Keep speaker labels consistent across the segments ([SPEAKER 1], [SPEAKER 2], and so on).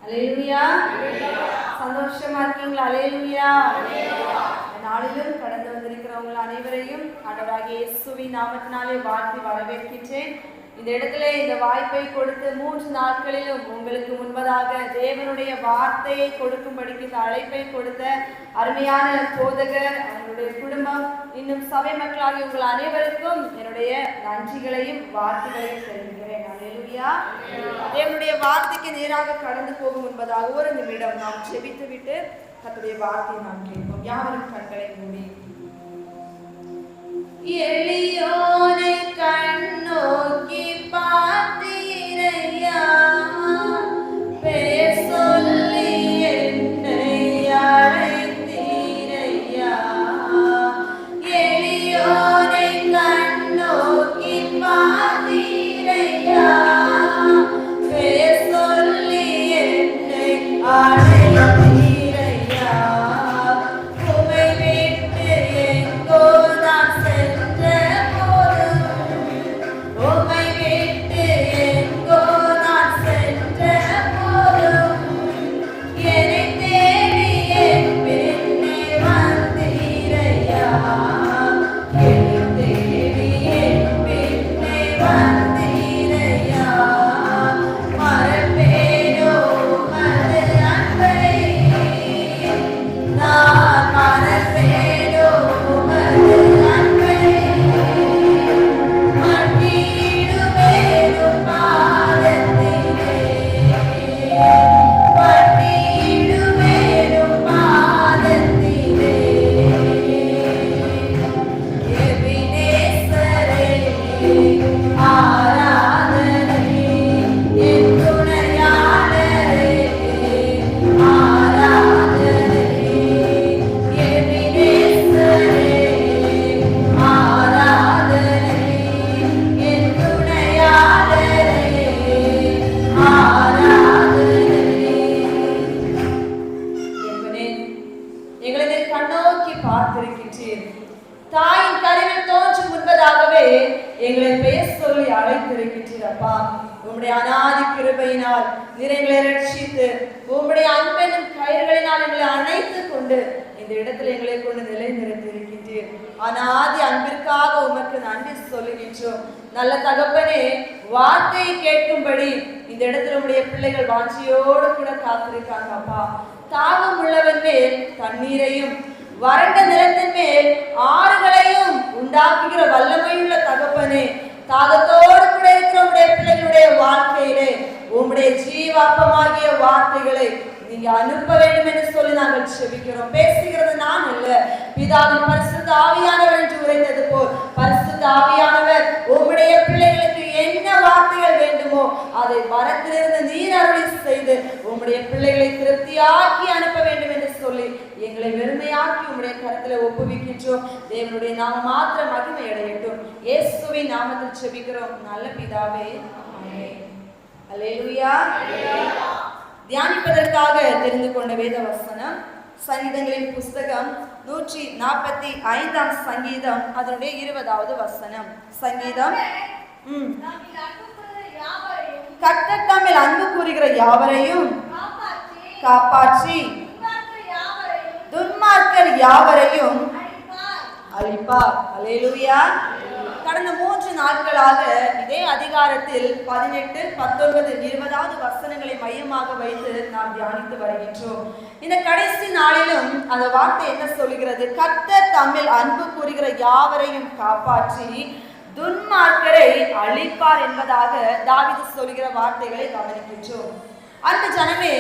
[SPEAKER 1] அல்லேலூயா. சந்தோஷமா இருக்கீங்களா? அல்லேலூயா. நாளிலும் கடந்து வந்திருக்கிறவங்க அனைவரையும் ஆண்டவராகிய இயேசுவின் நாமத்தினாலே வாழ்த்தி வரவேற்கின்றேன். இந்த இடத்துல இந்த வாய்ப்பை கொடுத்து 3 நாட்களிலும் உங்களுக்கு முன்பதாக தேவனுடைய வார்த்தையை கொடுக்கும்படிக்கு இந்த அழைப்பை கொடுத்த அருமையான போதகர், அவங்களுடைய குடும்பம், இன்னும் சபை மக்களாகி உங்கள் அனைவருக்கும் என்னுடைய நன்றிகளையும் வாழ்த்துக்களையும் தெரிவிக்கிறேன். அல்லேலூயா. தேவனுடைய வார்த்தைக்கு நேராக கடந்து போகும் முன்பதாக ஒரு நிமிடம் நாம் ஜெபித்து விட்டு கர்த்தருடைய வார்த்தையை நாம் கேட்போம். யாவரும் கண்களை மூடி எளியோனை கண்ணோக்கி பார்த்தீரையா, பேர் சொல்லி என்னை அழைத்தீரையா. எளியோனை கண்ணோக்கி பார்த்தீரையா, பேர் சொல்லி என்னை அழைத்தீரையா. தாயின் கருவில் தோன்றும் முன்பதாகவே எங்களை பெயர் சொல்லி அழைத்திருக்கின்றீரப்பா. உம்முடைய அநாதி கிருபையினால் நிறைகளை ரட்சித்து உம்முடைய அன்பெனும் கயிறுகளினால் எங்களை அணைத்துக் கொண்டு இந்த இடத்துல எங்களை கொண்டு நிலை நிறுத்தியிருக்கின்றீர். அநாதி அன்பிற்காக உமக்கு நன்றி சொல்லுகின்றோம். நல்ல தகப்பனே, வார்த்தையை கேட்கும்படி இந்த இடத்துல உம்முடைய பிள்ளைகள் வாஞ்சியோடு கூட காத்திருக்காங்க அப்பா. தாகம் உள்ளவன் மேல் தண்ணீரையும் வறண்ட நிலத்தின் மேல் ஆறுகளையும் உண்டாக்குகிற வல்லமையுள்ள தகப்பனே, தாகத்தோடு கூட இருக்கிற உடைய பிள்ளைகளுடைய வாழ்க்கையிலே உம்முடைய ஜீவாப்பமாகிய வார்த்தைகளை நீங்க அனுப்ப வேண்டும் என்று சொல்லி நாங்கள் செபிக்கிறோம். பேசுகிறது நான் அல்ல, பிதாவின் பரிசுத்த ஆவியானவர் என்று உரைத்தது போல் பரிசுத்த ஆவியானவர் உம்முடைய பிள்ளைகளுக்கு என்ன வார்த்தைகள் வேண்டுமோ அதை வரத்திலிருந்து நீர் அருளி செய்து உம்முடைய பிள்ளைகளை திருப்தியாக்கி அனுப்ப வேண்டும் என்று சொல்லி எங்களை வெறுமையாக்கி உம்முடைய கரத்துல ஒப்புவிக்கின்றோம். தேவனுடைய நாம மாத்திரம் மகிமை அடையட்டும். இயேசுவின் நாமத்தில் செபிக்கிறோம் நல்ல பிதாவே, ஆமென். அல்லேலூயா. தியானிப்பதற்காக தெரிந்து கொண்ட வேத வசனம் சங்கீதங்களின் புஸ்தகம் 145 சங்கீதம் அதனுடைய 20வது வசனம். சங்கீதம் கர்த்தர் தம்மில் அன்பு கூறுகிற யாவரையும் காப்பாற்றி துன்மார்க்கர் யாவரையும் அழிப்பார். அல்லேலூயா. கடந்த 3 நாட்களாக இதே அதிகாரத்தில் 18, 19, 20வது வசனங்களை மையமாக வைத்து நாம் தியானித்து வருகின்றோம். இந்த கடைசி நாளிலும் அந்த வார்த்தை என்ன சொல்கிறது? கர்த்தர் தம்மில் அன்பு கூறுகிற யாவரையும் காப்பாற்றி துன்மார்க்கரை அழிப்பார் என்பதாக தாவீது சொல்கிற வார்த்தைகளை கவனிக்கின்றோம். அந்த ஜனமே,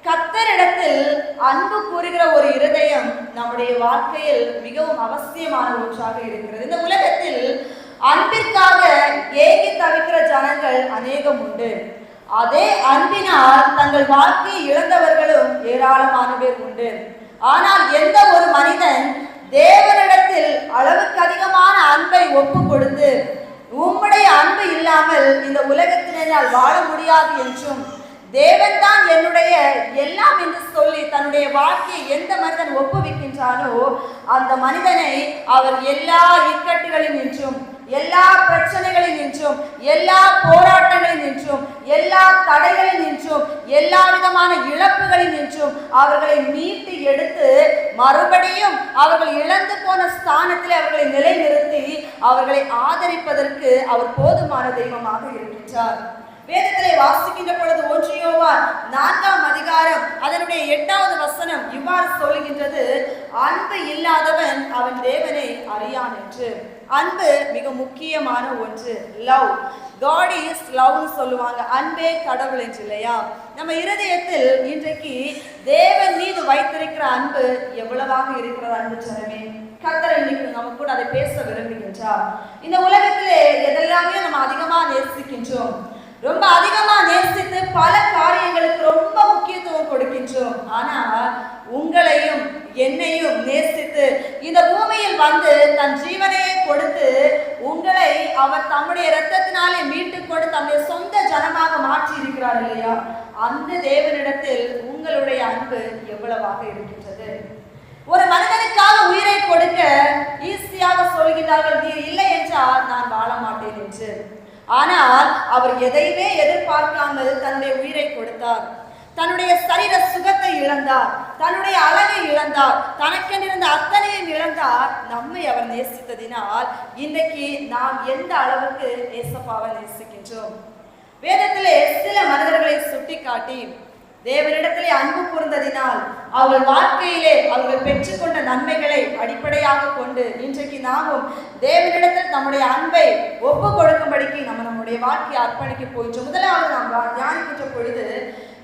[SPEAKER 1] கர்த்தரிடத்தில் அன்பு கூறுகிற ஒரு இருதயம் நம்முடைய வாழ்க்கையில் மிகவும் அவசியமான ஒன்றாக இருக்கிறது. இந்த உலகத்தில் அன்பிற்காக ஏங்கி தவிக்கிற ஜனங்கள் அநேகம் உண்டு. அதே அன்பினால் தங்கள் வாழ்க்கையை இழந்தவர்களும் ஏராளமான பேர் உண்டு. ஆனால் எந்த ஒரு மனிதன் தேவனிடத்தில் அளவுக்கு அதிகமான அன்பை ஒப்பு கொடுத்து உம்முடைய அன்பு இல்லாமல் இந்த உலகத்தினால் வாழ முடியாது என்றும் தேவன் தான் என்னுடைய எல்லாம் என்று சொல்லி தன்னுடைய வாழ்க்கையை எந்த மனிதன் ஒப்புவிக்கின்றானோ அந்த மனிதனை அவர் எல்லா இக்கட்டுகளில் நின்றும் எல்லா பிரச்சனைகளில் நின்றும், எல்லா போராட்டங்களில் நின்றும், எல்லா தடைகளில் நின்றும், எல்லா விதமான இழப்புகளில் நின்றும் அவர்களை மீட்டு எடுத்து மறுபடியும் அவர்கள் இழந்து போன ஸ்தானத்தில் அவர்களை நிலைநிறுத்தி அவர்களை ஆதரிப்பதற்கு அவர் போதுமான தெய்வமாக இருக்கின்றார். வேதத்திலே வாசிக்கின்ற பொழுது 1 யோவான் 4ஆம் அதிகாரம் அதனுடைய 8வது வசனம் இவ்வாறு சொல்லுகின்றது, அன்பு இல்லாதவன் அவன் தேவனை அறியான் என்று. அன்பு மிக முக்கியமான ஒன்று. லவ், காட் இஸ் லவ்னு சொல்லுவாங்க. அன்பே கடவுள் என்று இல்லையா? நம்ம இருதயத்தில் இன்றைக்கு தேவன் மீது வைத்திருக்கிற அன்பு எவ்வளவாக இருக்கிற அன்பு ஜனமே? கர்த்தர் இன்னைக்கு நம்ம கூட அதை பேச விரும்புகின்றார். இந்த உலகத்திலே எதெல்லாமே நம்ம அதிகமா நேசிக்கின்றோம், ரொம்ப அதிகமா நேசித்து பல காரியங்களுக்கு ரொம்ப முக்கியத்துவம் கொடுக்கின்றோம். ஆனால் உங்களையும் என்னையும் நேசித்து இந்த பூமியில் வந்து தன் ஜீவனையை கொடுத்து உங்களை அவர் தம்முடைய இரத்தத்தினாலே மீட்டு கொடுத்து தம்முடைய சொந்த ஜனமாக மாற்றி இருக்கிறார் இல்லையா? அந்த தேவனிடத்தில் உங்களுடைய அன்பு எவ்வளவாக இருக்கின்றது? ஒரு மனிதனுக்காக உயிரை கொடுக்க ஈஸியாக சொல்கிறார்கள், நீர் இல்லை என்றால் நான் வாழ மாட்டேன் என்று. ஆனால் அவர் எதையுமே எதிர்பார்க்காமல் தன்னுடைய உயிரை கொடுத்தார். தன்னுடைய சரீர சுகத்தை இழந்தார், தன்னுடைய அழகை இழந்தார், தனக்கென்றிருந்த அத்தனையும் இழந்தார். நம்மை அவர் நேசித்ததினால் இன்றைக்கு நாம் எந்த அளவுக்கு ஏசப்பாவை நேசிக்கின்றோம்? வேதத்திலே சில மனிதர்களை சுட்டி காட்டி தேவனிடத்திலே அன்பு கூர்ந்ததினால் அவர்கள் வாழ்க்கையிலே அவர்கள் பெற்றுக்கொண்ட நன்மைகளை அடிப்படையாக கொண்டு இன்றைக்கு நாமும் தேவனிடத்தில் நம்முடைய அன்பை ஒப்பு கொடுக்கும்படிக்கு நம்முடைய வாழ்க்கையை அர்ப்பணிக்க போயிற்றோம். முதலாவது நாம் தியானிக்கின்ற பொழுது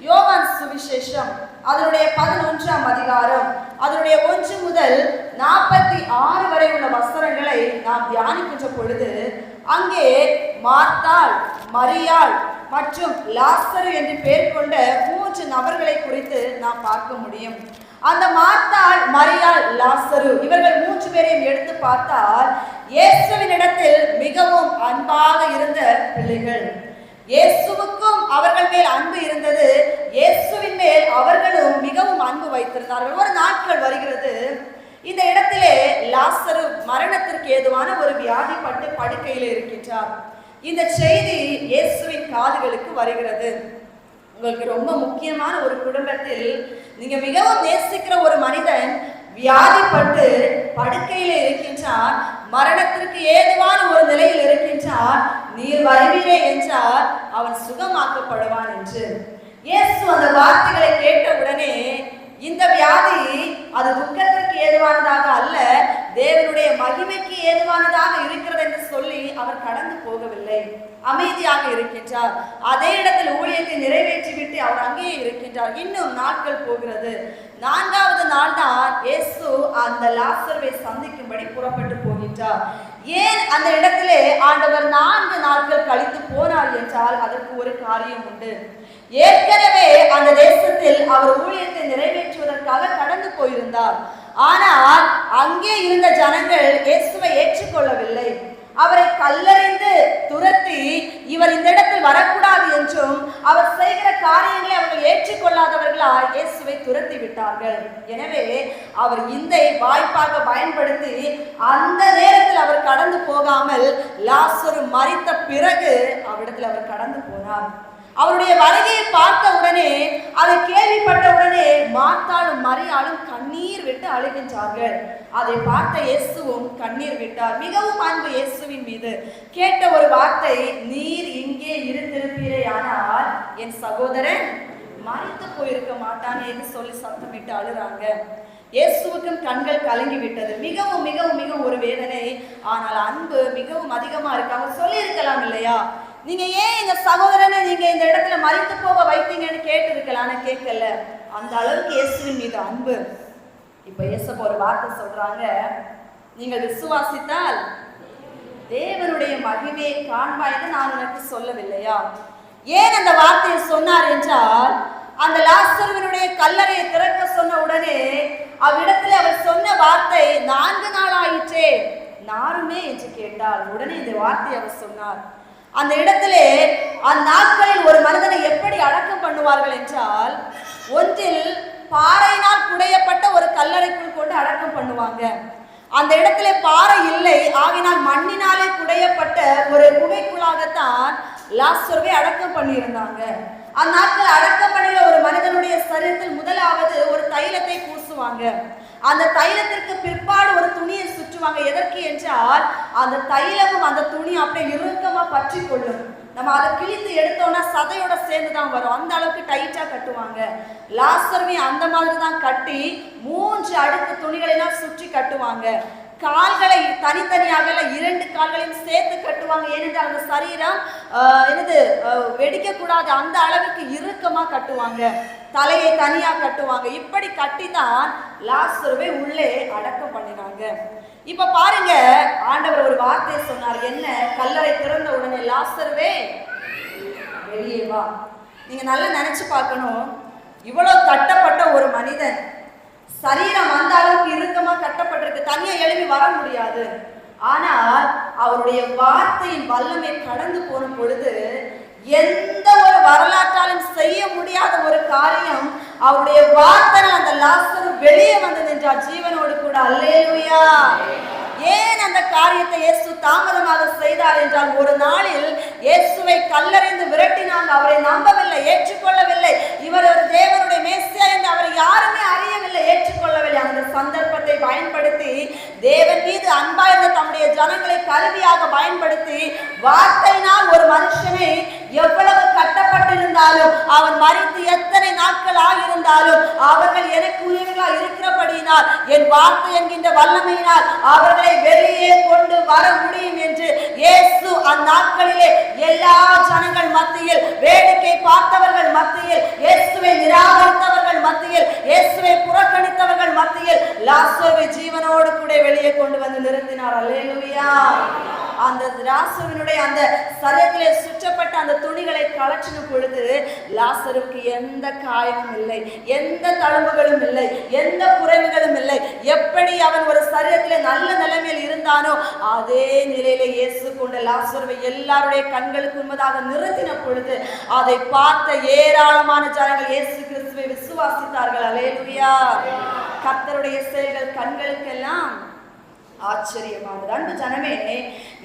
[SPEAKER 1] யோவான் சுவிசேஷம் அதனுடைய 11ஆம் அதிகாரம் அதனுடைய 1 முதல் 46 வரை உள்ள வசனங்களை நாம் தியானிக்கின்ற பொழுது அங்கே மார்த்தாள், மரியாள் மற்றும் லாசரு என்று பெயர் கொண்ட 3 நபர்களை குறித்து நாம் பார்க்க முடியும். அந்த மார்த்தாள், மரியாள், லாசரு இவர்கள் 3 பேரையும் எடுத்து பார்த்தால் இயேசுவினிடத்தில் மிகவும் அன்பாக இருந்த பிள்ளைகள். இயேசுவுக்கும் அவர்கள் மேல் அன்பு இருந்தது, இயேசுவின் மேல் அவர்களும் மிகவும் அன்பு வைத்திருந்தார்கள். ஒரு நாட்கள் வருகிறது, இந்த இடத்திலே லாசரு மரணத்திற்கு ஏதுவான ஒரு வியாதிப்பட்டு படுக்கையில் இருக்கின்றார். இந்த செய்தி இயேசுவின் காதுகளுக்கு வருகிறது. உங்களுக்கு ரொம்ப முக்கியமான ஒரு குடும்பத்தில் நீங்க மிகவும் நேசிக்கிற ஒரு மனிதன் வியாதிப்பட்டு படுக்கையில இருக்கின்றார், மரணத்திற்கு ஏதுவான ஒரு நிலையில் இருக்கின்றார். நீர் வருவீரே என்றால் அவன் சுகமாக்கப்படுவான் என்று. இயேசு அந்த வார்த்தைகளை கேட்ட உடனே இந்த வியாதி அது துக்கத்திற்கு ஏதுவானதாக அல்ல, தேவனுடைய மகிமைக்கு ஏதுவானதாக இருக்கிறது என்று சொல்லி அவர் கடந்து போகவில்லை, அமைதியாக இருக்கின்றார். அதே இடத்தில் ஊழியத்தை நிறைவேற்றிவிட்டு அவர் அங்கேயே இருக்கின்றார். இன்னும் நாட்கள் போகிறது. 4வது நாள் தான் இயேசு அந்த லாசருவை சந்திக்கும்படி புறப்பட்டு போகின்றார். ஏன் அந்த இடத்திலே ஆண்டவர் 4 நாட்கள் கழித்து போனார் என்றால் அதற்கு ஒரு காரியம் உண்டு. ஏற்கனவே அந்த தேசத்தில் அவர் ஊழியத்தை நிறைவேற்றுவதற்காக கடந்து போயிருந்தார். ஆனால் அங்கே இருந்த ஜனங்கள் இயேசுவை ஏற்றுக்கொள்ளவில்லை. அவரை கல்லறிந்து துரத்தி இவர் இந்த இடத்தில் வரக்கூடாது என்றும் அவர் செய்கிற காரியங்களை அவர்கள் ஏற்றுக்கொள்ளாதவர்களால் இயேசுவை துரத்தி விட்டார்கள். எனவே அவர் இந்த வாய்ப்பாக பயன்படுத்தி அந்த நேரத்தில் அவர் கடந்து போகாமல் லாசரு மரித்த பிறகு அவரிடத்தில் அவர் கடந்து போனார். அவருடைய வருகையை பார்த்த உடனே, அதை கேள்விப்பட்ட உடனே மார்த்தாளும் மரியாளும் கண்ணீர் விட்டு அழுகின்றார்கள். அதை பார்த்த இயேசுவும் கண்ணீர் விட்டார். மிகவும் அன்பு இயேசுவின் மீது கேட்ட ஒரு வார்த்தை, நீர் இங்கே இருந்திருப்பீரே ஆனால் என் சகோதரன் மரித்து போயிருக்க மாட்டானே என்று சொல்லி சத்தமிட்டு அழுறாங்க. இயேசுவுக்கும் கண்கள் கலங்கி விட்டது. மிகவும் மிகவும் மிகவும் ஒரு வேதனை. ஆனால் அன்பு மிகவும் அதிகமா இருக்காங்க. சொல்லி இருக்கலாம் இல்லையா, நீங்க ஏன் எங்க சகோதரனை நீங்க இந்த இடத்துல மரித்து போக வைத்தீங்கன்னு கேட்டு இருக்கலாம், கேட்கல. அந்த அளவுக்கு இயேசுவின் மீது அன்பு. இப்ப இயேசப்பா ஒரு வார்த்தை சொல்றாங்க, நீங்கள் விசுவாசித்தால் தேவனுடைய மகிமையை காண்பாய்ன்னு நான் உனக்கு சொல்லவில்லையா? ஏன் அந்த வார்த்தையை சொன்னார் என்றால், அந்த லாசருவினுடைய கல்லறையை திறக்க சொன்ன உடனே அவ்விடத்தில் அவர் சொன்ன வார்த்தை 4 நாள் ஆயிற்றே நாருமே என்று கேட்டால் உடனே இந்த வார்த்தையை அவர் சொன்னார். அந்த இடத்திலே அந்நாட்களில் ஒரு மனிதனை எப்படி அடக்கம் பண்ணுவார்கள் என்றால், ஒன்றில் பாறையினால் குடையப்பட்ட ஒரு கல்லறைக்குள் கொண்டு அடக்கம் பண்ணுவாங்க. அந்த இடத்துல பாறை இல்லை, ஆகினால் மண்ணினாலே குடையப்பட்ட ஒரு குகைக்குள்ளாகத்தான் லாசருவை அடக்கம் பண்ணியிருந்தாங்க. அந்நாட்கள் அடக்கம் பண்ணிய ஒரு மனிதனுடைய சரீரத்தில் முதலாவது ஒரு தைலத்தை பூசுவாங்க. அந்த தைலத்திற்கு பிற்பாடு ஒரு துணியை சுற்றுவாங்க. எதற்கு என்றால் அந்த தைலமும் அந்த துணி அப்படியே இறுக்கமா பற்றி கொள்ளும். நம்ம அதை கிழித்து எடுத்தோம்னா சதையோட சேர்ந்துதான் வரும். அந்த அளவுக்கு டைட்டா கட்டுவாங்க. லாசருவை அந்த மாதிரி தான் கட்டி 3 அடுக்கு துணிகளெல்லாம் சுற்றி கட்டுவாங்க. கால்களை தனித்தனியாக 2 கால்களையும் சேர்த்து கட்டுவாங்க. ஏனென்றால் அந்த சரீரம் வெடிக்க கூடாது, அந்த அளவுக்கு இறுக்கமா கட்டுவாங்க. தலையை தனியா கட்டுவாங்க. இப்படி கட்டிதான் லாசருவை உள்ளே அடக்கம் பண்ணினாங்க. இப்ப பாருங்க, ஆண்டவர் ஒரு வார்த்தை சொன்னார். என்ன? கல்லறை திறந்த உடனே லாசருவே வெளியே வா. நீங்க நல்லா நினைச்சு பார்க்கணும், இவ்வளவு கட்டப்பட்ட ஒரு மனிதன் சரீரம் அந்த அளவுக்கு இறுக்கமா கட்டப்பட்டிருக்கு, தனியா எழுப்பி வர முடியாது. ஆனால் அவருடைய வார்த்தையின் வல்லமை கடந்து போன பொழுது எந்த ஒரு வரலாற்றாலும் செய்ய முடியாத ஒரு காரியம் அவருடைய வார்த்தை அந்த லாசரு வெளியே வந்தது என்றால் ஜீவனோடு கூட. அல்லேலூயா! ஏன் அந்த காரியத்தை இயேசு தாமதமாக செய்தார் என்றால், ஒரு நாளில் இயேசுவை கல்லறைந்து விரட்டினாங்க. அவரை நம்பவில்லை, ஏற்றுக்கொள்ளவில்லை. இவர் ஒரு தேவனுடைய மேசியா என்று அவரை யாருமே அறியவில்லை, ஏற்றுக்கொள்ளவில்லை. அந்த சந்தர்ப்பத்தை பயன்படுத்தி தேவன் மீது அன்பாயிருந்த தம்முடைய ஜனங்களை கருவியாக பயன்படுத்தி வார்த்தையினால் ஒரு மனுஷனை எவ்வளவு கட்டப்பட்டிருந்தாலும், அவன் மரித்து எத்தனை நாட்கள் ஆகியிருந்தாலும், அவர்கள் எனக்கு உயிர்களாக இருக்கிறபடியினால் என் வார்த்தை என்கின்ற வல்லமையினால் அவர்களை வெளியே கொண்டு வர முடியும் என்று இயேசு அந்நாட்களிலே எல்லா ஜனங்கள் மத்தியில், வேடிக்கை பார்த்தவர்கள் மத்தியில், இயேசுவை நிராகரித்தவர்கள் மத்தியில், இயேசுவை புறக்கணித்தவர்கள் மத்தியில் லாசருவை ஜீவனோடு கூட வெளியே கொண்டு வந்து நிறுத்தினார். அல்லேலூயா! அந்த லாசருவினுடைய அந்த சரீரத்திலே சுற்றப்பட்ட அந்த துணிகளை கலற்றின பொழுது லாசருக்கு எந்த காயமும் இல்லை, எந்த தழும்புகளும் இல்லை, எந்த குறைவுகளும் இல்லை. எப்படி அவன் ஒரு சரீரத்திலே நல்ல நிலைமையில் இருந்தானோ அதே நிலையில இயேசு கொண்ட லாசருவை எல்லாருடைய கண்களுக்கு முன்பதாக நிறுத்தின பொழுது அதை பார்த்த ஏராளமான ஜனங்கள் இயேசு கிறிஸ்துவை விசுவாசித்தார்கள். அல்லேலூயா! கர்த்தருடைய செயல்கள் கண்களுக்கெல்லாம் ஆச்சரியமானது. அன்பு ஜனமே,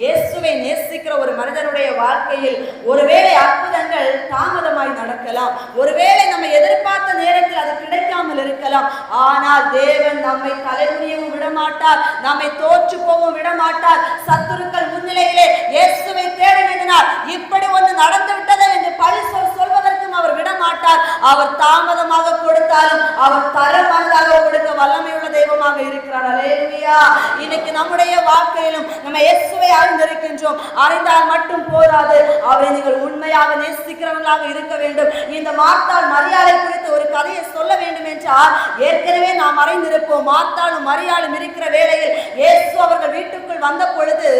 [SPEAKER 1] இயேசுவை நேசிக்கிற ஒரு மனிதனுடைய வாழ்க்கையில் ஒருவேளை அற்புதங்கள் தாமதமாய் நடக்கலாம், ஒருவேளை நம்ம எதிர்பார்த்த நேரத்தில் அது கிடைக்காமல் இருக்கலாம். ஆனால் தேவன் நம்மை தலைமுடியவும் விடமாட்டார், நம்மை தோற்று போகவும் விடமாட்டார். சத்துருக்கள் முன்னிலையிலே இயேசுவை தேடினால் இப்படி ஒன்று நடந்து விட்டது என்று பழி சொல்வதற்கும் அவர் விடமாட்டார். அவர் தாமதமாக கொடுத்தாலும் அவர் தரமானதாக கொடுக்க வல்லமையுள்ள தெய்வமாக இருக்கிறார். அல்லேலூயா! இன்னைக்கு நம்முடைய வாழ்க்கையிலும் நம்ம இயேசுவை அறிந்திருக்கின்றோம். அறிந்தால் மட்டும் போதாது, அவரை நீங்கள் உண்மையாக நேசிக்கிறவர்களாக இருக்க வேண்டும். இந்த மார்த்தாள் மரியாதை குறித்து ஒரு கதையை சொல்ல வேண்டும் என்றால் ஏற்கனவே நாம் அறிந்திருப்போம். மார்த்தாளும் மரியாளும் இருக்கிற வேளையில் இயேசு அவர்கள் வீட்டுக்குள் வந்த பொழுது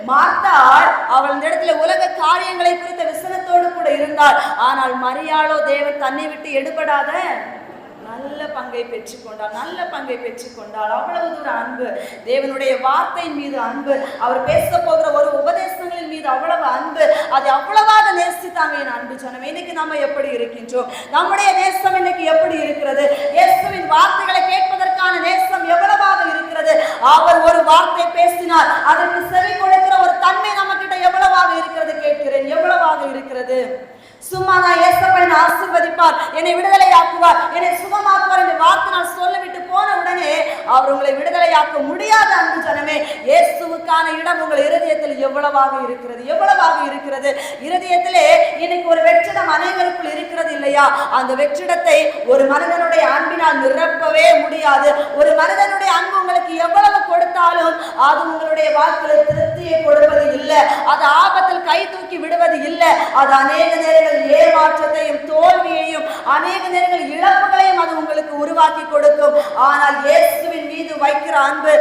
[SPEAKER 1] மார்த்தாள் அவள் இந்த இடத்துல உலக காரியங்களை குறித்த விசனத்தோடு கூட இருந்தாள். ஆனால் மரியாளோ தேவன் தன்னை விட்டு எடுபடாத நல்ல பங்கை பெற்றுக்கொண்டாள், நல்ல பங்கை பெற்றுக்கொண்டாள். அவ்வளவு தூர அன்பு, தேவனுடைய வார்த்தையின் மீது அன்பு, அவர் பேச போகிற ஒரு உபதேசங்களின் மீது அவ்வளவு அன்பு, அதை அவ்வளவாக நேசித்தாங்க. என் அன்பு ஜனமே, இன்னைக்கு நம்ம எப்படி இருக்கின்றோம்? நம்முடைய நேசம் இன்னைக்கு எப்படி இருக்கிறது? இயேசுவின் வார்த்தைகளை கேட்பதற்கான நேசம் எவ்வளவாக இருக்கிறது? அவர் ஒரு வார்த்தை பேசினார், அதற்கு செவி கொடுக்கிற ஒரு தன்மை நம்ம கிட்ட எவ்வளவாக இருக்கிறது கேட்கிறேன், எவ்வளவாக இருக்கிறது? சும்மா நான் இயேசுவை ஆசீர்வதிப்பார், என்னை விடுதலையாக்குவார், என்னை சுகமாக்குவார் என்று வார்த்தை நான் சொல்லிவிட்டு போன உடனே அவர் உங்களை விடுதலையாக்க முடியாத அன்பு ஜனமே. இயேசுவுக்கான இடம் உங்கள் இருதயத்தில் எவ்வளவாக இருக்கிறது, எவ்வளவாக இருக்கிறது? இருதயத்திலே இன்னைக்கு ஒரு வெற்றிடம் அனைவருக்குள் இருக்கிறது இல்லையா? அந்த வெற்றிடத்தை ஒரு மனிதனுடைய அன்பினால் நிரப்பவே முடியாது. ஒரு மனிதனுடைய அன்பு உங்களுக்கு எவ்வளவு கொடுத்தாலும் அது உங்களுடைய வாழ்க்கையில் திருப்தியை கொடுப்பது இல்லை, அது ஆபத்தில் கை தூக்கி விடுவது இல்லை. அது அநேக நேரங்கள் ஏமாற்றத்தையும் தோல்வியையும் அநேக நேரங்கள் இழப்புகளையும் அது உங்களுக்கு உருவாக்கி கொடுக்கும். ஆனால் இயேசுவின் மீது வைக்கிற அன்பு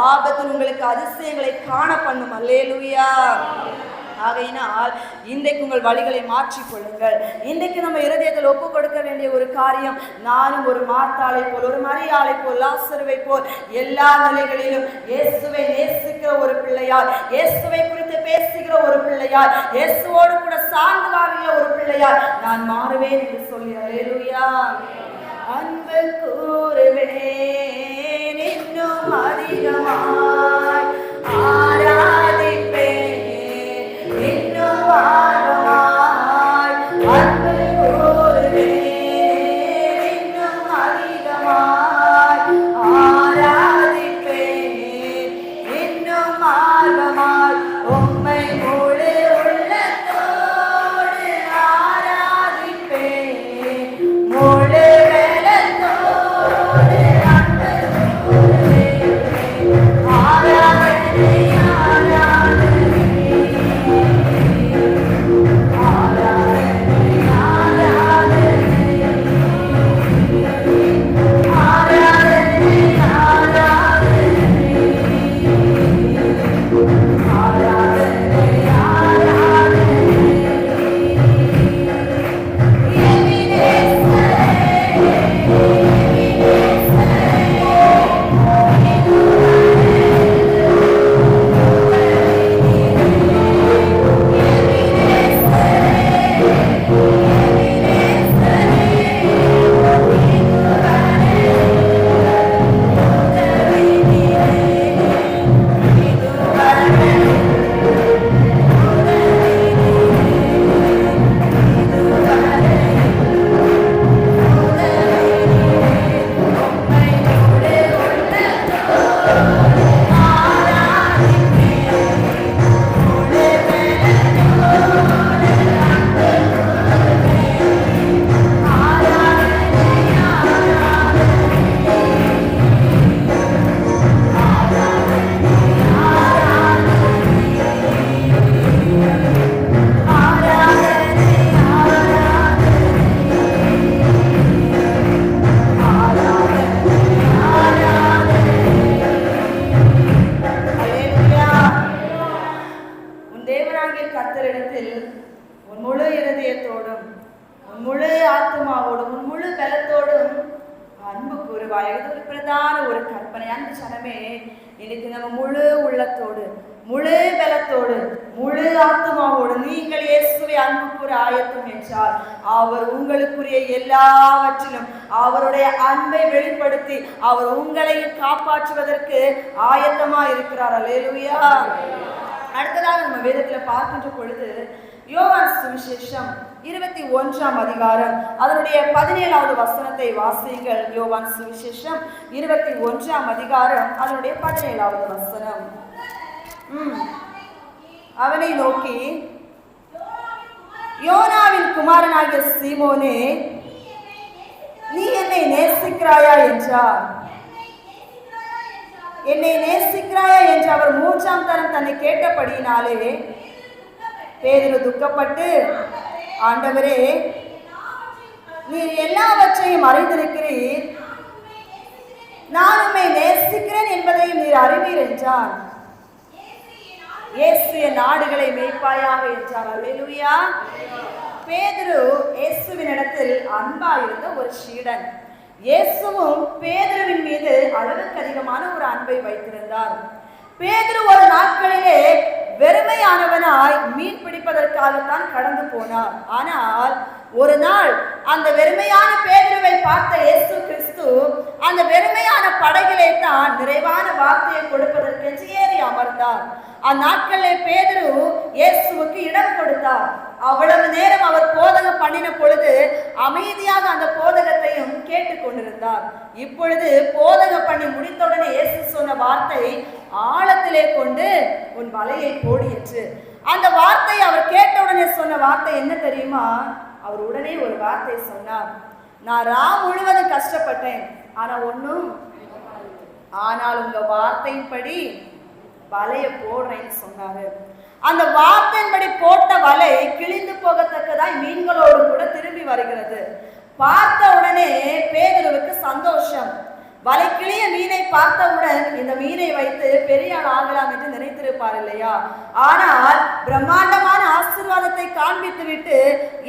[SPEAKER 1] ஆபத்தில் உங்களுக்கு அதிசயங்களை காண பண்ணும். அல்லேலூயா! ஆகையினால் இன்றைக்கு உங்கள் வழிகளை மாற்றிக்கொள்ளுங்கள். இன்றைக்கு நம்ம இருதயத்தில் ஒப்பு கொடுக்க வேண்டிய ஒரு காரியம், நானும் ஒரு மார்த்தாளை போல், ஒரு மரியாளை போல், லாசருவை போல் எல்லா நிலைகளிலும் இயேசுவை நேசிக்கிற ஒரு பிள்ளையார், இயேசுவை குறித்து பேசுகிற ஒரு பிள்ளையார், இயேசுவோடு கூட சார்ந்து வாழ்கிற ஒரு பிள்ளையார் நான் மாறுவேன் என்று சொல்லி அல்லேலூயா! அன்பு கூறுவேன் இன்னும் அதிக இன்னைக்கு நம்ம முழு உள்ளத்தோடு, முழு பலத்தோடு, முழு ஆத்துமாவோடு நீங்கள் இயேசுவை அன்பு கூற ஆயத்தம் என்றால் அவர் உங்களுக்குரிய எல்லாவற்றிலும் அவருடைய அன்பை வெளிப்படுத்தி அவர் உங்களை காப்பாற்றுவதற்கு ஆயத்தமா இருக்கிறார். அல்லேலூயா. அடுத்ததாக நம்ம வேதத்துல பார்க்கின்ற பொழுது யோவான் சுவிசேஷம் 21ஆம் அதிகாரம் அதனுடைய 17வது வசனத்தை வாசியுங்கள். யோவான் சுவிசேஷம் 21ஆம் அதிகாரம் அதனுடைய 17வது வசனம். அவனை நோக்கி, யோனாவின் குமாரனாகிய சீமோனே, நீ என்னை நேசிக்கிறாயா என்றார். என்னை நேசிக்கிறாயா என்று அவர் 3ஆம் தரம் தன்னை கேட்டபடியினாலே பேதுரு துக்கப்பட்டு, ஆண்டவரே, நீர் எல்லாவற்றையும் அறிந்திருக்கிறீர், நான் உம்மை நேசிக்கிறேன் என்பதையும் நீர் அறிவீர் என்றார். இயேசு என் ஆடுகளை மேய்ப்பாயாக என்றார். அல்லேலூயா. பேதுரு இயேசுவின் இடத்தில் அன்பா இருந்த ஒரு சீடன். இயேசுவும் பேதுருவின் மீது அளவுக்கு அதிகமான ஒரு அன்பை வைத்திருந்தார். பேதுரு ஒரு நாட்களிலே வெறுமையானவனாய் மீன் பிடிப்பதற்காகத்தான் கடந்து போனார். ஆனால் ஒரு நாள் அந்த வெறுமையான பேதுருவை பார்த்த இயேசு கிறிஸ்து அந்த வெறுமையான படகிலே தான் நிறைவான வார்த்தையை கொடுப்பதற்கு ஏறி அமர்ந்தார். அந்நாட்களில் பேதுரு இயேசுவுக்கு இடம் கொடுத்தார். அவ்வளவு நேரம் அவர் போதகம் பண்ணின பொழுது அமைதியாக அந்த போதகத்தையும் கேட்டுக்கொண்டிருந்தார். இப்பொழுது போதகம் பண்ணி முடித்தவுடனே இயேசு சொன்ன வார்த்தை, ஆழத்திலே கொண்டு உன் வலையை போடு என்று. அந்த வார்த்தை அவர் கேட்டவுடனே சொன்ன வார்த்தை என்ன தெரியுமா? அவர் உடனே ஒரு வார்த்தை சொன்னார், நான் ராம் முழுவதும் கஷ்டப்பட்டேன், ஆனால் உங்க வார்த்தையின்படி வலைய போடுறேன்னு சொன்னாரு. அந்த வார்த்தையின்படி போட்ட வலை கிழிந்து போகத்தக்கதாய் மீன்களோடு கூட திரும்பி வருகிறது. பார்த்த உடனே பேதுருவுக்கு சந்தோஷம். வலை கிளிய மீனை பார்த்தவுடன் இந்த மீனை வைத்து பெரிய ஆள் ஆகலாம் என்று நினைத்திருப்பார் இல்லையா? ஆனால் பிரம்மாண்டமான ஆசீர்வாதத்தை காண்பித்து விட்டு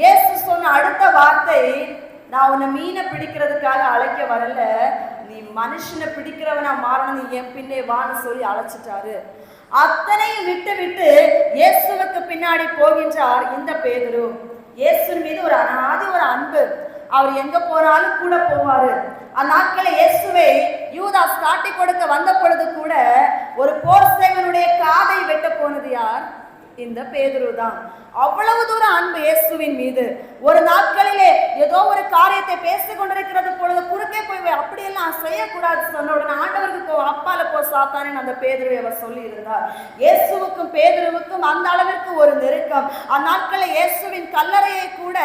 [SPEAKER 1] இயேசு சொன்ன அடுத்த வார்த்தை, நான் உன்னை மீனை பிடிக்கிறதுக்காக அழைக்க வரல, நீ மனுஷனை பிடிக்கிறவனா மாறணும், நீ என் பின்னே வான்னு சொல்லி அழைச்சிட்டாரு. அத்தனையும் விட்டு விட்டு இயேசுவுக்கு பின்னாடி போகின்றார் இந்த பேதுரு. இயேசு மீது ஒரு அனாதி ஒரு அன்பு. அவர் எங்க போனாலும் கூட போவாரு. அந்நாட்களை இயேசுவை யூதாஸ் காட்டி கொடுக்க வந்த பொழுது கூட ஒரு போர் சேவனுடைய காதை வெட்ட போனது யார்? இந்த பேதுரு தான். அவ்வளவு தூரம் அன்பு இயேசுவின் மீது. ஒரு நாட்களிலே ஏதோ ஒரு காரியத்தை பேசிக் கொண்டிருக்கிறது பொழுது குறுக்கே போய் அப்படியெல்லாம் செய்யக்கூடாது சொன்ன உடனே ஆண்டவருக்கு போ, அப்பால போ சாத்தானே அந்த பேதுருவை அவர் சொல்லி இருந்தார். இயேசுவுக்கும் பேதுருவுக்கும் அந்த அளவிற்கு ஒரு நெருக்கம். அந்நாட்களில் இயேசுவின் கல்லறையை கூட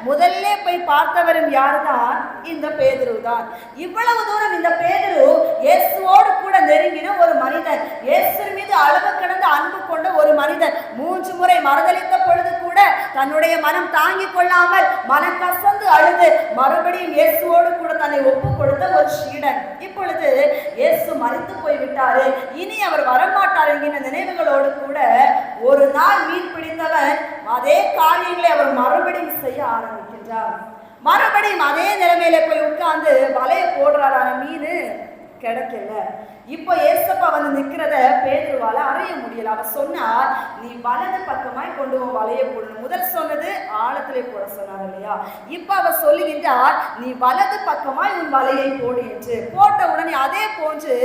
[SPEAKER 1] முதல்ல போய் பார்த்தவரும் யாருதான்? இந்த பேதுரு தான். இவ்வளவு தூரம் இந்த பேதுரு இயேசுவோடு கூட நெருங்கின ஒரு மனிதன், இயேசு மீது அளவு கடந்த அன்பு கொண்ட ஒரு மனிதன். 3 முறை மறுதலித்த பொழுது கூட தன்னுடைய மனம் தாங்கிக் கொள்ளாமல் மனம் கசந்து அழுது மறுபடியும் இயேசுவோடு கூட தன்னை ஒப்பு கொடுத்த ஒரு சீடன். இப்பொழுது இயேசு மரித்து போய்விட்டாரு, இனி அவர் வரமாட்டார் என்கிற நினைவுகளோடு கூட ஒரு நாள் மீன் பிடித்தவன் அதே காரியங்களை அவர் மறுபடியும் செய்ய ஆரம்பிக்கின்றார். மறுபடியும் அதே நிலைமையில போய் உட்கார்ந்து வலைய போடுறாரு. மீன் கிடைக்கல. இப்போ ஏசப்பா வந்து நிக்கிறத பேதுருவால அறிய முடியல. அவர் சொன்னார், நீ வலது பக்கமாய் கொண்டு வலைய போடணும். முதல் சொன்னது ஆழத்திலே போட சொன்னார் இல்லையா? இப்ப அவர் சொல்லுகின்றார், நீ வலது பக்கமாய் உன் வலையை போடு என்று. போட்ட உடனே அதே போன்று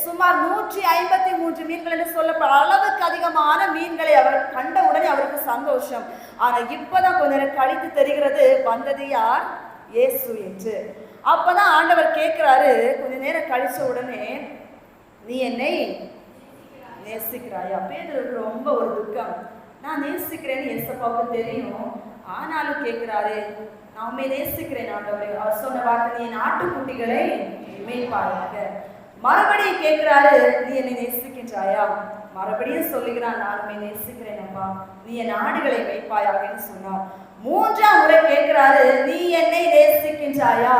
[SPEAKER 1] சுமார் 153 மீன்கள் என்று சொல்லப்பட அளவுக்கு அதிகமான மீன்களை அவர் கண்ட உடனே அவருக்கு சந்தோஷம். ஆனா இப்பதான் கொஞ்ச நேரம் கழித்து தெரிகிறது வந்தது யார்? இயேசு என்று. அப்பதான் ஆண்டவர் கேட்கிறாரு கொஞ்ச நேரம் கழிச்ச உடனே, நீ என்னை நேசிக்கிறாயா? பேதுருக்கு ரொம்ப ஒரு துக்கம். நான் நேசிக்கிறேன்னு ஏசப்பாவுக்கு தெரியும், ஆனாலும் கேட்கிறாரு, நான் உண்மை நேசிக்கிறேன் ஆண்டவரே. அவர் சொன்ன வார்த்தை, நீ என் ஆட்டுக்குட்டிகளை மேய்ப்பாயாக. மறுபடியும் கேட்கிறாரு, நீ என்னை நேசிக்கின்றாயா? மறுபடியும் சொல்லுகிறான், நான் உண்மை நேசிக்கிறேன் அப்பா, நீ என் ஆடுகளை மேய்ப்பாயாகன்னு சொன்னார். 3ஆம் முறை கேட்கிறாரு, நீ என்னை நேசிக்கின்றாயா?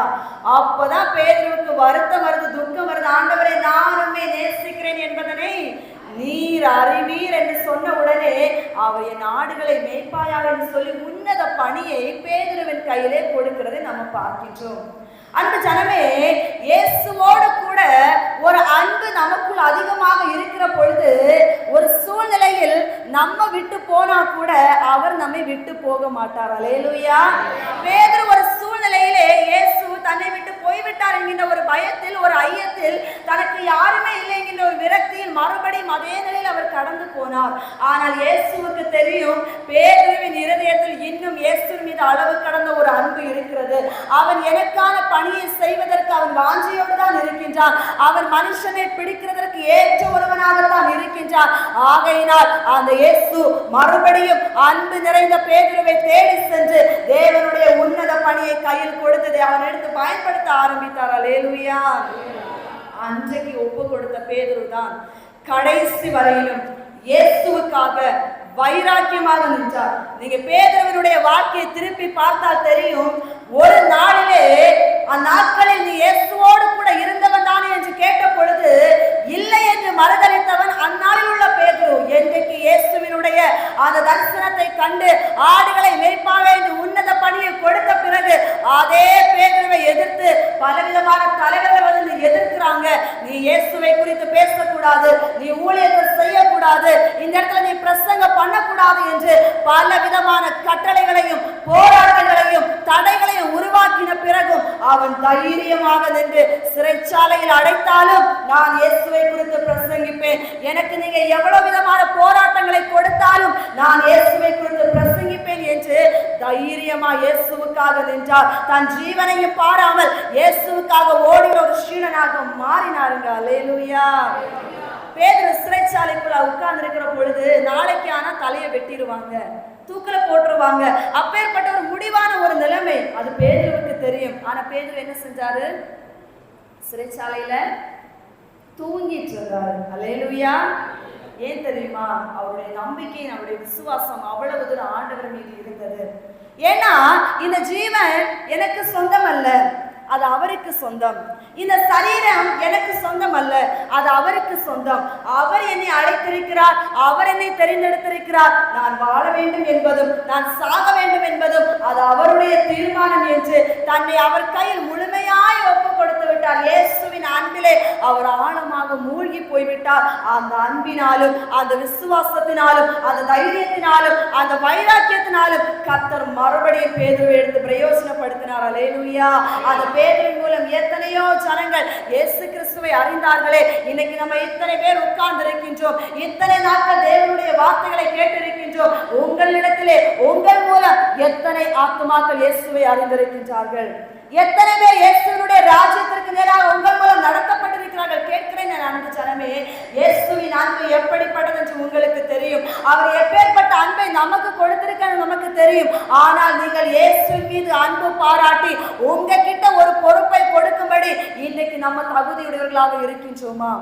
[SPEAKER 1] அப்பதான் பேதுருக்கு வருத்தம் வருது, துக்கம் வருது. ஆண்டவரை நானுமே நேசிக்கிறேன் என்பதனை நீர் அறிவீர் என்று சொன்ன உடனே அவர் என் ஆடுகளை மேய்ப்பாயாக என்று சொல்லி உன்னத பணியை பேதுருவின் கையிலே கொடுக்கிறதை நம்ம பார்க்கின்றோம். அன்பு ஜனமே, இயேசுவோடு கூட ஒரு அன்பு நமக்குள் அதிகமாக இருக்கிற பொழுது ஒரு சூழ்நிலையில் நம்ம விட்டு போனா கூட அவர் நம்மை விட்டு போக மாட்டார். அல்லேலூயா. பேதுரு ஒரு சூழ்நிலையிலே இயேசு தன்னை விட்டு போய்விட்டார் என்கின்ற ஒரு பயத்தில், ஒரு ஐயத்தில், தனக்கு யாருமே இல்லை என்கின்ற ஒரு விரக்தியில் மறுபடியும் அதே நிலையில் அவர் கடந்து போனார். ஆனால் இயேசுவுக்கு தெரியும், பேதுருவின் இருதயத்தில் இன்னும் இயேசு மீது அளவு கடந்த ஒரு அன்பு இருக்கிறது. அவன் எனக்கான பணியை செய்வதற்கு அவன் வாஞ்சியோடு தான் இருக்கின்றான். அவன் மனுஷனை பிடிக்கிறதற்கு ஏற்ற ஒருவனாகத்தான் இருக்கின்றான். ஆகையினால் அந்த இயேசு மறுபடியும் அன்பு நிறைந்த பேதுருவை தேடி சென்று தேவனுடைய உன்னத பணியை கையில் கொடுத்ததை அவன் எடுத்து பயன்படுத்த ஆரம்பித்தார். அல்லேலூயா. அன்றைக்கு ஒப்பு கொடுத்த பேதுரு தான் கடைசி வரையிலும் இயேசுவுக்காக வைராக்கியமாக நின்றார். நீங்க பேதுருவினுடைய வாழ்க்கையை திருப்பி பார்த்தால் தெரியும், ஒரு நாளிலே அந்நாட்களில் நீ இயேசுவோடு கூட இருந்தவன் தானே என்று கேட்ட பொழுது இல்லை என்று மறுதளித்தவன் அந்நாளில் உள்ள பேதுரு. என்றைக்கு இயேசுவினுடைய அந்த தரிசனத்தை கண்டு ஆடுகளை மேய்ப்பாக என்று உன்னத பணியை கொடுத்த பிறகு அதே பேதுருவை எதிர்த்து பலவிதமான தலைவர்கள் வந்து எதிர்க்கிறாங்க. நீ இயேசுவை குறித்து பேசக்கூடாது, நீ ஊழியத்தை செய்யக்கூடாது, இந்த இடத்துல நீ பிரசங்க பண்ணக்கூடாது என்று பல விதமான கட்டளைகளையும் போராட்டங்களையும் தடைகளையும் உருவாக்கின பிறகும் அவன் தைரியமாக நின்று சிறைச்சாலையில் அடைத்தாலும் நான் இயேசுவை குறித்து பிரசங்கிப்பேன், எனக்கு நீங்க எவ்வளவு விதமான போராட்டங்களை கொடுத்தாலும் நான் இயேசுவை குறித்து பிரசங்கிப்பேன் என்று தைரியமா இயேசுவுக்காக நின்றார். தன் ஜீவனையும் பாராமல் இயேசுவுக்காக ஓடின ஒரு சீடனாக மாறினாருங்க. அல்லேலூயா. பேதுரு சிறைச்சாலைக்குள்ள உட்கார்ந்து இருக்கிற பொழுது நாளைக்கு ஆனா தலையை வெட்டிடுவாங்க, தூக்கல போட்டுருவாங்க. அப்பேற்பட்ட ஒரு முடிவான ஒரு நிலைமை அது பேதுருவுக்கு தெரியும். ஆனா பேதுரு என்ன செஞ்சாரு? சிறைச்சாலையில தூங்கிட்டு இருந்தாரு. அல்லேலூயா. ஏன் தெரியுமா? அவருடைய நம்பிக்கை, அவருடைய விசுவாசம் அவ்வளவு தூரம் ஆண்டவர் மீது இருந்தது. ஏன்னா இந்த ஜீவன் எனக்கு சொந்தம் அல்ல, அது அவருக்கு சொந்தம். இந்த சரீரம் எனக்கு சொந்தம் அல்ல, அது அவருக்கு சொந்தம். அவர் என்னை அழைத்திருக்கிறார், அவர் என்னை தெரிந்தெடுத்திருக்கிறார். நான் வாழ வேண்டும் என்பதும் நான் சாக வேண்டும் என்பதும் அது அவருடைய தீர்மானம் என்று தன்னை அவர் கையில் முழுமையாய் ஒப்பு கொடுத்து விட்டார். போய்விட்டார். இயேசுவின் அன்பிலே அவர் ஆழமாக மூழ்கி போய்விட்டார். அந்த அன்பினாலும் அந்த விசுவாசத்தினாலும் அந்த தைரியத்தினாலும் அந்த வைராக்கியத்தினாலும் கர்த்தர் மறுபடியும் பேதுருவை எடுத்து பிரயோஜனப்படுத்தினார். அல்லேலூயா. அந்த பேதுருவின் மூலம் எத்தனையோ ஜனங்கள் இயேசு கிறிஸ்துவை அறிந்தார்களே. இன்னைக்கு நம்ம இத்தனை பேர் உட்கார்ந்து இருக்கின்றோம், இத்தனை நாட்கள் தேவனுடைய வார்த்தைகளை கேட்டிருக்கின்றோம். உங்களிடத்திலே உங்கள் மூலம் எத்தனை ஆத்துமாக்கள் இயேசுவை அறிந்திருக்கின்றார்கள்? எத்தனை பேர் இயேசுவினுடைய ராஜ்யத்திற்கு நேராக உங்கள் மூலம் நடத்தப்பட்டிருக்கிறார்கள்? கேட்கிறேன் நான் அன்பு ஜனமே, இயேசுவின் அன்பு எப்படிப்பட்டது என்று உங்களுக்கு தெரியும். அவர் எப்பேற்பட்ட அன்பை நமக்கு கொடுத்திருக்கிறார் நமக்கு தெரியும். ஆனால் நீங்கள் இயேசுவின் மீது அன்பு பாராட்டி உங்ககிட்ட ஒரு பொறுப்பை கொடுக்கும்படி இன்னைக்கு நம்ம தகுதியுடையவர்களாக இருக்கின்றோமா?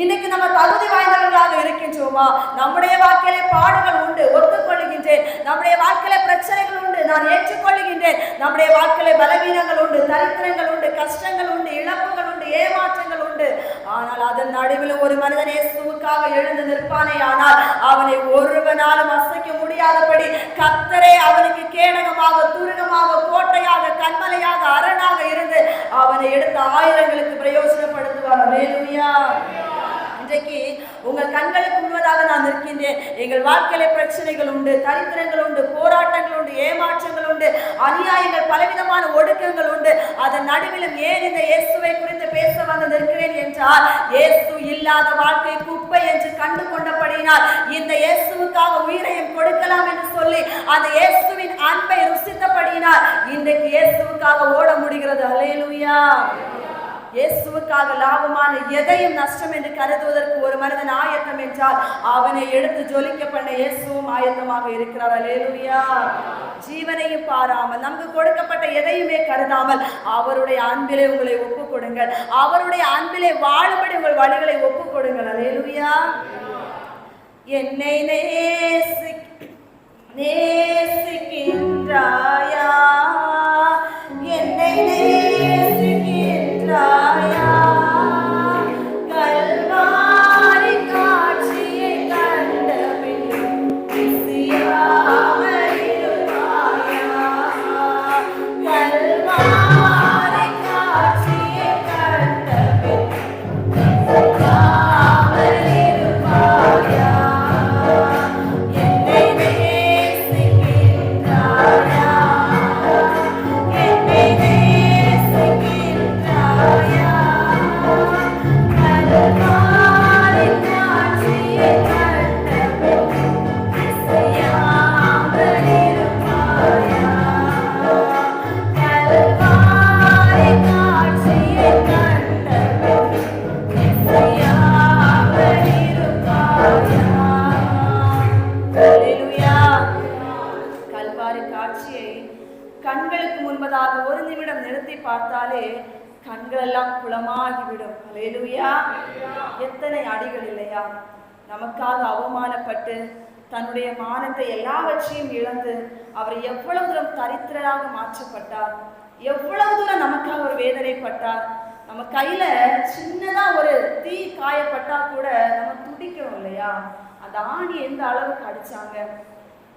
[SPEAKER 1] இன்னைக்கு நம்ம தகுதி வாய்ந்தவர்களாக இருக்கின்றோமா? நம்முடைய வாழ்க்கையிலே பாடுகள் உண்டு, ஒத்துக்கொள்ளுகின்றேன். நம்முடைய வாழ்க்கையில பிரச்சனைகள் உண்டு, நான் ஏற்றுக்கொள்ளுகின்றேன். நம்முடைய வாழ்க்கையில பலவீனங்கள் உண்டு, தரித்திரங்கள் உண்டு, கஷ்டங்கள் உண்டு, இழப்புகள் உண்டு, ஏமாற்றங்கள் உண்டு. ஆனால் அதன் நடுவில் ஒரு மனிதன் இயேசுவுக்காக எழுந்து நிற்பானே, ஆனால் அவனை ஒருவனாலும் அசைக்க முடியாதபடி கர்த்தரே அவனுக்கு கேடகமாக, துருகமாக, கோட்டையாக, கண்மலையாக, அரணாக இருந்து அவனை எடுத்த ஆயிரங்களுக்கு பிரயோஜனப்படுத்துவார். அல்லேலூயா. இன்றைக்கு உங்கள் கண்களுக்கு முன்பதாக நான் நிற்கின்றேன். எங்கள் வாழ்க்கையில பிரச்சனைகள் உண்டு, தரித்திரங்கள் உண்டு, போராட்டங்கள் உண்டு, ஏமாற்றங்கள் உண்டு, அநியாயங்கள், பலவிதமான ஒடுக்கங்கள் உண்டு. அதன் நடுவிலும் ஏன் இந்த இயேசுவை குறித்து பேச வந்து நிற்கிறேன் என்றால், இயேசு இல்லாத வாழ்க்கை குப்பை என்று கண்டு கொண்டபடியினால் இந்த இயேசுவுக்காக உயிரையும் கொடுக்கலாம் என்று சொல்லி அந்த இயேசுவின் அன்பை ருசித்தபடியினால் இன்றைக்கு இயேசுவுக்காக ஓட முடிகிறது. அல்லேலூயா. இயேசுவுக்காக லாபமான எதையும் நஷ்டம் என்று கருதுவதற்கு ஒரு மனிதன் ஆயத்தம் என்றால் அவனை எடுத்து ஜொலிக்க பண்ண இயேசுவும் ஆயத்தமாக இருக்கிறார். அல்லேலூயா. ஜீவனையும் பாராமல் நமக்கு கொடுக்கப்பட்ட எதையுமே கருதாமல் அவருடைய அன்பிலே உங்களை ஒப்புக் கொடுங்கள். அவருடைய அன்பிலே வாழும்படி உங்கள் வழிகளை ஒப்புக் கொடுங்கள். அல்லேலூயா. என்னை நேசிக்கின்றாயா? என்னை நேசிக்கின்றாயா? கல்வாரி காட்சியை கண்ட பின் பிசியாமல் இருப்பாயா? கல்வாரி காட்சியை கண்ட பின் பிசியாமல் இருப்பாயா? என்னை நேசிக்கின்றாயா? என்னை நேசிக்கின்றாயா? கல்வாரி காட்சியை கண்ட பின் பிசியாமல் இருப்பாயா? கல்வாரி காட்சியை கண்ட பின் பிசியாமல் இருப்பாயா? அல்லேலூயா. கல்வாரி காட்சியை கண்களுக்கு முன்பதாக ஒரு நிமிடம் நிறுத்தி பார்த்தாலே கண்கள் எல்லாம் குளமாகிவிடும். அல்லேலூயா. எத்தனை அடிகள் இல்லையா? நமக்காக அவமானப்பட்டு தன்னுடைய மானத்தை எல்லாவற்றையும் இழந்து அவர் எவ்வளவு தூரம் தரித்திரராக மாற்றப்பட்டார், எவ்வளவு தூரம் நமக்காக ஒரு வேதனைப்பட்டார். நம்ம கையில சின்னதா ஒரு தீ காயப்பட்டா கூட நம்ம துடிக்கிறோம் இல்லையா? அந்த ஆணி எந்த அளவுக்கு அடிச்சாங்க,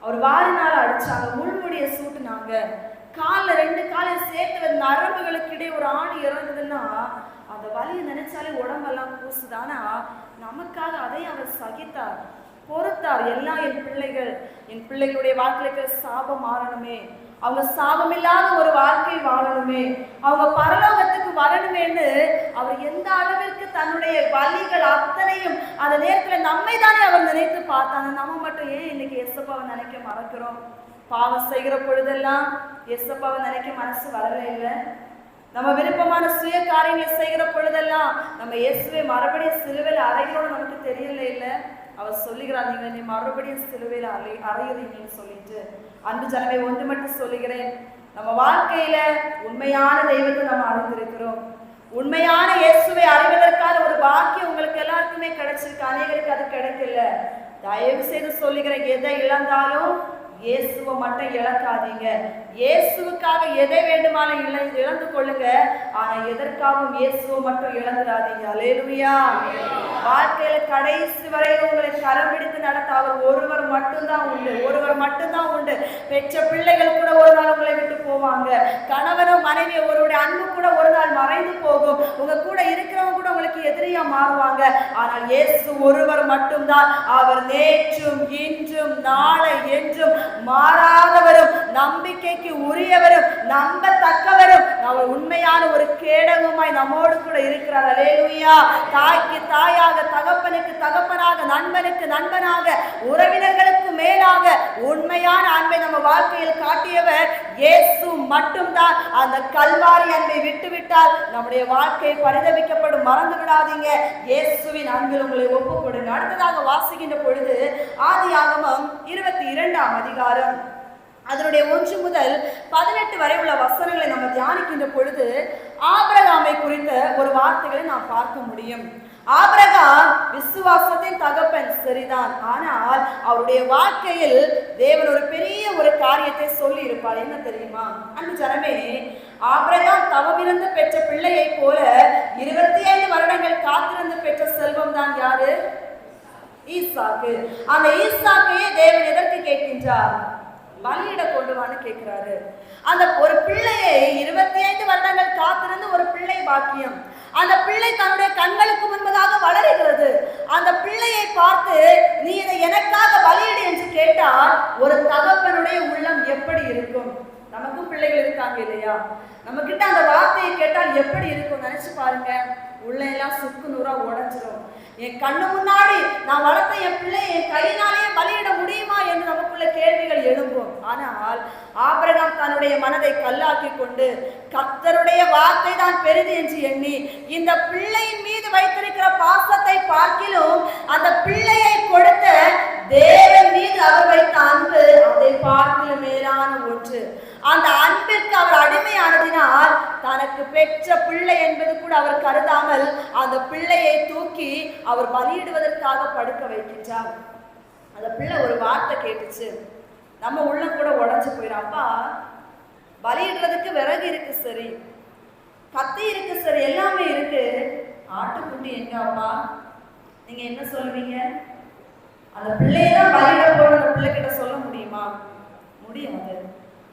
[SPEAKER 1] அவர் வாரினால அடிச்சாங்க, முள்முடிய சூட்டுனாங்க, காலில் 2 காலையும் சேர்த்து நரம்புகளுக்கு இடையே ஒரு ஆணி இறங்குதுன்னா அந்த வலியை நினைச்சாலே உடம்பெல்லாம் கூசுதானா? நமக்காக அதை அவர் சகித்தார், பொறுத்தார். எல்லாம் என் பிள்ளைகளுடைய வாழ்க்கைக்கு சாபம் மாறணுமே, அவங்க சாபம் இல்லாத ஒரு வாழ்க்கை வாழணுமே, அவங்க பரலோகத்துக்கு வரணுமேன்னு அவர் எந்த அளவிற்கு தன்னுடைய வலிகள் அத்தனையும் அந்த நேரத்துல நம்மை தானே அவர் நினைத்து பார்த்தாங்க. நம்ம மட்டும் ஏன் இன்னைக்கு எசப்பாவை நினைக்க மறக்கிறோம்? பாவம் செய்கிற பொழுதெல்லாம் எசப்பாவை நினைக்க மனசு வரவே இல்லை. நம்ம விருப்பமான சுய காரியங்களை செய்கிற பொழுதெல்லாம் நம்ம இயேசுவை மறுபடியும் சிலுவையில் அறைகிறோன்னு நமக்கு தெரியல இல்லை. அவர் சொல்லுகிறார், நீங்க நீ மறுபடியும் சிலுவையில் அறையுறீங்கன்னு சொல்லிட்டு. அன்பு ஜனமே, ஒன்று மட்டும் சொல்லுகிறேன், நம்ம வாழ்க்கையில உண்மையான தெய்வத்தை நம்ம அறிந்திருக்கிறோம். உண்மையான இயேசுவை அறிவதற்கான ஒரு பாக்கியம் உங்களுக்கு எல்லாருக்குமே கிடைச்சிருக்கு, அநேகருக்கு அது கிடைக்கல. தயவு செய்து சொல்லுகிறேன், எதை இழந்தாலும் இயேசுவை மட்டும் இழக்காதீங்க. இயேசுவுக்காக எதை வேண்டுமானும் இழந்து கொள்ளுங்க, ஆனா எதற்காகவும் இயேசுவை மட்டும் இழந்துடாதீங்க. அல்லேலூயா. வாழ்க்கையில கடைசி வரை உங்களை கரம் பிடித்து நடத்த அவர் ஒருவர் மட்டும்தான் உண்டு, ஒருவர் மட்டும்தான் உண்டு. பெற்ற பிள்ளைகள் கூட ஒரு நாள் உங்களை விட்டு போவாங்க, கணவனோ மனைவி ஒருவருடைய அன்பு கூட ஒரு நாள் மறைந்து போகும். உங்க கூட இருக்கிறவங்க கூட உங்களுக்கு எதிரியா மாறுவாங்க. ஆனால் இயேசு ஒருவர் மட்டும்தான். அவர் நேற்றும் இன்றும் நாளை என்றும் மாறாதவரும், நம்பிக்கைக்கு உரியவரும், நம்பத்தக்கவரும், அவர் உண்மையான ஒரு கேடகமாய் நம்மோடு கூட இருக்கிறார். அல்லேலூயா. தாய்க்கு தாயாக, தகப்பனுக்கு தகப்பனாக, நண்பனுக்கு நண்பனாக, உறவினர்களுக்கு மேலாக உண்மையான அன்பை நம்ம வாழ்க்கையில் காட்டியவர் இயேசு மட்டும்தான். அந்த கல்வாரி அன்பை விட்டுவிட்டால் நம்முடைய வாழ்க்கை பரிதவிக்கப்படும். மறந்து விடாதீங்க, இயேசுவின் அன்பில் உங்களை ஒப்பு கொடுங்க. அடுத்ததாக வாசிக்கின்ற பொழுது ஆதியாகமம் 22ஆம் அதிகாரம் அதனுடைய 1 முதல் 18 வரை உள்ள வசனங்களை நம்ம தியானிக்கின்ற பொழுது ஆபிரகாமை குறித்த ஒரு வார்த்தைகளை நாம் பார்க்க முடியும். ஆபிரகாம் விசுவாசத்தின் தகப்பன், சரிதான். ஆனால் அவருடைய வாழ்க்கையில் தேவன் ஒரு பெரிய ஒரு காரியத்தை சொல்லி இருப்பார். என்ன தெரியுமா? அன்பு ஜனமே, ஆபிரகாம் தவமிருந்து பெற்ற பிள்ளையை போல 25 வருடங்கள் காத்திருந்து பெற்ற செல்வம் தான் யாரு? ஈசாக்கு. அந்த ஈசாக்கையே தேவன் எதற்கு கேட்கின்றார்? பலியிட கொண்டு வான்னு கேட்கிறாரு. அந்த ஒரு பிள்ளையை 25 வருடங்கள் காத்திருந்து ஒரு பிள்ளை பாக்கியம். அந்த பிள்ளை தன்னுடைய கண்களுக்கு முன்பதாக வளருகிறது. அந்த பிள்ளையை பார்த்து நீ இதை எனக்காக பலியிடு என்று கேட்டால் ஒரு தகப்பனுடைய உள்ளம் எப்படி இருக்கும்? நமக்கும் பிள்ளைகள் இருக்காங்க இல்லையா? நம்ம கிட்ட அந்த வார்த்தையை கேட்டால் எப்படி இருக்கும் நினைச்சு பாருங்க. உள்ள எல்லாம் சுக்கு நூறா உடைஞ்சிரும். என் கண்ணு முன்னாடி நான் வளர்த்த என் பிள்ளை என் கையினாலேயே பலியிட முடியுமா என்று நமக்குள்ள கேள்விகள் எழும்பும். ஆனால் ஆபிரகாம் தன்னுடைய மனதை கல்லாக்கி கொண்டு கர்த்தருடைய வார்த்தை தான் பெரிது என்று எண்ணி இந்த பிள்ளையின் மீது வைத்திருக்கிற பாசத்தை பார்க்கிலும் அந்த பிள்ளையை கொடுத்த தேவன் மீது அவர் வைத்த அன்பு அதை பார்க்கிலும் மேலான ஒன்று. அந்த அன்பிற்கு அவர் அடிமையானதினால் தனக்கு பெற்ற பிள்ளை என்பது கூட அவர் கருதாமல் அந்த பிள்ளையை தூக்கி அவர் பலியிடுவதற்காக படுக்க வைக்கின்றார். அந்த பிள்ளை ஒரு வார்த்தை கேட்டுச்சு. நம்ம உள்ள கூட உடஞ்சு போயிடும். அப்பா, பலியிடுறதுக்கு விறகு இருக்கு, சரி, கத்தி இருக்கு, சரி, எல்லாமே இருக்கு, ஆட்டுக்குட்டி எங்க அப்பா? நீங்க என்ன சொல்லுவீங்க? அந்த பிள்ளையதான் பலியிட போற அந்த பிள்ளை கிட்ட சொல்ல முடியுமா? முடியாது.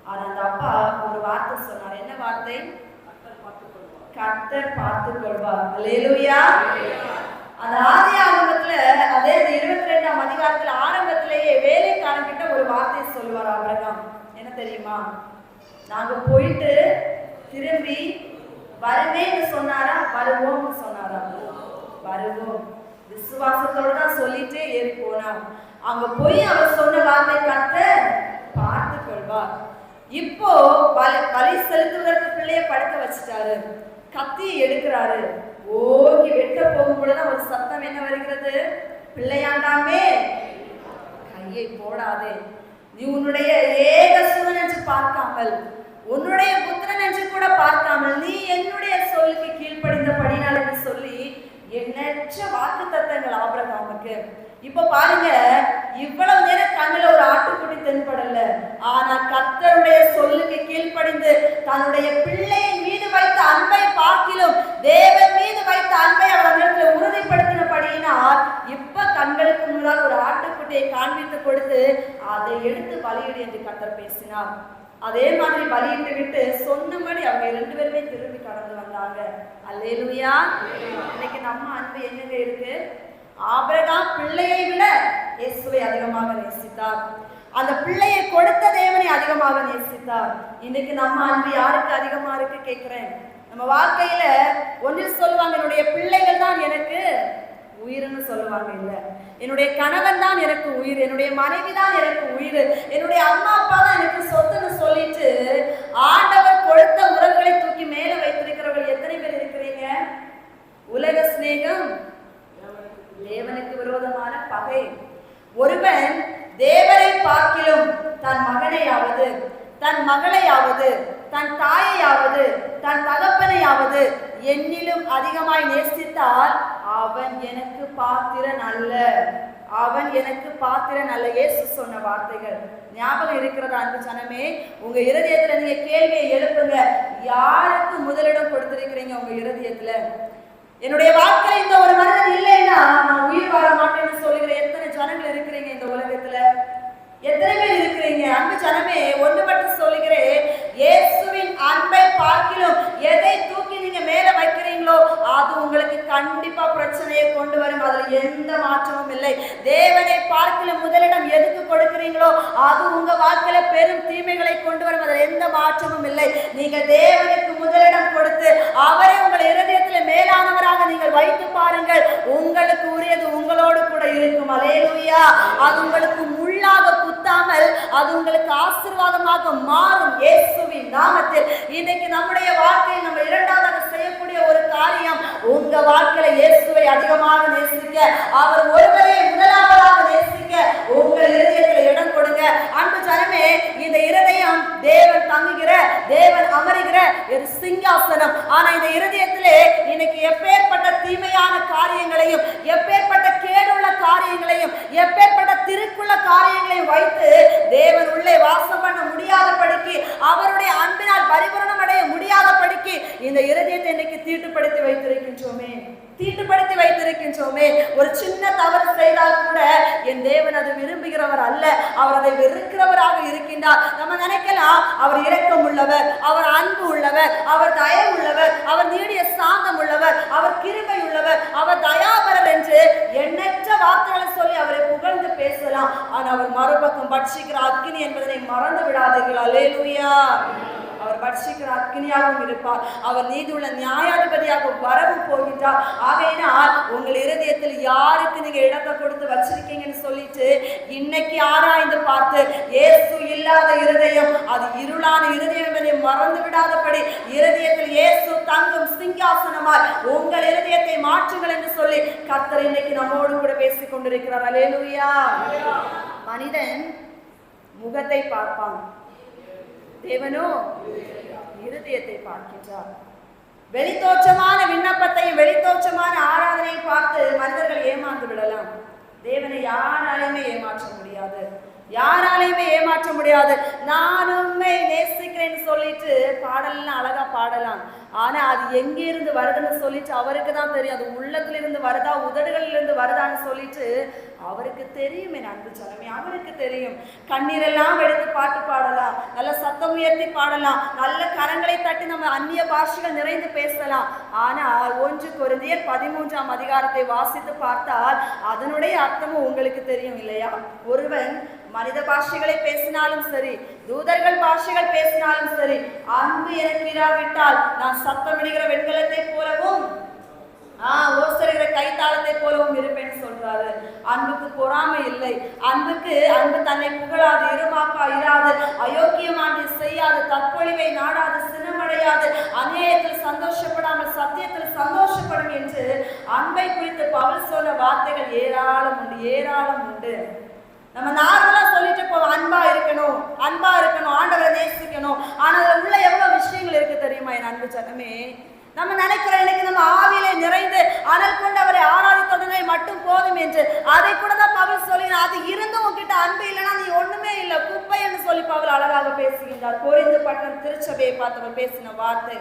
[SPEAKER 1] ஆனா அந்த அப்பா ஒரு வார்த்தை சொன்னார். என்ன வார்த்தை? கர்த்தர் பார்த்துக் கொள்வார். அல்லேலூயா. அந்த ஆதியாகமத்துல அதே 22ஆம் அதிகாரத்துல ஆரம்பத்திலேயே வேலைக்காரன் கிட்ட ஒரு வார்த்தை சொல்லுவார் ஆபிரகாம். என்ன தெரியுமா? நாங்க போயிட்டு திரும்பி வருவேன்னு சொன்னாரா, வருவோம்னு சொன்னாரா? வருவோம். விசுவாசத்தோட தான் சொல்லிட்டே ஏறி போனா. அங்க போய் அவர் சொன்ன வார்த்தை கர்த்தர் பார்த்து கொள்வார். இப்போ பலி செலுத்துவதற்கு பிள்ளைய படுக்க வச்சுட்டாரு. கத்தியை எடுக்கிறாரு. ஓங்கி வெட்ட போகும் பொழுதுதான் ஒரு சத்தம் என்ன வருகிறது? பிள்ளையாண்டாமே, கையை போடாதே. நீ உன்னுடைய ஏக சுதன் என்று பார்க்காமல், உன்னுடைய புத்திரன் என்று கூட பார்க்காமல், நீ என்னுடைய சொல்லுக்கு கீழ்ப்படிந்தபடினால் என்று சொல்லி எண்ணற்ற வாக்கு தத்தங்கள் ஆபிரகாமுக்கு. இப்ப பாருங்க, இவ்வளவு நேரம் கண்ணுல ஒரு ஆட்டுக்குட்டி தென்படல. ஆனா கர்த்தருடைய சொல்லுக்கு கீழ்ப்படிந்து தன்னுடைய பிள்ளையின் மீது வைத்த அன்பை பார்க்கிலும் தேவன் மீது வைத்த அன்பை அவர் நேரத்தில் உறுதிப்படுத்தினபடியினால் இப்ப கண்களுக்கு முன்னால் ஒரு ஆட்டுக்குட்டியை காண்பித்து கொடுத்து அதை எடுத்து பலியிடு என்று கர்த்தர் பேசினார். அதே மாதிரி பலியிட்டு விட்டு சொன்னபடி அவங்க 2 பேருமே திரும்பி கடந்து வந்தாங்க. அல்லேலூயா. இன்னைக்கு நம்ம அன்பு எங்க இருக்கு? ஆபிரகாம் பிள்ளையை விட இயேசுவை அதிகமாக நேசித்தார். அந்த பிள்ளையை கொடுத்த தேவனை அதிகமாக நேசித்தார். இன்னைக்கு நம்ம அன்பு யாருக்கு அதிகமா இருக்கு கேட்கிறேன். நம்ம வாழ்க்கையில ஒன்றில் சொல்லுவாங்க, என்னுடைய பிள்ளைகள் தான் எனக்கு உயிர்னு சொல்லுவாங்க. இல்ல, என்னுடைய கணவன் தான் எனக்கு உயிர், என்னுடைய மனைவி தான் எனக்கு உயிர், என்னுடைய அம்மா அப்பா தான் எனக்கு சொத்துன்னு சொல்லிட்டு ஆண்டவர் கொடுத்த உறவுகளை தூக்கி மேல வைத்திருக்கிறவர்கள் எத்தனை பேர் இருக்கிறீங்க? உலக சிநேகம் தேவனுக்கு விரோதமான பகை. ஒருவன் தேவரை பார்க்கிலும் தன் மகனையாவது, தன் மகளையாவது, தன் தாயையாவது, தன் தகப்பனையாவது என்னிலும் அதிகமாய் நேசித்தால் அவன் எனக்கு பாத்திரன் அல்ல. அவன் எனக்கு பாத்திரன் அல்ல. இயேசு சொன்ன வார்த்தைகள் ஞாபகம் இருக்கிறதா அன்பு ஜனமே? உங்க இருதயத்துல நீங்க கேள்வியை எழுப்புங்க. யாருக்கு முதலிடம் கொடுத்திருக்கிறீங்க உங்க இருதயத்துல? என்னுடைய வாழ்க்கையில இந்த ஒரு மனிதன் இல்லைன்னா நான் உயிர் வாழ மாட்டேன்னு சொல்லுகிற எத்தனை ஜனங்கள் இருக்கிறீங்க இந்த உலகத்துல? எத்தனை பேர் இருக்கிறீங்க? அன்பு ஜனமே, ஒன்று மட்டும் சொல்லுகிறேன், இயேசுவின் அன்பை பார்க்கிலும் எதை தூக்கி அது உங்களுக்கு கண்டிப்பா பிரச்சனையை கொண்டு வரும். அதுல எந்த மாற்றமும் இல்லை. தேவனை பார்க்கல முதலிடம் எதுக்கு கொடுக்கிறீங்களோ அது உங்க வாழ்க்கையில பெரும் தீமைகளை கொண்டு வரும். அதுல எந்த மாற்றமும் இல்லை. நீங்க தேவனுக்கு முதலிடம் கொடுத்து அவரை உங்கள் இருதயத்தில் மேலானவராக நீங்கள் வைத்து பாருங்கள். உங்களுக்கு உரியது உங்களோடு கூட இருக்கும். அல்லேலூயா. அது உங்களுக்கு முள்ளாக குத்தாமல் அது உங்களுக்கு ஆசீர்வாதமாக மாறும். இயேசுவின் நாமத்தில் இன்னைக்கு நம்முடைய வாழ்க்கையில் நம்ம இரண்டாவதாக செய்யக்கூடிய ஒரு காரியம், உங்க வாழ்க்கையில இயேசுவை அதிகமாக நேசிக்க, அவர் ஒருவரை முதலாவதாக நேசிக்க உங்கள் இருதயத்தில் இடம் கொடுங்க. அன்பு ஜனமே, இந்த இருதயம் தேவன் தங்குகிற, தேவன் அமருகிற ஒரு சிங்காசனம். ஆனா இந்த இருதயத்திலே இன்னைக்கு எப்பேற்பட்ட தீமையான காரியங்களையும், எப்பேற்பட்ட கேடுள்ள காரியங்களையும், எப்பேற்பட்ட திருக்குள்ள காரியங்களையும் வைத்து தேவன் உள்ளே வாசம் பண்ண முடியாதபடிக்கு, அவருடைய அன்பினால் பரிபூரணம் அடைய முடியாதபடிக்கு இந்த இருதயத்தை இன்னைக்கு தீட்டுப்படுத்தி வைத்திருக்கின்றோமே. ஒரு சின்ன தவறு செய்தால் கூட என் தேவன் அதை விரும்புகிறவர் அல்ல, அவர் அதை வெறுக்கிறவராக இருக்கின்றார். நம்ம நினைக்கலாம் அவர் இரக்கம் உள்ளவர், அவர் அன்பு உள்ளவர், அவர் தயவு உள்ளவர், அவர் நீடிய சாந்தம் உள்ளவர், அவர் கிருபை உள்ளவர், அவர் தயாபரர் என்று எண்ணற்ற வார்த்தைகளை சொல்லி அவரை புகழ்ந்து பேசலாம். ஆனால் அவர் மறுபக்கம் பட்சிக்கிற அக்கினி என்பதை மறந்து விடாதீர்கள். அல்லேலூயா. அவர் பட்சிக்கிற அக்கினியாகவும் இருப்பார். அவர் நீதியுள்ள நியாயாதிபதியாக வரவும் போகின்றார். ஆகையினால் உங்கள் இருதயத்தில் யாருக்கு நீங்க இடத்தை கொடுத்து வச்சிருக்கீங்கன்னு சொல்லிட்டு இன்னைக்கு ஆராய்ந்து பார்த்து, இயேசு இல்லாத இருதயம் அது இருளான இருதயம் என்பதை மறந்து விடாதபடி இருதயத்தில் இயேசு தங்கும் சிங்காசனமாய் உங்கள் இருதயத்தை மாற்றுங்கள் என்று சொல்லி கர்த்தர் இன்னைக்கு நம்மோடு கூட பேசிக் கொண்டிருக்கிறார். அல்லேலூயா. மனிதன் முகத்தை பார்ப்பான், தேவனோ இருதயத்தை பார்க்கின்றார். வெளித்தோற்றமான விண்ணப்பத்தையும் வெளித்தோற்றமான ஆராதனையும் பார்த்து மனிதர்கள் ஏமாந்து விடலாம். தேவனை யாராலையுமே ஏமாற்ற முடியாது, யாராலையுமே ஏமாற்ற முடியாது. நான் உண்மை நேசிக்கிறேன்னு சொல்லிட்டு பாடலாம், அழகா பாடலாம். ஆனா அது எங்க இருந்து வருதுன்னு சொல்லிட்டு அவருக்கு தான் தெரியும். அது உள்ளத்துல இருந்து வருதா உதடுகளில் இருந்து வருதான்னு சொல்லிட்டு அவருக்கு தெரியும். என் அன்பு ஜனமே, அவருக்கு தெரியும். கண்ணீரெல்லாம் எடுத்து பாட்டு பாடலாம், நல்ல சத்தம் உயர்த்தி பாடலாம், நல்ல கரங்களை தட்டி நம்ம அந்நிய பாஷைகள் நிறைந்து பேசலாம். ஆனால் 1 கொரிந்தியர் 13ஆம் அதிகாரத்தை வாசித்து பார்த்தால் அதனுடைய அர்த்தமும் உங்களுக்கு தெரியும் இல்லையா? ஒருவன் மனித பாஷைகளை பேசினாலும் சரி, தூதர்கள் பாஷைகள் பேசினாலும் சரி, அன்பு எனக்கு இராவிட்டால் நான் சத்தமிடுகிற வெண்கலத்தை போலவும் ஓசரிகிற கைத்தாளத்தை போலவும் இருப்பேன்னு சொல்றாரு. அன்புக்கு பொறாமை இல்லை. அன்பு தன்னை புகழாது, இருமாப்பா இராது, அயோக்கியமானது செய்யாது, தற்பொழிவை நாடாது, சினமடையாது, அநியாயத்தில் சந்தோஷப்படாமல் சத்தியத்தில் சந்தோஷப்படும் என்று அன்பை குறித்து பவுல் சொன்ன வார்த்தைகள் ஏராளம் உண்டு. நம்ம நார்மலா சொல்லிட்டு போவோம், அன்பா இருக்கணும், ஆண்டவரை நேசிக்கணும். ஆனா அதுல உள்ள எவ்வளவு விஷயங்கள் இருக்கு தெரியுமா என் அன்பு ஜனமே? நம்ம நினைக்கிறோம் இன்னைக்கு நம்ம ஆவியிலே நிறைந்து அனல் கொண்டு அவரை ஆராதித்ததனை மட்டும் போதும் என்று. அதை கூட தான் பவுல் சொல்லினார். அது இருந்தும் உன்கிட்ட அன்பு இல்லைன்னா நீ ஒண்ணுமே இல்லை, குப்பை என்று சொல்லி பவுல் அழகாக பேசுகின்றார். கொரிந்து பட்டணம் திருச்சபையை பார்த்தவர் பேசின வார்த்தை.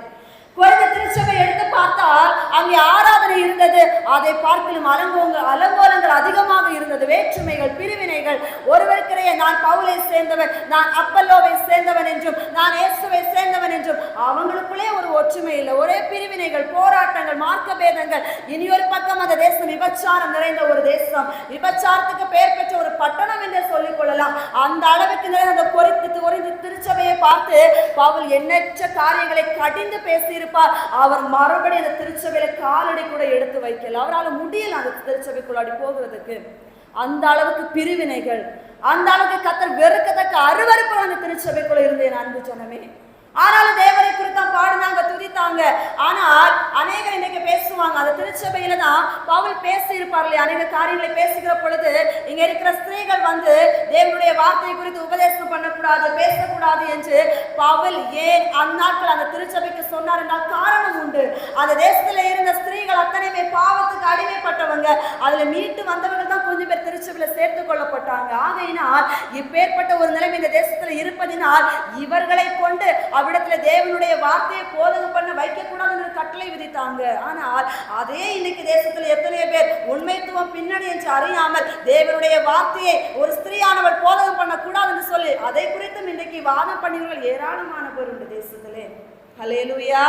[SPEAKER 1] கொரிந்து திருச்சபை எடுத்து பார்த்தால் அங்கே ஆராதனை இருந்தது. அதை பார்க்கலும் அலங்கோலங்கள் அதிகமாக இருந்தது. வேற்றுமைகள், பிரிவினைகள், ஒருவருக்கிடையே நான் பவுலை சேர்ந்தவன், நான் அப்பல்லோவை சேர்ந்தவன் என்றும், நான் இயேசுவை சேர்ந்தவன் என்றும் அவங்களுக்குள்ளே ஒரு ஒற்றுமை இல்லை. ஒரே பிரிவினைகள், போராட்டங்கள், மார்க்க பேதங்கள். இனி ஒரு பக்கம் அந்த தேசம் விபச்சாரம் நிறைந்த ஒரு தேசம், விபச்சாரத்துக்கு பெயர் பெற்ற ஒரு பட்டணம் என்று சொல்லிக் கொள்ளலாம். அந்த அளவுக்கு நிறைந்த அந்த கொரிந்து திருச்சபையை பார்த்து பவுல் எண்ணற்ற காரியங்களை கடிந்து பேசி அவர் மறுபடியும் அந்த திருச்சபையில காலடி கூட எடுத்து வைக்கல. அவரால் முடியல அந்த திருச்சபைக்குள்ளாடி போகிறதுக்கு. அந்த அளவுக்கு பிரிவினைகள், அந்த அளவுக்கு கர்த்தர் வெறுக்கத்தக்க அருவருப்பு அந்த திருச்சபைக்குள்ள இருந்தேன் அன்பு ஜனமே. ஆனாலும் தேவரை குறித்து பாடினாங்க, துதித்தாங்க. ஆனால் அநேகர் இன்னைக்கு பேசுவாங்க. அந்த திருச்சபையில தான் பவுல் பேசி இருப்பார்களே, அநேக காரியங்களை பேசுகிற பொழுது இங்க இருக்கிற ஸ்திரீகள் தேவனுடைய வார்த்தையை குறித்து உபதேசம் பண்ணக்கூடாது, பேசக்கூடாது என்று பவுல் ஏன் அந்நாட்கள் அந்த திருச்சபைக்கு சொன்னார் என்றால் காரணம் உண்டு. அந்த தேசத்துல இருந்த ஸ்திரீகள் அத்தனையுமே பாவத்துக்கு அடிமைப்பட்டவங்க. அதுல மீட்டு வந்தவர்கள் தான் கொஞ்சம் பேர் திருச்சபையில சேர்த்துக் கொள்ளப்பட்டாங்க. ஆகையினால் இப்பேற்பட்ட ஒரு நிலைமை இந்த தேசத்துல இருப்பதினால் இவர்களை கொண்டு அவ்விடத்துல தேவனுடைய வார்த்தையை போதகம் பண்ண வைக்க கூடாதுன்னு கட்டளை விதித்தாங்க. ஆனால் அதே இன்னைக்கு தேசத்துல எத்தனையோ பேர் உண்மைத்துவம் பின்னணி என்று அறியாமல் தேவனுடைய வார்த்தையை ஒரு ஸ்திரீயானவள் போதகம் பண்ண கூடாதுன்னு சொல்லி அதை குறித்தும் இன்னைக்கு வாதம் பண்ணினவர்கள் ஏராளமான பேர் உண்டு தேசத்திலே. ஹல்லேலூயா.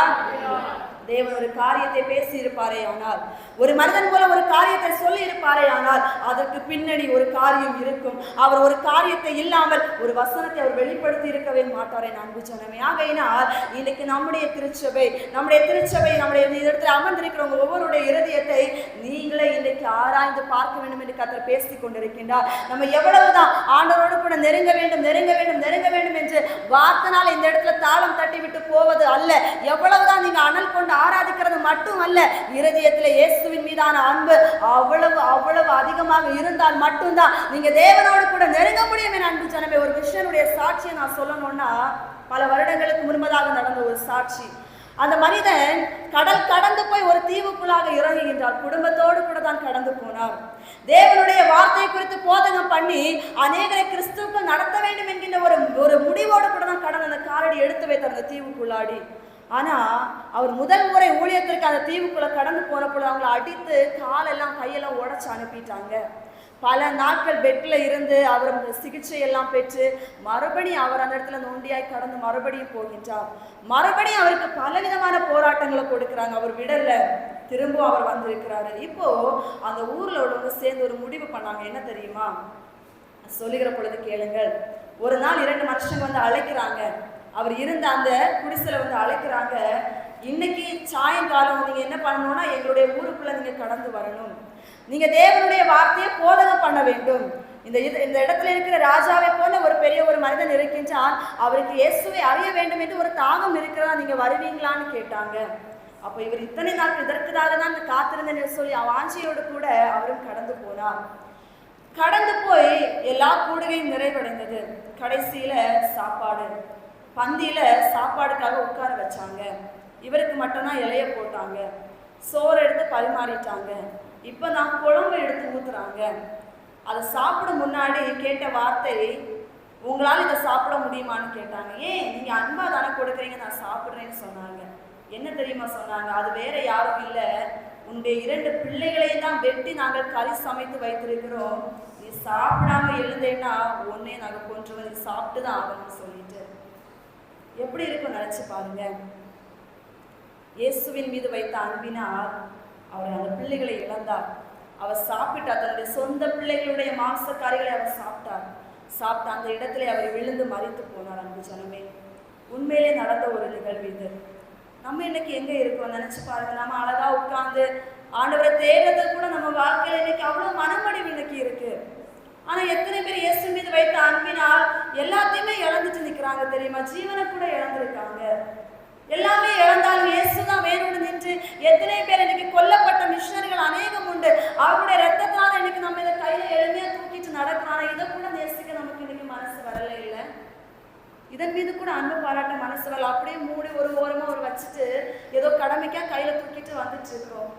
[SPEAKER 1] தேவன் ஒரு காரியத்தை பேசி இருப்பாரே ஆனால், ஒரு மனிதன் போல ஒரு காரியத்தை சொல்லி இருப்பாரே ஆனால், அதற்கு பின்னணி ஒரு காரியம் இருக்கும். அவர் ஒரு காரியத்தை இல்லாமல் ஒரு வசனத்தை அவர் வெளிப்படுத்தி இருக்கவே மாட்டாரே அன்பு ஜனமே. ஆகையினால் இன்னைக்கு நம்முடைய திருச்சபை நம்முடைய இடத்துல அமர்ந்திருக்கிறவங்க ஒவ்வொருடைய இருதயத்தை நீங்களே இன்னைக்கு ஆராய்ந்து பார்க்க வேண்டும் என்று கர்த்தர் பேசிக் கொண்டிருக்கின்றார். நம்ம எவ்வளவுதான் ஆண்டவரோடு கூட நெருங்க வேண்டும் என்று வார்த்தைனால இந்த இடத்துல தாளம் தட்டி விட்டு போவது அல்ல. எவ்வளவுதான் நீங்க அனல் கொண்டு ஆராதிக்கிறது மட்டும் அல்ல, இருதயத்தில் இயேசுவின் மீதான அன்பு அவ்வளவு அதிகமாக இருந்தால் மட்டும்தான் நீங்க தேவனோடு கூட நெருங்க முடியும். என் அன்பு ஜனமே, ஒரு விஷயனுடைய சாட்சியை நான் சொல்லணும்னா, பல வருடங்களுக்கு முன்பதாக நடந்த ஒரு சாட்சி. அந்த மனிதன் கடல் கடந்து போய் ஒரு தீவுக்குள்ளாக இறங்குகின்றார். குடும்பத்தோடு கூட தான் கடந்து போனார். தேவனுடைய வார்த்தை குறித்து போதகம் பண்ணி அநேகரை கிறிஸ்துவுக்கு நடத்த வேண்டும் என்கின்ற ஒரு முடிவோடு கூட தான் கடந்து அந்த காலடி எடுத்து வைத்தார் அந்த தீவுக்குள்ளாடி. ஆனா அவர் முதல் முறை ஊழியத்திற்கு அந்த தீவுக்குள்ள கடந்து போனப்பொழுது அவங்களை அடித்து காலெல்லாம் கையெல்லாம் உடைச்சு அனுப்பிட்டாங்க. பல நாட்கள் பெட்ல இருந்து அவர் அந்த சிகிச்சை எல்லாம் பெற்று மறுபடியும் அவர் அந்த இடத்துல நொண்டியாய் கடந்து மறுபடியும் போகின்றார். மறுபடியும் அவருக்கு பலவிதமான போராட்டங்களை கொடுக்குறாங்க. அவர் விடல, திரும்ப அவர் வந்திருக்கிறாரு. இப்போ அந்த ஊர்ல உள்ளவங்க சேர்ந்து ஒரு முடிவு பண்ணாங்க. என்ன தெரியுமா? சொல்லுகிற பொழுது கேளுங்கள். ஒரு நாள் 2 மனுஷங்க வந்து அழைக்கிறாங்க. அவர் இருந்த அந்த குடிசையில வந்து அழைக்கிறாங்க. இன்னைக்கு சாயங்காலம் நீங்க என்ன பண்ணணும்னா, எங்களுடைய ஊருக்குள்ள நீங்க கடந்து வரணும். நீங்க தேவனுடைய வார்த்தையை போதகம் பண்ண வேண்டும். இந்த இடத்துல இருக்கிற ராஜாவை போல ஒரு பெரிய ஒரு மனிதன் இருக்கின்றான். அவருக்கு இயேசுவை அறிய வேண்டும் என்று ஒரு தாகம் இருக்கிறதா, நீங்க வருவீங்களான்னு கேட்டாங்க. அப்ப இவர் இத்தனை நாட்கள் இதற்குதாக தான் காத்திருந்தேன்னு சொல்லி வாஞ்சியோடு கூட அவரும் கடந்து போனார். கடந்து போய் எல்லா கூடுகையும் நிறைவடைந்தது. கடைசியில சாப்பாடு, பந்தியில சாப்பாடுக்காக உட்கார வச்சாங்க. இவருக்கு மட்டும்தான் இலைய போட்டாங்க. சோறு எடுத்து பரிமாறிட்டாங்க. இப்ப நான் குழம்பு எடுத்து ஊத்துறாங்க. அதை சாப்பிட முன்னாடி கேட்ட வார்த்தை, உங்களால் இதை சாப்பிட முடியுமான்னு கேட்டாங்க. ஏன், நீங்க அன்பா தானே கொடுக்குறீங்க, நான் சாப்பிட்றேன்னு சொன்னாங்க. என்ன தெரியுமா சொன்னாங்க? அது வேற யாரும் இல்லை, உன்னுடைய 2 பிள்ளைகளையும் தான் வெட்டி நாங்கள் கறி சமைத்து வைத்திருக்கிறோம். நீ சாப்பிடாம எழுந்தேன்னா ஒன்னே நாங்கள் கொன்றுவோம், நீ சாப்பிட்டு தான் ஆகணும்னு சொல்லிட்டு. எப்படி இருக்கும் நினைச்சு பாருங்க. இயேசுவின் மீது வைத்த அன்பினால் அவர் அந்த பிள்ளைகளை இழந்தார். அவர் சாப்பிட்டார். தன்னுடைய சொந்த பிள்ளைகளுடைய மாம்சக்காரிகளை அவர் சாப்பிட்ட அந்த இடத்துல அவர் விழுந்து மறித்து போனார். அன்பு ஜனமே, உண்மையிலே நடந்த ஒரு நிகழ்வு இது. நம்ம இன்னைக்கு எங்க இருக்கிறோம் நினைச்சு பாருங்க. நம்ம அழகா உட்கார்ந்து ஆண்டவரை தேடுறது கூட நம்ம வாழ்க்கையில இன்னைக்கு அவ்வளவு மனமடிவு இன்னைக்கு இருக்கு. ஆனா எத்தனை பேர் இயேசு மீது வைத்த அன்பினால் எல்லாத்தையுமே இழந்துட்டு நிக்கிறாங்க தெரியுமா? ஜீவனை கூட இழந்திருக்காங்க. எல்லாமே இழந்தாலும் இயேசுதான் வேணும்னு நின்று எத்தனை பேர் இன்னைக்கு கொல்லப்பட்ட மிஷனரிகள் அநேகம் உண்டு. அவருடைய ரத்தத்தினால இன்னைக்கு நம்ம இதை கையில எளிமையா தூக்கிட்டு நடக்கிறாங்க. இதை கூட நேசிக்க நமக்கு இன்னைக்கு மனசு வரல. இல்லை, இதன் மீது கூட அன்பு பாராட்ட மனசு வரல. அப்படியே மூடி ஒரு ஓரமா ஒரு வச்சுட்டு ஏதோ கடமைக்கா கையில தூக்கிட்டு வந்துட்டு இருக்கிறோம்.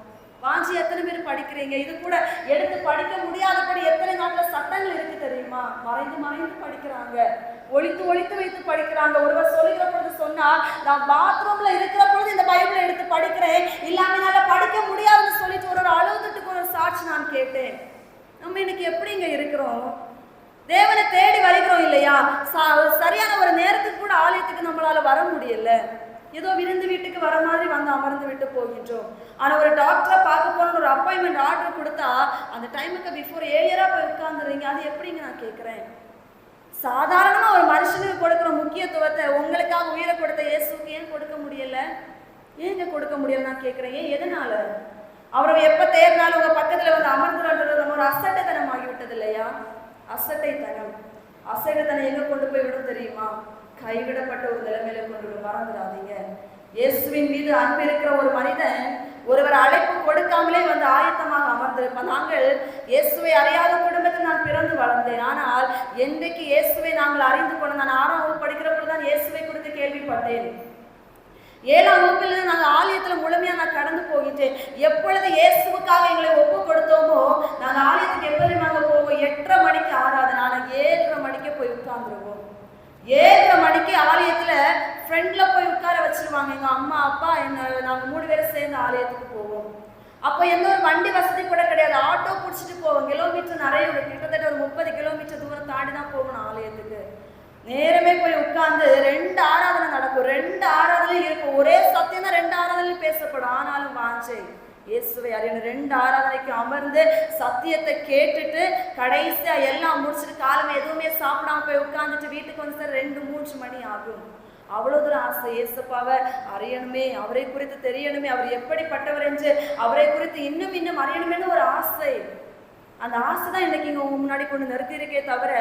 [SPEAKER 1] வாஞ்சி எத்தனை பேர் படிக்கிறீங்க? இது கூட எடுத்து படிக்க முடியாதபடி எத்தனை நாட்டுல சட்டங்கள் இருக்கு தெரியுமா? மறைந்து படிக்கிறாங்க, ஒழித்து வைத்து படிக்கிறாங்க. ஒருவர் சொல்லுகிற பொழுது சொன்னா, நான் பாத்ரூம்ல இருக்கிற பொழுது இந்த பைபிளை எடுத்து படிக்கிறேன், இல்லாம என்னால படிக்க முடியாதுன்னு சொல்லிட்டு ஒரு அழுதுட்டுக்கு ஒரு சாட்சி நான் கேட்டேன். நம்ம இன்னைக்கு எப்படிங்க இருக்கிறோம்? தேவனை தேடி வருகிறோம் இல்லையா? சரியான ஒரு நேரத்துக்கு கூட ஆலயத்துக்கு நம்மளால வர முடியல. ஏதோ விருந்து வீட்டுக்கு வர மாதிரி வந்து அமர்ந்து விட்டு போகின்றோம். ஆனா ஒரு டாக்டரை பார்க்க போன ஒரு அப்பாயின்மெண்ட் ஆர்டர் கொடுத்தா அந்த டைமுக்கு பிஃபோர் ஏழியரா போய் உட்கார்ந்துறீங்க. அது எப்படிங்க நான் கேட்கிறேன்? சாதாரணமா ஒரு மனுஷனுக்கு கொடுக்குற முக்கியத்துவத்தை உங்களுக்காக உயிரை கொடுத்த இயேசுக்கு ஏன் கொடுக்க முடியல? ஏங்க கொடுக்க முடியல நான் கேட்கிறேன். ஏன், எதனால? அவரை எப்ப தேர்னாலும் உங்க பக்கத்துல வந்து அமர்ந்துறது நம்ம ஒரு அசட்டைத்தனம் ஆகிவிட்டது இல்லையா? அசட்டைத்தனம் எங்க கொண்டு போய் விடும் தெரியுமா? கைவிடப்பட்ட ஒரு நிலைமையில கொண்டு மறந்துடாதீங்க. இயேசுவின் மீது அன்பு இருக்கிற ஒரு மனிதன் ஒருவர் அழைப்பு கொடுக்காமலே வந்து ஆயத்தமாக அமர்ந்திருப்பான். நாங்கள் இயேசுவை அறியாத குடும்பத்தில் நான் பிறந்து வளர்ந்தேன். ஆனால் என்றைக்கு இயேசுவை நாங்கள் அறிந்து கொண்டு, நான் 6ஆம் வகுப்பு படிக்கிற பொழுதுதான் இயேசுவை குறித்து கேள்விப்பட்டேன். 7ஆம் வகுப்பில் நாங்கள் ஆலயத்தில் முழுமையா நான் கடந்து போகிட்டேன். எப்பொழுது இயேசுவுக்காக எங்களை ஒப்பு கொடுத்தோமோ நாங்கள் ஆலயத்துக்கு எப்படி நாங்கள் போவோம்? 8:30 மணிக்கு ஆராதனை. ஆனால் 7:30 மணிக்கு போய் உட்கார்ந்துருவோம். 7:30 மணிக்கு ஆலயத்துல ஃப்ரெண்ட்ல போய் உட்கார வச்சிருவாங்க. எங்க அம்மா அப்பா நாங்க 3 பேரும் சேர்ந்து ஆலயத்துக்கு போவோம். அப்போ எந்த ஒரு வண்டி வசதி கூட கிடையாது. ஆட்டோ பிடிச்சிட்டு போவோம். கிலோமீட்டர் நிறைய, கிட்டத்தட்ட ஒரு 30 கிலோமீட்டர் தூரம் தாண்டி தான் போகணும் ஆலயத்துக்கு. நேரமே போய் உட்கார்ந்து 2 ஆராதனை நடக்கும். 2 ஆராதனையும் இருக்கும். ஒரே சத்தியம் தான் 2 ஆராதனையும் பேசப்படும். வாஞ்சை இயேசுவை அறியணும். 2 ஆராதனைக்கு அமர்ந்து சத்தியத்தை கேட்டுட்டு கடைசியா எல்லாம் முடிச்சுட்டு காலம் எதுவுமே சாப்பிடாம போய் உட்கார்ந்துட்டு வீட்டுக்கு வந்து 2-3 மணி ஆகும். அவ்வளவு தூரம் ஆசை இயேசுப்பாவை அறியணுமே, அவரை குறித்து தெரியணுமே, அவர் எப்படிப்பட்டவர் என்று அவரை குறித்து இன்னும் அறியணுமேனு ஒரு ஆசை. அந்த ஆசை தான் இன்னைக்கு இங்கே முன்னாடி கொண்டு நிறுத்தி இருக்கே தவிர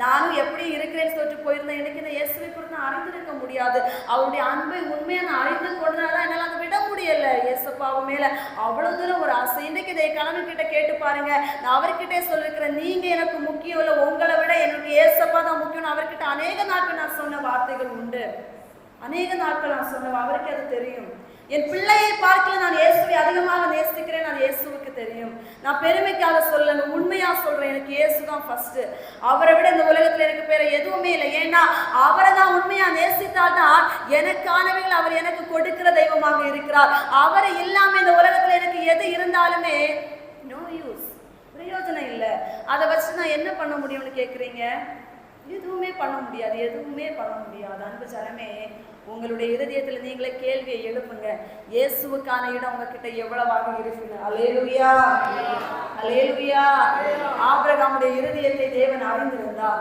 [SPEAKER 1] நானும் எப்படி இருக்கிறேன்னு சொல்லிட்டு போயிருந்தேன். எனக்கு இந்த இயேசுவை குறித்து நான் அறிந்திருக்க முடியாது. அவருடைய அன்பை உண்மையை நான் அறிந்து கொண்டனால என்னால் அதை விட முடியல. இயேசுப்பாவை மேல அவ்வளவு தூரம் ஒரு ஆசை. இன்னைக்கு இதை கணவன்கிட்ட கேட்டு பாருங்க. நான் அவர்கிட்டே சொல்லிருக்கிறேன், நீங்க எனக்கு முக்கியம் இல்லை, உங்களை விட எனக்கு இயேசுப்பா தான் முக்கியம். அவர்கிட்ட அநேக நாட்கள் நான் சொன்ன வார்த்தைகள் உண்டு. அநேக நாட்கள் நான் சொன்ன அவருக்கு அது தெரியும். என் பிள்ளையை பார்க்கல நான் இயேசுவை அதிகமாக நேசிக்கிறேன், அது இயேசுவுக்கு தெரியும். நான் பெருமைக்காக சொல்லல, உண்மையா சொல்றேன். எனக்கு இயேசு தான் ஃபர்ஸ்ட். அவரை விட இந்த உலகத்துல எனக்கு வேற எதுவுமே இல்லை. ஏன்னா அவரை தான் உண்மையா நேசித்தால்தான் எனக்கானவைகள் அவர் எனக்கு கொடுக்கிற தெய்வமாக இருக்கிறார். அவரை இல்லாம இந்த உலகத்துல எனக்கு எது இருந்தாலுமே நோ யூஸ், பிரயோஜனம் இல்லை. அதை வச்சு நான் என்ன பண்ண முடியும்னு கேட்குறீங்க? எதுவுமே பண்ண முடியாது, எதுவுமே பண்ண முடியாது. அன்பு ஜனமே, உங்களுடைய இருதயத்தில் நீங்களே கேள்வியை எழுப்புங்க. இயேசுவுக்கான இடம் உங்ககிட்ட எவ்வளவாக இருக்குங்க? அல்லேலூயா, அல்லேலூயா. ஆபிரகாமுடைய இருதயத்தை தேவன் அறிந்திருந்தார்.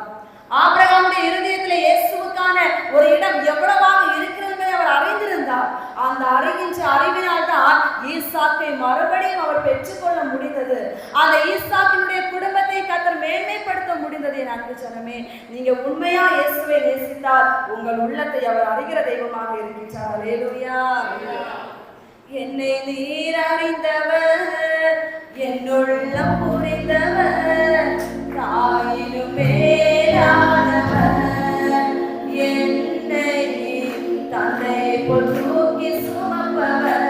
[SPEAKER 1] ஆபிரகாமுடைய இருதயத்தில் இயேசுவுக்கான ஒரு இடம் எவ்வளவாக இருக்கிறது அவர் அறிந்திருந்தார். அந்த அறிகின்ற அறிவினால் தான் ஈசாக்கை மறுபடியும் அவர் பெற்றுக்கொள்ள முடிந்தது. அந்த ஈசாக்கினுடைய குடும்பத்தை கர்த்தர் மேன்மைப்படுத்த முடிந்தது. என் அன்பு ஜனமே, நீங்க உண்மையா இயேசுவை நேசித்தால் உங்கள் உள்ளத்தை அவர் அறிகிற தெய்வமாக இருக்கின்றார். அல்லேலூயா. என்னை நீர் அறிந்தவர், என்னுள்ளம் புரிந்தவர், தாயினும் மேலானவர், என்னை தந்தை போல் தூக்கி சுமப்பவர்,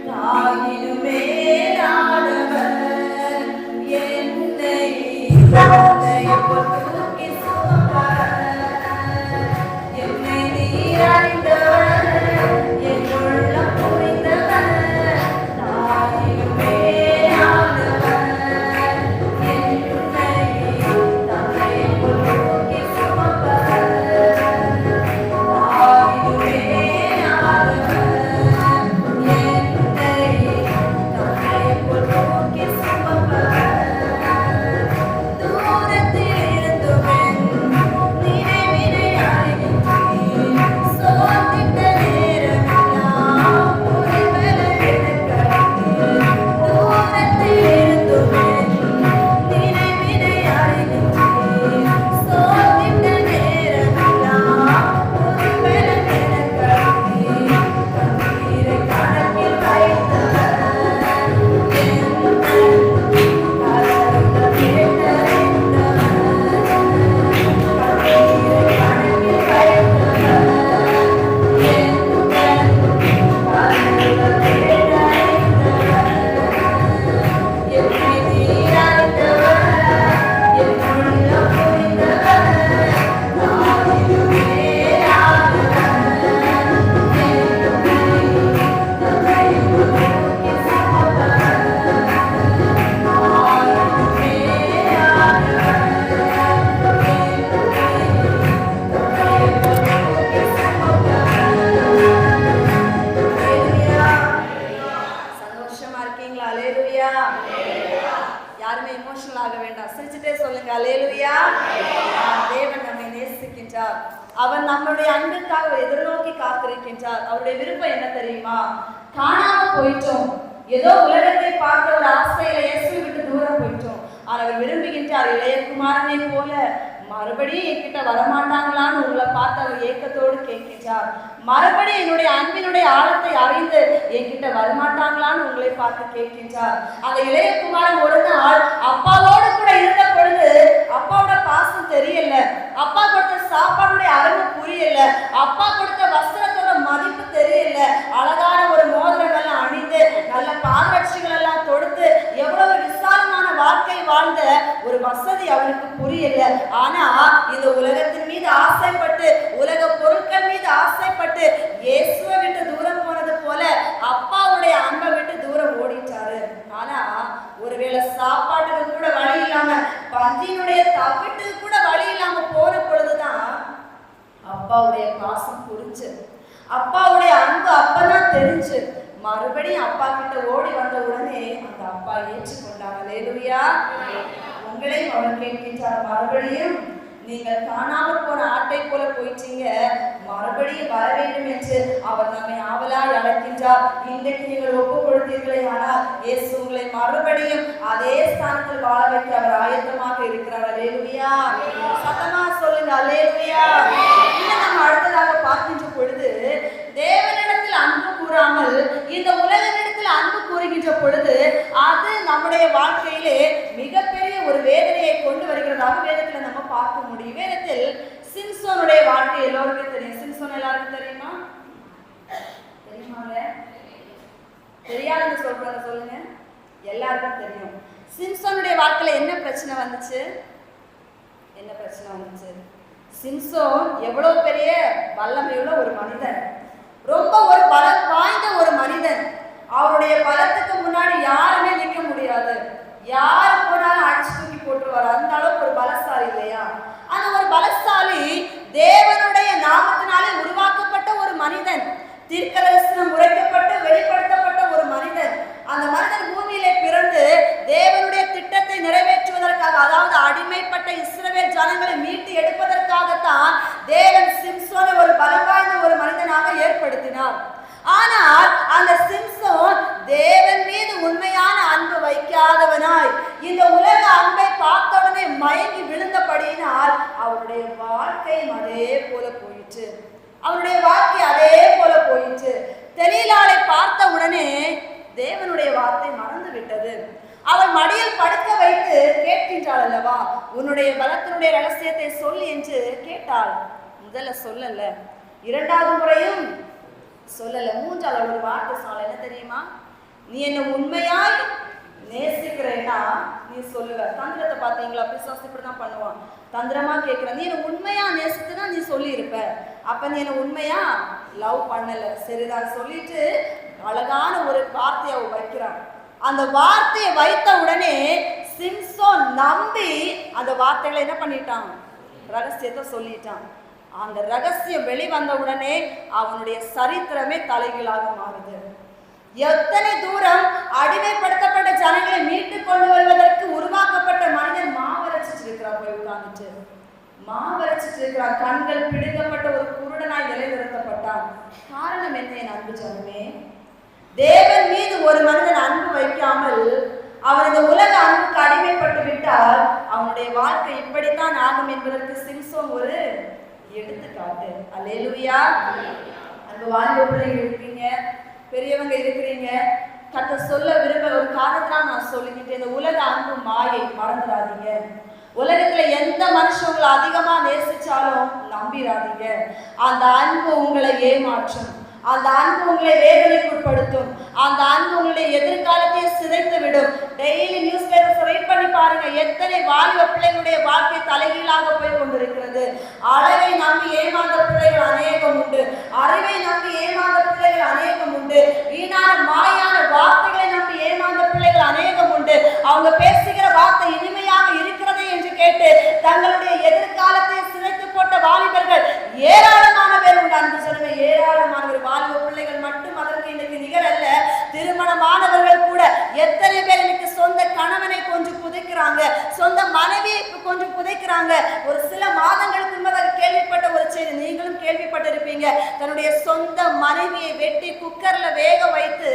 [SPEAKER 1] தாயினும் மேலானவர், என்னை தந்தை போல் தூக்கி சுமப்பவர், என்னை நீர் அறிந்தவர், என்னுள்ளம் புரிந்தவர், தாயினும் மேலானவர், என்னை தந்தை போல் தூக்கி சுமப்பவர், தாயினும் மேலானவர், என்னை தந்தை போல் தூக்கி சுமப்பவர். தூரத்தில் இருந்துமே நினைவினை அறிகின்றேன், சோர்ந்திட்ட நேரமெல்லாம் உரிமையில எடுக்கிறேன். தூரத்தில் இருந்துமே நினைவினை அறிகின்றேன், சோர்ந்திட்ட நேரமெல்லாம் உரிமையில எடுக்கிறேன். கண்ணீரை கணக்கில் வைத்தவர், சந்தோஷமா இருக்கீங்களா? அல்லேலூயா. யாருமே எமோஷனல் ஆக வேண்டாம், சிரிச்சுட்டே சொல்லுங்க அல்லேலூயா. தேவன் நம்மை நேசிக்கின்றார். அவர் நம்மளுடைய அன்பிற்காக எதிர்நோக்கி காத்திருக்கின்றார். அவருடைய விருப்பம் என்ன தெரியுமா? காணாம போயிட்டோம், ஏதோ உலகத்தை பார்த்த ஒரு ஆசையில இயேசுவை விட்டு தூரம் போயிட்டோம். அவர் விரும்புகின்றார் இளைய குமாரனை போல மறுபடியும் என்கிட்ட வரமாட்டாங்களான்னு உங்களை பார்த்து அவர் ஏக்கத்தோடு கேட்கின்றார். மறுபடியும் என்னுடைய அன்பினுடைய ஆழத்தை அறிந்து என்கிட்ட வரமாட்டாங்களான்னு உங்களை பார்த்து கேட்கின்றார். அந்த இளைய குமாரன் ஒரு நாள் அப்பாவோடு கூட இருந்த பொழுது அப்பாவோட பாசம் தெரியல, அப்பா கொடுத்த சாப்பாடுடைய அருமை புரியல, அப்பா கொடுத்த வஸ்திரத்தோட மதிப்பு தெரியல, அழகான ஒரு மோதிரங்கள் எல்லாம் அணிந்து நல்ல பாதரட்சிகள் எல்லாம் தொடுத்து எவ்வளவு விசாலமான வாழ்க்கை வாழ்ந்த ஒரு வசதி அவனுக்கு புரியல. ஆனா இந்த உலகத்தின் மீது ஆசைப்பட்டு, உலக பொருட்கள் மீது ஆசைப்பட்டு இயேசுவை விட்டு தூரம் போனது போல அப்பாவுடைய அன்பை விட்டு தூரம் ஓடிட்டாரு. ஆனா ஒருவேளை சாப்பாட்டுக்கு கூட வழி இல்லாம, பந்தியினுடைய தவிட்டுக்கு கூட வழி இல்லாம போன பொழுதுதான் அப்பாவுடைய பாசம் புரிஞ்சு, அப்பாவுடைய அன்பு அப்பதான் தெரிஞ்சு. மறுபடியும் அப்பா கிட்ட ஓடி வந்த உடனே அந்த அப்பா ஏற்றுக்கொண்டார். அல்லேலூயா. உங்களையும் அவர் கேட்கின்றார், மறுபடியும் நீங்கள் காணாமல் போன ஆட்டை போல போயிட்டீங்க, மறுபடியும் வர வேண்டும் என்று அவர் நம்மை ஆவலாய் அழைக்கின்றார். இன்றைக்கு நீங்கள் ஒப்பு கொடுத்தீர்களே, ஆனால் இயேசு உங்களை மறுபடியும் அதே ஸ்தானத்தில் வாழ வைக்க அவர் ஆயத்தமாக இருக்கிறார். அல்லேலூயா. சத்தமா சொல்லுங்க அல்லேலூயா. இன்னும் நம்ம அடுத்ததாக பார்க்கின்ற பொழுது, தேவனிடத்தில் அன்பு கூறாமல் இந்த உலகத்திடத்தில் அன்பு கூறுகின்ற பொழுது அது நம்முடைய வாழ்க்கையிலே மிகப்பெரிய ஒரு வேதனையை கொண்டு வருகிறதாக வேதத்தில் நம்ம பார்க்க முடியும். வேதத்தில் சிம்சோனுடைய வாழ்க்கை எல்லோருக்கும் தெரியும். சிம்சோன் எல்லாருக்கும் தெரியுமா? தெரியுமாங்க? தெரியாதுன்னு சொல்றாங்க, சொல்லுங்க. எல்லாருக்கும் தெரியும். சிம்சோனுடைய வாழ்க்கையில என்ன பிரச்சனை வந்துச்சு? என்ன பிரச்சனை வந்துச்சு? சிம்சோன் எவ்வளவு பெரிய வல்லமையுள்ள ஒரு மனிதன், ரொம்ப ஒரு பலம் வாய்ந்த ஒரு மனிதன். அவருடைய பலத்துக்கு முன்னாடி யாருமே நிற்க முடியாது. யாரு போனாலும் அடிச்சு தூக்கி போட்டுருவார். அந்த அளவுக்கு ஒரு பலசாலி இல்லையா? ஆனா ஒரு பலசாலி தேவனுடைய நாமத்தினாலே உருவாக்கப்பட்ட ஒரு மனிதன், தீர்க்கதரிசனம் உரைக்கப்பட்டு வெளிப்படுத்தப்பட்ட ஒரு மனிதன். அந்த மனிதன் பூமியிலே பிறந்து தேவனுடைய திட்டத்தை நிறைவேற்றுவதற்காக, அதாவது அடிமைப்பட்ட இஸ்ரவேல் ஜனங்களை மீட்டு எடுப்பதற்காகத்தான் தேவன் சிம்சோனை ஒரு பலம் வாய்ந்த ஒரு மனிதனாக ஏற்படுத்தினார். ஆனால் அந்த சிம்சோன் தேவன் மீது உண்மையான அன்பு வைக்காதவனாய் இந்த உலக அன்பை பார்த்தவுடனே மயங்கி விழுந்தபடியினால் அவருடைய வாழ்க்கையும் அதே போல போயிற்று. அவருடைய வாழ்க்கை அதே போல போயிற்று. தெலீலாளை பார்த்த உடனே தேவனுடைய வார்த்தை மறந்து விட்டது. அவள் மடியில் படுக்க வைத்து கேட்கின்றாள் அல்லவா, உன்னுடைய பலத்தினுடைய ரகசியத்தை சொல் என்று கேட்டாள். முதல்ல சொல்லல, இரண்டாவது முறையும் சொல்லல, மூன்றாவது ஒரு வார்த்தை சொன்ன. என்ன தெரியுமா? நீ என்ன உண்மையாய் நேசிக்கிறேன்னா நீ சொல்லுவ. தந்திரத்தை பார்த்தீங்களா? பிசாசு இப்படிதான் பண்ணுவான். தந்திரமா கேட்கிற, நீ என்ன உண்மையா நேசித்துனா நீ சொல்லி இருப்ப. அப்ப நீ என்ன உண்மையா லவ் பண்ணல, சரிதான் சொல்லிட்டு அழகான ஒரு வார்த்தையை வைக்கிறான். அந்த வார்த்தையை வைத்த உடனே சிம்சோன் நம்பி அந்த வார்த்தைகளை என்ன பண்ணிட்டான்? ரகசியத்தை சொல்லிட்டான். அந்த ரகசியம் வெளிவந்த உடனே அவனுடைய சரித்திரமே தலைகீழாக மாறுது. எத்தனை தூரம் அடிமைப்படுத்தப்பட்ட ஜனங்களை மீட்டு கொண்டு வருவதற்கு உருவாக்கப்பட்ட மனிதன் மாவரைச்சிட்டு இருக்கிறான். போய் உட்கார்ந்துட்டு மாவரைச்சிட்டு இருக்கிறான். கண்கள் பிடுங்கப்பட்ட ஒரு குருடனாய் நிலைநிறுத்தப்பட்டான். காரணம் என்ன? என் அன்பு ஜனமே, தேவன் மீது ஒரு மனிதன் அன்பு வைக்காமல் அவன் இந்த உலக அன்புக்கு அடிமைப்பட்டு விட்டால் அவனுடைய வாழ்க்கை இப்படித்தான் ஆகும் என்பதற்கு சிம்சோன் ஒரு எடுத்துக்காட்டு. அல்லேலூயா. அன்பு வாழ்ந்த பிள்ளைகள் இருக்கீங்க, பெரியவங்க இருக்கிறீங்க. கர்த்தர் சொல்ல விரும்ப ஒரு காரணத்தான் நான் சொல்லிக்கிட்டேன். இந்த உலக அன்பு மாயை, மறந்துடாதீங்க. உலகத்துல எந்த மனுஷங்களை அதிகமா நேசிச்சாலும் நம்பிடாதீங்க. அந்த அன்பு உங்களை ஏமாற்றும். அந்த அன்பு உங்களை வேதனைக்குட்படுத்தும். அந்த அன்பு உங்களுடைய எதிர்காலத்தையே சிதைத்து விடும். டெய்லி நியூஸ் பேப்பர்ஸ் ரீட் பண்ணி பாருங்க, எத்தனை வாலிப பிள்ளைகளுடைய வாழ்க்கை தலைகீழாக போய் கொண்டிருக்கிறது. அழகை நம்பி ஏமாந்த பிள்ளைகள் அநேகம் உண்டு. அறிவை நம்பி ஏமாந்த பிள்ளைகள் அநேகம் உண்டு. வீணான மாயான வார்த்தைகளை நம்பி ஏமாந்த பிள்ளைகள் அநேகம் உண்டு. அவங்க பேசுகிற வார்த்தை இனிமையாக இருக்கிறதே என்று கேட்டு தங்களுடைய எதிர்காலத்தை சிதைத்து போட்ட வாலிபர்கள் ஏராளமான பேர் உண்டு. அன்பு சொல்லுங்க, ஏராளமான வாலிப பிள்ளைகள் மட்டும் அதற்கு இன்னைக்கு நிகர் அல்ல. திருமணமானவர்கள் கூட எத்தனை பேர் இன்னைக்கு சொந்த கணவனை கொஞ்சம் புதைக்கிறாங்க, சொந்த மனைவியை கொஞ்சம் புதைக்கிறாங்க. ஒரு சில மாதங்களுக்கு முன்பதாக கேள்விப்பட்ட ஒரு செய்தி, நீங்களும் கேள்விப்பட்டிருப்பீங்க. தன்னுடைய சொந்த மனைவியை வெட்டி குக்கர்ல வேக வைத்து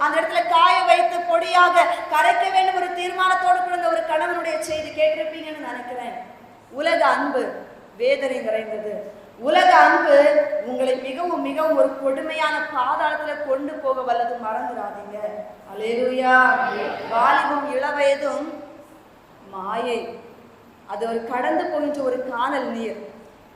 [SPEAKER 1] அந்த இடத்துல காய வைத்து பொடியாக கரைக்க வேண்டும் ஒரு தீர்மானத்தோடு கூட ஒரு கணவனுடைய செய்தி கேட்டிருப்பீங்கன்னு நினைக்கிறேன். உலக அன்பு வேதனை நிறைந்தது. உலக அன்பு உங்களை மிகவும் மிகவும் ஒரு கொடுமையான பாதாளத்துல கொண்டு போக வல்லது, மறந்துடாதீங்க. அல்லேலூயா. வாலிபம் இளவயதும் மாயை, அது ஒரு கடந்து போகின்ற ஒரு காணல் நீர்.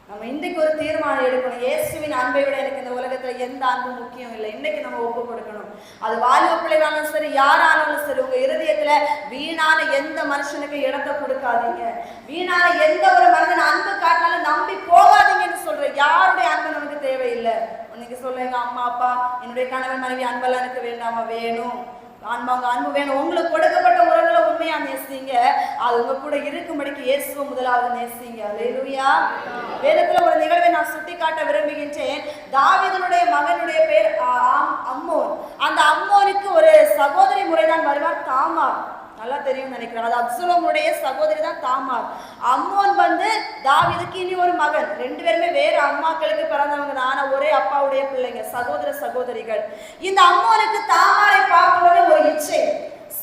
[SPEAKER 1] நம்ம இன்றைக்கு ஒரு தீர்மானம் எடுக்கணும். இயேசுவின் அன்பை விட எனக்கு இந்த உலகத்துல எந்த அன்பு முக்கியம் இல்லை. இன்னைக்கு நம்ம ஒப்பு கொடுக்கணும். அது வாலிப பிள்ளைகளாலும் சரி, யாரானாலும் சரி, உங்க இருதயத்துல வீணான எந்த மனுஷனுக்கு இடத்தை கொடுக்காதீங்க. வீணான எந்த ஒரு மனிதன் அன்பு காட்டினாலும் நம்பி போகாதீங்கன்னு சொல்றேன். யாருடைய அன்பு நமக்கு தேவையில்லை. இன்னைக்கு சொல்லுங்க, அம்மா அப்பா என்னுடைய கணவன் மனைவி அன்பெல்லாம் எனக்கு வேண்டாமா? வேணும். அவங்க அன்பு வேணும். உங்களுக்கு கொடுக்கப்பட்ட உறவுகளை உண்மையா நேசிங்க. அது உங்க கூட இருக்கும்படிக்கு இயேசுவை முதலாவது நேசிங்க. அல்லேலூயா. வேதத்துல ஒரு நிகழ்வை நான் சுட்டி காட்ட விரும்புகின்றேன். தாவீதுடைய மகனுடைய பேர் அம்மோன். அந்த தாமார், நல்லா தெரியும் நினைக்கிறேன். அது அப்சலோமுடைய சகோதரி தான் தாமார். அம்மோன் வந்து தாவீதுக்கு இனி ஒரு மகன். 2 பேருமே வேறு அம்மாக்களுக்கு பிறந்தவங்க தான், ஆனா ஒரே அப்பாவுடைய பிள்ளைங்க, சகோதர சகோதரிகள். இந்த அம்மோனுக்கு தாமாரை பார்க்கணும்னு ஒரு இச்சை,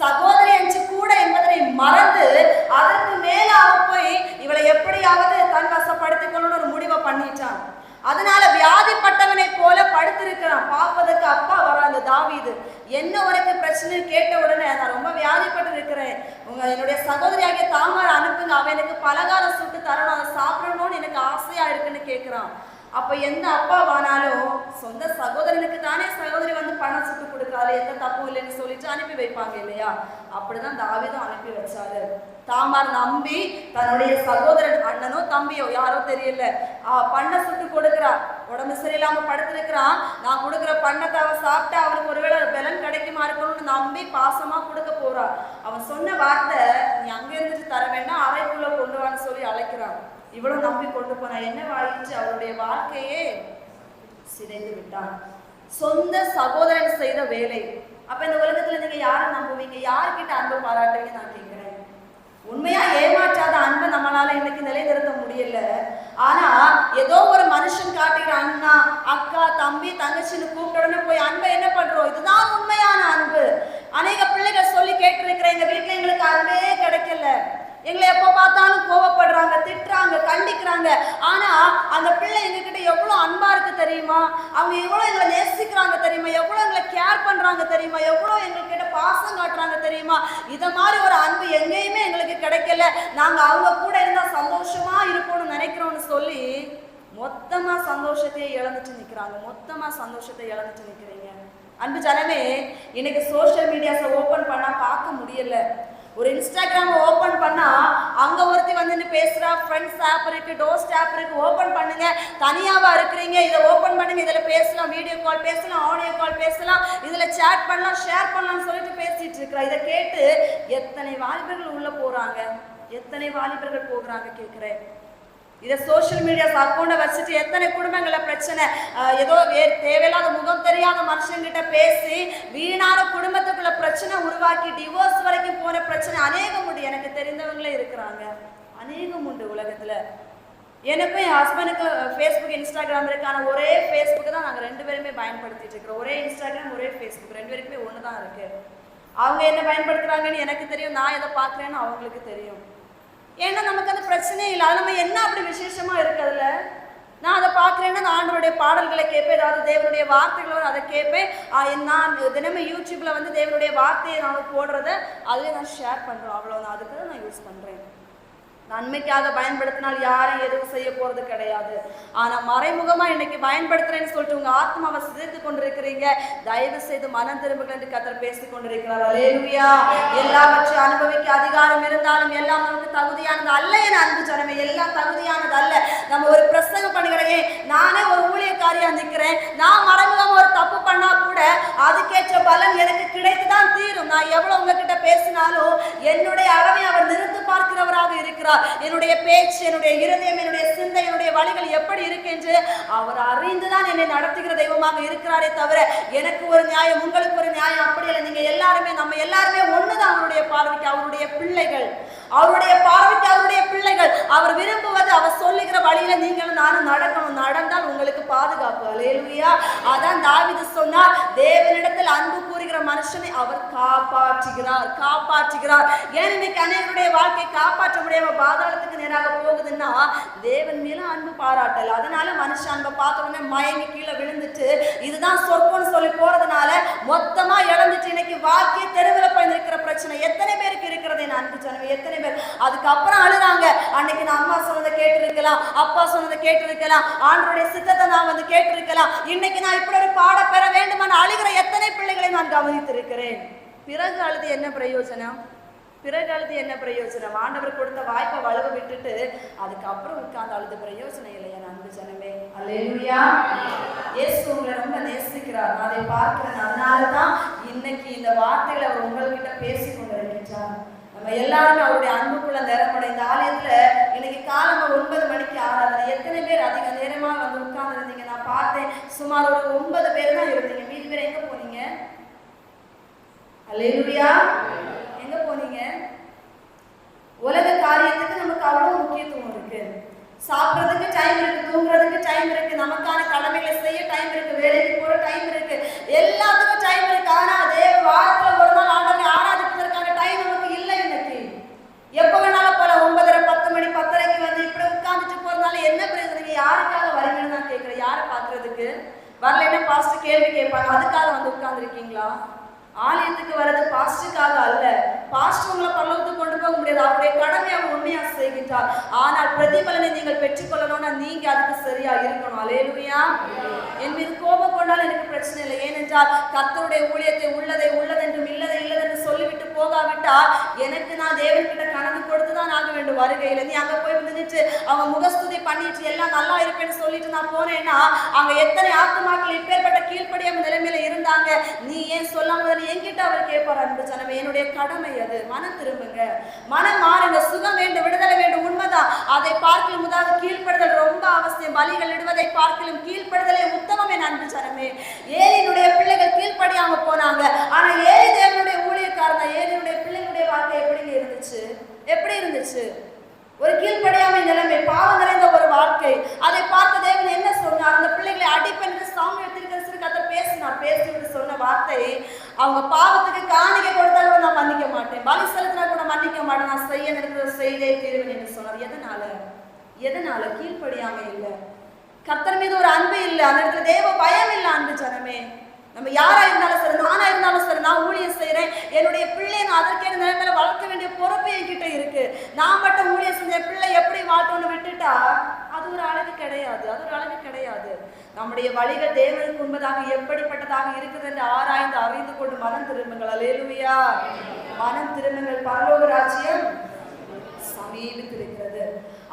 [SPEAKER 1] சகோதரி என்று கூட என்பதனை மறந்து அதற்கு மேல அவ போய் இவளை எப்படியாவது தன் வசப்படுத்திக் கொள்ளணும்னு ஒரு முடிவை பண்ணிட்டான். அதனால வியாதிப்பட்டவனை போல படுத்திருக்கிறான். பார்ப்பதற்கு அப்பா வராங்க தாவீது. என்ன உனக்கு பிரச்சனை கேட்ட உடனே, நான் ரொம்ப வியாதிப்பட்டு இருக்கிறேன், என்னுடைய சகோதரியாகிய தாமாரை அனுப்புங்க, அவன் எனக்கு பலகாரம் சுட்டு தரணும், அதை சாப்பிடணும்னு எனக்கு ஆசையா இருக்குன்னு கேட்கிறான். அப்ப எந்த அப்பாவானாலும் சொந்த சகோதரனுக்கு தானே சகோதரி வந்து பணம் சுட்டு கொடுக்காது, எந்த தப்பும் இல்லைன்னு சொல்லிட்டு அனுப்பி வைப்பாங்க இல்லையா? அப்படிதான் தாவீதும் அனுப்பி வச்சாரு. தாமார் நம்பி தன்னுடைய சகோதரன், அண்ணனோ தம்பியோ யாரோ தெரியல, பண்ணை சுட்டு கொடுக்கிறார். உடம்பு சரியில்லாம படுத்திருக்கிறான். நான் கொடுக்குற பண்ணத்தை அவன் சாப்பிட்டா அவனுக்கு ஒருவேளை பலன் கிடைக்குமா இருக்கணும்னு நம்பி பாசமா கொடுக்க போறான். அவன் சொன்ன வார்த்தை, நீ அங்க இருந்துட்டு தர வேண்டாம், அறைக்குள்ள கொண்டு வான்னு சொல்லி அழைக்கிறான். இவ்வளவு நம்பி கொண்டு போனா என்ன வாயிச்சு அவருடைய வாழ்க்கையே சிதைந்து விட்டான். சொந்த சகோதரன் செய்த வேலை. அப்ப இந்த உலகத்துல நீங்க யாரை நம்புவீங்க? யார்கிட்ட அன்பு பாராட்டுவீங்க? நான் கேட்கிறேன். உண்மையா ஏமாற்றாத அன்பை நம்மளால இன்னைக்கு நிலைநிறுத்த முடியல. ஆனா ஏதோ ஒரு மனுஷன் காட்டுகிற அண்ணா, அக்கா, தம்பி, தங்கச்சின்னு கூப்பிட்ட உடனே போய் அன்பை என்ன பண்றோம்? இதுதான் உண்மையான அன்பு. அநேக பிள்ளைகள் சொல்லி கேட்டிருக்கிறேன், எங்க வீட்டுல எங்களுக்கு அன்பே கிடைக்கல, எங்களை எப்ப பார்த்தாலும் கோவப்படுறாங்க, திட்டுறாங்க, கண்டிக்கிறாங்க. ஆனா அந்த பிள்ளை எங்ககிட்ட எவ்வளவு அன்பா இருக்கு தெரியுமா? அவங்க எவ்வளவு எங்களை நேசிக்கிறாங்க தெரியுமா? எவ்வளவு எங்களை கேர் பண்றாங்க தெரியுமா? எவ்வளவு எங்ககிட்ட பாசம் காட்டுறாங்க தெரியுமா? இத மாதிரி ஒரு அன்பு எங்கேயுமே எங்களுக்கு கிடைக்கல, நாங்க அவங்க கூட இருந்தா சந்தோஷமா இருப்போம்னு நினைக்கிறோம்னு சொல்லி மொத்தமா சந்தோஷத்தையே இழந்துட்டு நிக்கிறாங்க. மொத்தமா சந்தோஷத்தை இழந்துட்டு நிக்கிறீங்க. அன்பு ஜனமே, இன்னைக்கு சோசியல் மீடியாஸை ஓபன் பண்ணா பார்க்க முடியல. ஒரு இன்ஸ்டாகிராம் ஓபன் பண்ணா அங்க ஒருத்தி வந்து பேசுறா, ஃப்ரெண்ட்ஸ் ஆப் இருக்கு, டோஸ்ட் ஆப் இருக்கு, ஓபன் பண்ணுங்க, தனியாவா இருக்கிறீங்க, இதை ஓபன் பண்ணுங்க, இதுல பேசலாம், வீடியோ கால் பேசலாம், ஆடியோ கால் பேசலாம், இதுல சேட் பண்ணலாம், ஷேர் பண்ணலாம்னு சொல்லிட்டு பேசிட்டு இருக்கிறா. இதை கேட்டு எத்தனை வாலிபர்கள் உள்ள போறாங்க, எத்தனை வாலிபர்கள் போகிறாங்க கேட்கிறேன். இதை சோசியல் மீடியா அக்கௌண்ட்டை வச்சுட்டு எத்தனை குடும்பங்கள பிரச்சனை, ஏதோ தேவையில்லாத முகம் தெரியாத மனுஷங்கிட்ட பேசி வீணான குடும்பத்துக்குள்ள பிரச்சனை உருவாக்கி டிவோர்ஸ் வரைக்கும் போன பிரச்சனை அநேகம் உண்டு. எனக்கு தெரிந்தவங்களே இருக்கிறாங்க, அநேகம் உண்டு உலகத்துல. எனக்கும் என் ஹஸ்பண்டுக்கு ஃபேஸ்புக், இன்ஸ்டாகிராம் இருக்கான ஒரே ஃபேஸ்புக் தான் நாங்கள் 2 பேருமே பயன்படுத்திட்டு இருக்கிறோம். ஒரே இன்ஸ்டாகிராம், ஒரே ஃபேஸ்புக், 2 பேருக்குமே ஒன்று தான் இருக்கு. அவங்க என்ன பயன்படுத்துறாங்கன்னு எனக்கு தெரியும், நான் எதை பார்க்குறேன்னு அவங்களுக்கு தெரியும். ஏன்னா நமக்கு அது பிரச்சனையே இல்லை. அது நம்ம என்ன அப்படி விசேஷமா இருக்கிறதுல, நான் அதை பார்க்குறேன்னா நான் ஆண்டவருடைய பாடல்களை கேட்பேன், ஏதாவது தேவனுடைய வார்த்தைகளோட அதை கேட்பேன். நான் தினமும் யூடியூப்ல வந்து தேவனுடைய வார்த்தையை நான் போடுறத அதிலே நான் ஷேர் பண்ணுறோம், அவ்வளோதான். அதுக்கு தான் நான் யூஸ் பண்ணுறேன். நன்மைக்காக பயன்படுத்தினால் யாரும் எதுவும் செய்ய போறது கிடையாது. ஆனா மறைமுகமா இன்னைக்கு பயன்படுத்துறேன்னு சொல்லிட்டு உங்க ஆத்மாவை சிதைத்து கொண்டிருக்கிறீங்க. தயவு செய்து மனம் திரும்புங்கள் என்று கர்த்தர் பேசிக் கொண்டிருக்கிறார். அல்லேலூயா. எல்லாவற்றையும் அனுபவிக்க அதிகாரம் இருந்தாலும் எல்லாம் நமக்கு தகுதியானது அல்ல. என அன்பு ஜனமே, எல்லாம் தகுதியானது அல்ல. நம்ம ஒரு பிரசங்கம் பண்ணுகிறேன், நானே ஒரு ஊழியக்காரியா நிற்கிறேன், நான் மறைமுகமா ஒரு தப்பு பண்ணா கூட அதுக்கேற்ற பலன் எனக்கு கிடைத்துதான் தீரும். நான் எவ்வளவு உங்ககிட்ட பேசினாலும் என்னுடைய அளவை அவர் நிறுத்து பார்க்கிறவராக இருக்கிறார். என்னுடைய பேச்சு, என்னுடைய இருதயம், என்னுடைய சிந்தை, என்னுடைய வழிகள் எப்படி இருக்கு என்று அவர் அறிந்துதான் என்னை நடத்துகிற தெய்வமாக இருக்கிறாரே தவிர எனக்கு ஒரு நியாயம், உங்களுக்கு ஒரு நியாயம் அப்படி இல்லை. நீங்க எல்லாருமே, நம்ம எல்லாருமே ஒண்ணுதான் அவருடைய பார்வைக்கு. அவருடைய பிள்ளைகள், அவருடைய பார்வைக்கு அவருடைய பிள்ளைகள். அவர் விரும்புவது அவர் சொல்லுகிற வழியில நீங்களும் நானும் நடக்கணும். நடந்தால் உங்களுக்கு பாதுகாப்பு. அல்லேலூயா. அதான் தாவீது சொன்னார், தேவனிடத்தில் அன்பு கூறுகிற மனுஷனை அவர் காப்பாற்றுகிறார், காப்பாற்றுகிறார். ஏன் இன்னைக்கு அநேகருடைய வாழ்க்கை காப்பாற்ற முடியாம பாதாளத்துக்கு நேராக போகுதுன்னா தேவன் மேல அன்பு பாராட்டல். அதனால மனுஷன் அன்பை பார்த்த உடனே மயங்கி கீழே விழுந்துட்டு இதுதான் சொற்பம்னு சொல்லி போறதுனால மொத்தமா இழந்துட்டு இன்னைக்கு வாழ்க்கையை தெருவில் பயந்திருக்கிற பிரச்சனை எத்தனை பேருக்கு இருக்கிறது என் அன்பு ஜனமே, எத்தனை பேர் அதுக்கப்புறம் அழுறாங்க. அன்னைக்கு நான் அம்மா சொன்னதை கேட்டிருக்கலாம், அப்பா சொன்னதை கேட்டிருக்கலாம், ஆண்டவருடைய சித்தத்தை நான் வந்து கேட்டிருக்கலாம், இன்னைக்கு நான் இப்படி ஒரு பாட பெற வேண்டுமான அழுகிற எத்தனை பிள்ளைகளை நான் கவனித்திருக்கிறேன். பிறகு அழுது என்ன பிரயோஜனம்? பிறகு அழுது என்ன பிரயோஜனம்? ஆண்டவர் கொடுத்த வாய்ப்பை வலுவ விட்டுட்டு அதுக்கப்புறம் உட்கார்ந்து அழுது பிரயோஜனம் இல்லை என் அன்பு ஜனமே. அல்லேலூயா. இயேசு உங்களை ரொம்ப நேசிக்கிறார், அதை பார்க்கிறேன். அதனாலதான் இன்னைக்கு இந்த வார்த்தைகளை அவர் உங்கள்கிட்ட பேசி கொண்டிருக்கின்றார். நம்ம எல்லாருமே அவருடைய அன்புக்குள்ள நிரப்பட இந்த ஆலயத்துல இன்னைக்கு காலம் 9 மணிக்கு ஆராதனை. எத்தனை பேர் அதிக நேரமா வந்து உட்கார்ந்து இருந்தீங்க? நான் பார்த்தேன், சுமார் ஒரு 9 பேர் தான் இருந்தீங்க. மீதி பேர் எங்க போனீங்க? அல்லேலூயா. சாப்பிட்றதுக்கு டைம் இருக்கு, தூங்குறதுக்கு டைம் இருக்கு, நமக்கான கடமைகளை செய்ய டைம் இருக்கு, வேலைக்கு போற டைம் இருக்கு, எல்லாத்துக்கும் டைம் இருக்கு. ஆனா தேவ வாரத்துல ஒரு நாள் ஆண்டவரை ஆராதிப்பதற்கான டைம் நமக்கு இல்லை. இன்னைக்கு எப்ப வேணாலும் போல 9:30 10 மணி 10:30 வந்து இப்படி உட்கார்ந்துட்டு போறதுனால என்ன பிரயோஜனம்? யாருக்காக வரீங்கன்னு நான் கேட்கிறேன். யாரை பாக்குறதுக்கு வரலைன்னா பாஸ்டர் கேள்வி கேட்பாங்க, அதுக்காக வந்து உட்கார்ந்துருக்கீங்களா? ஆலயத்துக்கு வர்றது பாஸ்டருக்காக அல்ல. பாஸ்டர் உங்களை பரலோகத்துக்கு கொண்டு போக முடியாது, அவருடைய கடமை அவர் உண்மையா செய்கின்றார். ஆனால் பிரதிபலனை நீங்கள் பெற்றுக்கொள்ளணும்னா நீங்க அதுக்கு சரியா இருக்கணும். அல்லேலூயா. என் மீது கோபம் கொண்டால் எனக்கு பிரச்சனை இல்லை. ஏனென்றால் கர்த்தருடைய ஊழியத்தை உள்ளதை உள்ளதென்றும் இல்லதை இல்லதென்று சொல்லிவிட்டு போகாவிட்டால் எனக்கு நான் தேவன்கிட்ட கணக்கு கொடுத்துதான் ஆக வேண்டும். வருகையில நீ அங்க போய் நின்றுட்டு அவங்க முகஸ்துதி பண்ணிட்டு எல்லாம் நல்லா இருப்பேன்னு சொல்லிட்டு நான் போனேன்னா அங்க எத்தனை ஆத்துமாக்கள் இப்பேற்பட்ட கீழ்ப்படியாம நிலைமையில இருந்தாங்க. நீ ஏன் சொல்லாம என்கிட்ட அவர் கேட்பார். அன்பு ஜனமே, என்னுடைய கடமை அது. மனம் திரும்புங்க, மனம் மாறுங்க, சுகம் வேண்டும், விடுதலை வேண்டும், உண்மைதான். அதை பார்க்கலும் முதலாவது கீழ்ப்படுதல் ரொம்ப அவசியம். பலிகள் இடுவதை பார்க்கலும் கீழ்ப்படுதலே உத்தமம். என் அன்பு ஜனமே, ஏலியினுடைய பிள்ளைகள் கீழ்ப்படியாம போனாங்க. ஆனா ஏலி தேவனுடைய ஊழியக்காரன். ஏலியினுடைய பிள்ளைகளுடைய வாழ்க்கை எப்படி இருந்துச்சு? எப்படி இருந்துச்சு? ஒரு கீழ்ப்படியாமை நிலைமை, பாவம் நிறைந்த ஒரு வாழ்க்கை. அதை பார்த்த தேவன் என்ன சொன்னார்? அந்த பிள்ளைகளை அடிப்பேன் என்று சாமுவேல் தீர்க்கதரிசி கர்த்தர் பேசினார். பேசிவிட்டு சொன்ன வார்த்தை, அவங்க பாவத்துக்கு காணிக்கை கொடுத்தால் கூட நான் மன்னிக்க மாட்டேன், பலி செலுத்தினா கூட மன்னிக்க மாட்டேன், நான் செய்ய நினைக்கிறத செய்தே தீர்வேன் என்று சொன்னார். எதனால? கீழ்ப்படியாமை இல்லை, கர்த்தர் மீது ஒரு அன்பு இல்லை, அந்த இடத்துல தேவ பயம் இல்லை. அன்பு ஜனமே, நம்ம யாரா இருந்தாலும் சரி, நானா இருந்தாலும் சரி, நான் ஊழியம் செய்யறேன், என்னுடைய பிள்ளையை நான் அதற்கேற்ற நிலைமையில வளர்க்க வேண்டிய பொறுப்பு என்கிட்ட இருக்கு. நான் மட்டும் ஊழியம் செஞ்ச பிள்ளை எப்படி வாழ்த்தோன்னு விட்டுட்டா அது ஒரு அழகு கிடையாது. அது ஒரு அழகு கிடையாது. நம்முடைய வழிகள் தேவனுக்கு உண்மைதாக எப்படிப்பட்டதாக இருக்குது என்று ஆராய்ந்து அறிந்து கொண்டு மனம் திரும்புங்கள். அல்லேலூயா. மனம் திரும்புங்கள், பரலோக ராஜ்யம் சமீபித்திருக்கிறது.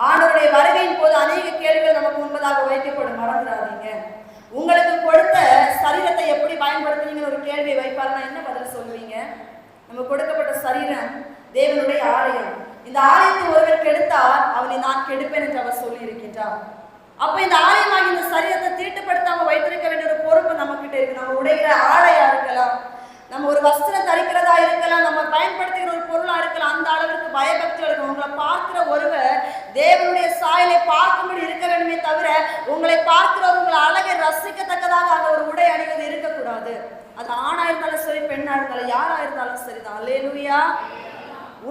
[SPEAKER 1] ஆண்டவருடைய வருகையின் போது அநேக கேள்விகள் நமக்கு உண்மைதாக வைக்கப்படும், மறந்துடாதீங்க. உங்களுக்கு கொடுத்த சரீரத்தை எப்படி பயன்படுத்துறீங்கன்னு ஒரு கேள்வியை வைப்பாருன்னா என்ன பதில் சொல்லுவீங்க? நம்ம கொடுக்கப்பட்ட சரீரம் தேவனுடைய ஆலயம். இந்த ஆலயத்தை ஒருவர் கெடுத்தால் அவனை நான் கெடுப்பேன் என்று அவர் சொல்லி இருக்கின்றார். அப்ப இந்த ஆலயமாக இந்த சரீரத்தை தீட்டுப்படுத்தாம வைத்திருக்க வேண்டிய ஒரு பொறுப்பு நம்ம கிட்ட இருக்கு. நம்ம உடைகிற ஆடையா இருக்கலாம், நம்ம ஒரு வஸ்திரம் தரிக்கிறதா இருக்கலாம், நம்ம பயன்படுத்துகிற ஒரு பொருளா இருக்கலாம். அந்த அளவிற்கு பயபக்தி இருக்கும். உங்களை பார்க்கிற ஒருவர் தேவனுடைய சாயலை பார்க்கும்படி இருக்க வேண்டுமே தவிர உங்களை பார்க்கிறவர் உங்களை அழகை ரசிக்கத்தக்கதாக அந்த ஒரு உடை அணிவது இருக்கக்கூடாது. அது ஆணா இருந்தாலும் சரி, பெண்ணா இருந்தாலும், யாரா இருந்தாலும் சரிதான். அல்லேலூயா.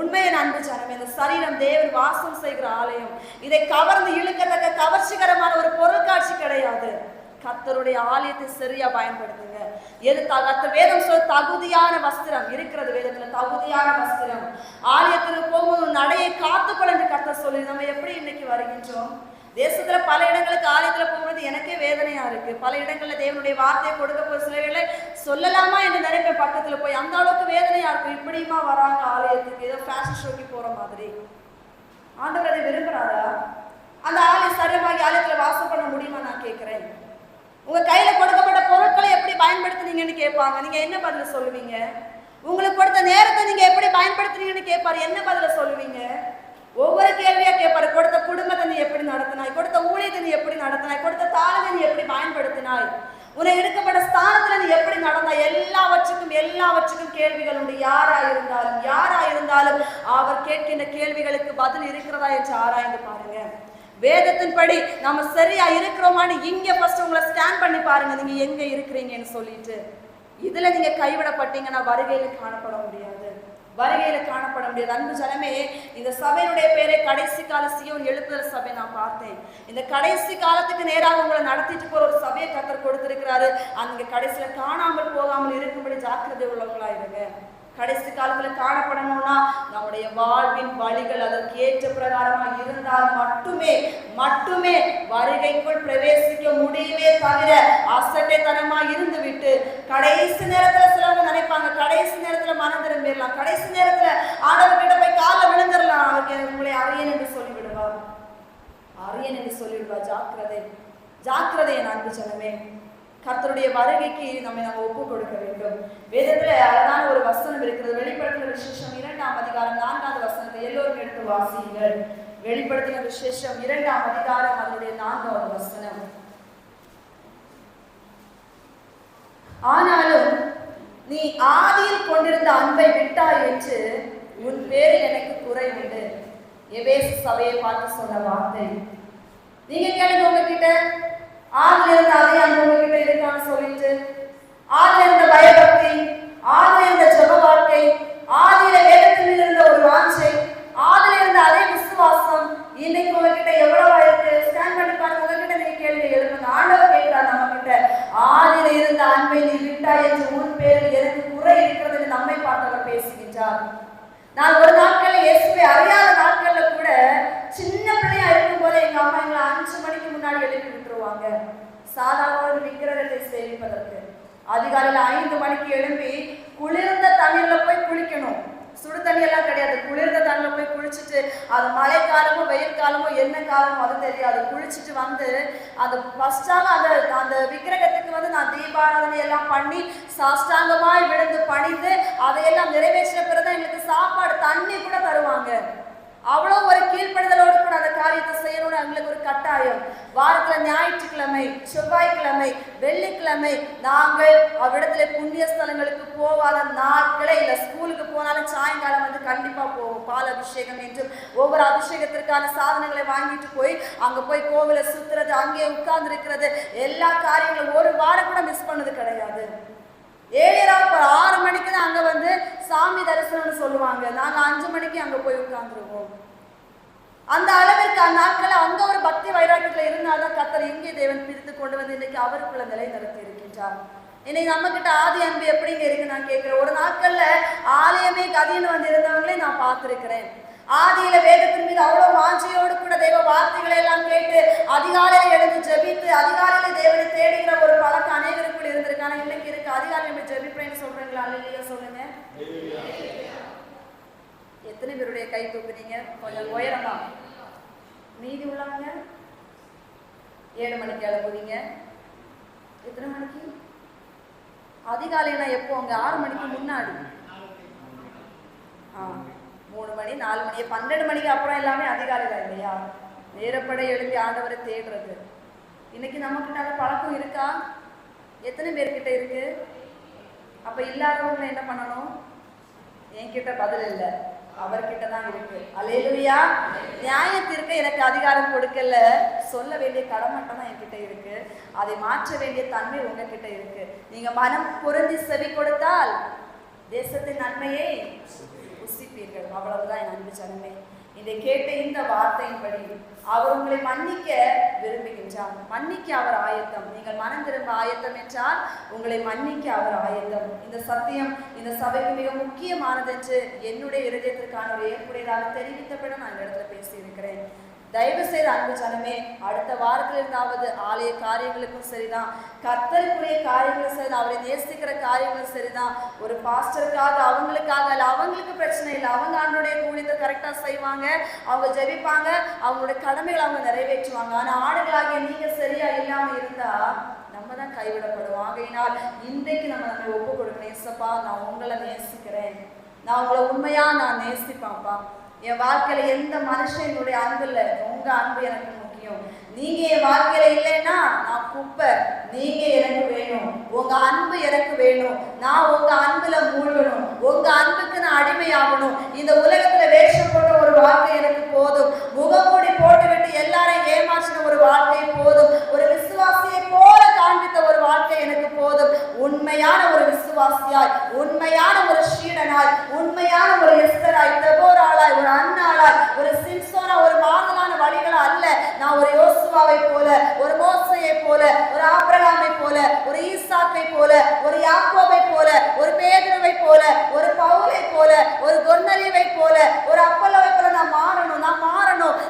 [SPEAKER 1] உண்மையை அன்பு ஜனமே, இந்த சரீரம் தேவன் வாசம் செய்கிற ஆலயம். இதை கவர்ந்து இழுக்கத்தக்க கவர்ச்சிகரமான ஒரு பொருள் காட்சி கிடையாது. கர்த்தருடைய ஆலயத்தை சரியா பயன்படுத்துங்க. வேதம் சொல்ல தகுதியான வஸ்திரம் இருக்கிறது. வேதத்துல தகுதியான வஸ்திரம். ஆலயத்துக்கு போகும்போது நடையை காத்துக்கொள்ள என்று கர்த்தர் சொல்லி நம்ம எப்படி இன்னைக்கு வருகின்றோம்? தேசத்துல பல இடங்களுக்கு ஆலயத்துல போகும்போது எனக்கே வேதனையா இருக்கு. பல இடங்கள்ல தேவனுடைய வார்த்தையை கொடுக்க போற சிலர்களை சொல்லலாமா என்று நினைப்பேன். பக்கத்துல போய் அந்த அளவுக்கு வேதனையா இருக்கும். இப்படியுமா வராங்க ஆலயத்துக்கு? ஏதோ ஃபேஷன் ஷோக்கு போற மாதிரி. ஆண்டவர் அதை விரும்புறாரா? அந்த ஆலயம் சரியாகி ஆலயத்துல வாசம் பண்ண முடியுமா நான் கேட்கிறேன். உங்க கையில கொடுக்கப்பட்ட பொருட்களை எப்படி பயன்படுத்துனீங்கன்னு கேட்பாங்க. நீங்க என்ன பதில சொல்லுவீங்க? உங்களுக்கு கொடுத்த நேரத்தை நீங்க எப்படி பயன்படுத்துறீங்கன்னு கேட்பாரு. என்ன பதில சொல்லுவீங்க? ஒவ்வொரு கேள்வியா கேட்பாரு. கொடுத்த குடும்பத்தை நீ எப்படி நடத்தினாய்? கொடுத்த ஊழியத்தை நீ எப்படி நடத்தினாய்? கொடுத்த தாளத்தை நீ எப்படி பயன்படுத்தினாய்? உன்னை எடுக்கப்பட்ட ஸ்தானத்துல நீ எப்படி நடந்தாய்? எல்லாவற்றுக்கும் கேள்விகள் உண்டு. யாரா இருந்தாலும் அவர் கேட்கின்ற கேள்விகளுக்கு பதில் இருக்கிறதா என்று ஆராய்ந்து பாருங்க. வேதத்தின்படி நம்ம சரியா இருக்கிறோமான்னு இங்க ஃபர்ஸ்ட் உங்களை ஸ்கேன் பண்ணி பாருங்க. நீங்க எங்க இருக்கிறீங்கன்னு சொல்லிட்டு இதுல நீங்க கைவிடப்பட்டீங்கன்னா வருகையில காணப்பட முடியாது. அன்பு ஜனமே, இந்த சபையினுடைய பேரை கடைசி கால சீயோன் எழுப்புதல் சபை நான் பார்த்தேன். இந்த கடைசி காலத்துக்கு நேராக உங்களை நடத்திட்டு போற ஒரு சபையை கர்த்தர் கொடுத்திருக்கிறாரு. அங்க கடைசியில காணாமல் போகாமல் இருக்கும்படி ஜாக்கிரதை உள்ளவங்களா இருங்க. கடைசி காலத்துல காணப்படணும்னா நம்முடைய வாழ்வின் வழிகள் அதற்கு ஏற்ற பிரகாரமா இருந்தால் மட்டுமே வருகைக்குள் பிரவேசிக்க முடியவே தவிர அசட்டைத்தனமா இருந்து விட்டு கடைசி நேரத்துல சிலவங்க நினைப்பாங்க கடைசி நேரத்துல மனம் திரும்பிடலாம், கடைசி நேரத்துல ஆண்டவர்கிட்ட போய் காலில் விழுந்துடலாம், அவருக்கு உங்களை அரியன் என்று சொல்லிவிடுவார். ஜாக்கிரதை என் அன்பு ஜனமே. கர்த்தருடைய வருகைக்கு நம்ம ஒப்பு கொடுக்க வேண்டும். வேதத்துல அழகான ஒரு வசனம் இருக்கிறது. வெளிப்படுத்தின விசேஷம் 2ஆம் அதிகாரம் 4வது வசனத்தை எல்லோரும் எடுத்து வாசியுங்கள். வெளிப்படுத்தின விசேஷம் 2ஆம் அதிகாரம் அதனுடைய 4வது வசனம். ஆனாலும் நீ ஆதியில் கொண்டிருந்த அன்பை விட்டாய் என்று உன் பேரில் எனக்கு குறை உண்டு. எபேசு சபையை பார்த்து சொன்ன வார்த்தை. நீங்க கேளுங்க உங்ககிட்ட, ஆதில இருந்த அதே அன்பு உங்ககிட்ட இருக்கான்னு சொல்லிட்டு, ஆதில இருந்த பயபக்தி, ஆதில இருந்த ஜெப வாழ்க்கை, ஆதியில வேதத்தில் இருந்த ஒரு வாஞ்சை, ஆதில இருந்த அதே விசுவாசம் இன்னைக்கு உங்ககிட்ட எவ்வளவா இருக்கு? ஸ்கேன் பண்ணி பாருங்க. உங்ககிட்ட நீங்க கேள்வி எழுப்புங்க. ஆண்டவர் கேட்கிறார் நம்ம கிட்ட, ஆதியில இருந்த அன்பை நீ விட்டாய் என்று உன் பேரில் எனக்கு குறை இருக்கிறது நம்மை பார்த்தவர் பேசுகின்றார். நான் ஒரு நாட்கள்ல இயேசுவை அறியாத நாட்கள்ல கூட சின்ன பிள்ளையா இருக்கும் போது எங்க அம்மா எங்களை 5 மணிக்கு முன்னாடி எழுப்பி விட்டுருவாங்க சாதாரண ஒரு விக்கிரகத்தை சேவிப்பதற்கு. அதிகாலையில 5 மணிக்கு எழுப்பி குளிர்ந்த தண்ணீர்ல போய் குளிக்கணும். சுடு தண்ணி எல்லாம் கிடையாது, குளிர்ந்த தண்ணில போய் குளிச்சுட்டு, அது மழை காலமோ வெயில் காலமோ என்ன காலமோ அது தெரியாது, குளிச்சுட்டு வந்து அந்த ஃபர்ஸ்டாக அந்த விக்கிரகத்துக்கு வந்து நான் தீபாராதனை எல்லாம் பண்ணி சாஷ்டாங்கமாய் விழுந்து பணிந்து அதையெல்லாம் நிறைவேற்றின பிறகு எங்களுக்கு சாப்பாடு தண்ணி கூட தருவாங்க. அவ்வளோ ஒரு கீழ்ப்படுதலோடு கூட அந்த காரியத்தை செய்யணும்னு எங்களுக்கு ஒரு கட்டாயம். வாரத்துல ஞாயிற்றுக்கிழமை, செவ்வாய்க்கிழமை, வெள்ளிக்கிழமை நாங்கள் அவ்விடத்துல புண்ணிய ஸ்தலங்களுக்கு போகாத நாட்களே இல்லை. ஸ்கூலுக்கு போனாலும் சாயங்காலம் வந்து கண்டிப்பா போவோம். பால் அபிஷேகம் என்று ஒவ்வொரு அபிஷேகத்திற்கான சாதனங்களை வாங்கிட்டு போய் அங்க போய் கோவிலை சுத்துறது, அங்கே உட்கார்ந்து இருக்கிறது, எல்லா காரியங்களும் ஒரு வாரம் கூட மிஸ் பண்ணது கிடையாது. 6 மணிக்கு தான் அங்க வந்து சாமி தரிசனம்னு சொல்லுவாங்க. நாங்க 5 மணிக்கு அங்க போய் உட்கார்ந்துருவோம். அந்த அளவிற்கு அந்நாட்கள் அங்க ஒரு பக்தி வைராக்கியத்துல இருந்தால்தான் கர்த்தர் இங்கே தேவன் பிரித்து கொண்டு வந்து இன்னைக்கு அவருக்குள்ள நிலை நடத்தி இருக்கின்றார். இன்னைக்கு நம்ம கிட்ட ஆதி அன்பு எப்படிங்க இருக்கு நான் கேட்கிறேன். ஒரு நாட்கள்ல ஆலயமே கதின்னு வந்து இருந்தவங்களே நான் பார்த்திருக்கிறேன். ஆதியில வேதத்தின் மீது அவ்வளவு வாஞ்சையோடு கூட தேவ வார்த்தைகளை எல்லாம் கேட்டு அதிகாலையில எழுந்து ஜெபித்து அதிகாலையில தேவனை தேடுகிற ஒரு பழக்கம் அநேகருக்குள் இருந்திருக்கான இன்னைக்கு இருக்கு. அதிகாலையில ஜெபிப்பேன்னு சொல்றீங்களா? அல்லேலூயா சொல்லுங்க. எத்தனை பேருடைய கை தூக்குனீங்க? கொஞ்சம் உயரமா. மீதி உள்ளவங்க 7 மணிக்கு எழுப்புவீங்க. எத்தனை மணிக்கு? அதிகாலைனா எப்போ? அங்க 6 மணிக்கு முன்னாடி. 3 மணி 4 மணி 12 மணிக்கு அப்புறம் எல்லாமே அதிகாலையில இல்லையா? நேரப்படை எழுப்பி ஆண்டவரை தேடுறது. இன்னைக்கு நமக்கு நல்ல பழக்கம் இருக்கா? எத்தனை பேர்கிட்ட இருக்கு? அப்ப இல்லாதவங்க என்ன பண்ணணும்? என்கிட்ட பதில் இல்லை, அவர்கிட்ட தான் இருக்கு. அல்லேலூயா. நியாயத்திற்கு எனக்கு அதிகாரம் கொடுக்கல, சொல்ல வேண்டிய கடமட்டம் தான் என்கிட்ட இருக்கு. அதை மாற்ற வேண்டிய தன்மை உங்ககிட்ட இருக்கு. நீங்க மனம் பொருந்தி செவி கொடுத்தால் தேசத்தின் நன்மையை புசிப்பீர்கள். அவ்வளவுதான் என் அன்பு ஜனமே. இதை கேட்ட இந்த வார்த்தையின்படி அவர் உங்களை மன்னிக்க விரும்புகின்றார். மன்னிக்க அவர் ஆயத்தம். நீங்கள் மனம் திரும்ப ஆயத்தம் என்றால் உங்களை மன்னிக்க அவர் ஆயத்தம். இந்த சத்தியம் இந்த சபைக்கு மிக முக்கியமானது என்று என்னுடைய இருதயத்திற்கான ஒரு ஏற்புடையதாக தெரிவித்தபடி நான் இந்த இடத்துல பேசியிருக்கிறேன். தயவு செய்து அன்பு ஜனமே, அடுத்த வாரத்தில் இருந்தாவது ஆலய காரியங்களுக்கும் சரிதான், கர்த்தருக்குரிய காரியங்களும் சரிதான், அவரை நேசிக்கிற காரியங்களும் சரிதான். ஒரு பாஸ்டருக்காக அவங்களுக்காக இல்லை, அவங்களுக்கு பிரச்சனை இல்லை, அவங்க ஆண்டோடைய ஊழியத்தை கரெக்டாக செய்வாங்க, அவங்க ஜெபிப்பாங்க, அவங்களுடைய கடமைகளை அவங்க நிறைவேற்றுவாங்க. ஆனால் ஆடுகளாகிய நீங்க சரியா இல்லாமல் இருந்தா நம்ம தான் கைவிடப்படுவோம். ஆகையினால் இன்றைக்கு நம்ம ஒப்பு கொடுக்கணும். ஏசப்பா, நான் உங்களை நேசிக்கிறேன், நான் உங்களை உண்மையா நான் நேசிப்பாப்பா. என் வாழ்க்கையில எந்த மனுஷனுடைய அன்பு இல்லை, உங்க அன்பு எனக்கு முக்கியம். நீங்க என் வாழ்க்கையில இல்லைன்னா நான் குப்பை, நீங்க எனக்கு வேணும், உங்க அன்பு எனக்கு வேணும். நான் உங்க அன்புல மூழ்கணும், உங்க அன்புக்கு நான் அடிமையாகணும். இந்த உலகத்துல வேஷம் போட்ட ஒரு வாழ்க்கை எனக்கு போதும், முகமூடி போட்டுவிட்டு எல்லாரையும் ஏமாற்றின ஒரு வாழ்க்கை போதும், ஒரு விசுவாசியை போல காண்பித்த ஒரு வாழ்க்கை எனக்கு போதும். உண்மையான ஒரு விசுவாசியாய், உண்மையான ஒரு சீடனாய், உண்மையான ஒரு எஸ்தராய், தெபோராளாய், ஒரு அன்னாளாய், ஒரு சிம்சோனா, ஒரு மாதலான வழிகளா அல்ல. நான் ஒரு யோசுவாவை போல, ஒரு மோசையை போல, ஒரு ஆபிரகாமை போல, ஒரு ஈசாக்கை போல, ஒரு யாக்கோபை போல, ஒரு பேதுருவை போல, ஒரு பவுலை போல, ஒரு கொர்நேலியுவை போல, ஒரு அப்பல்லோவை போல நான் மாறணும்.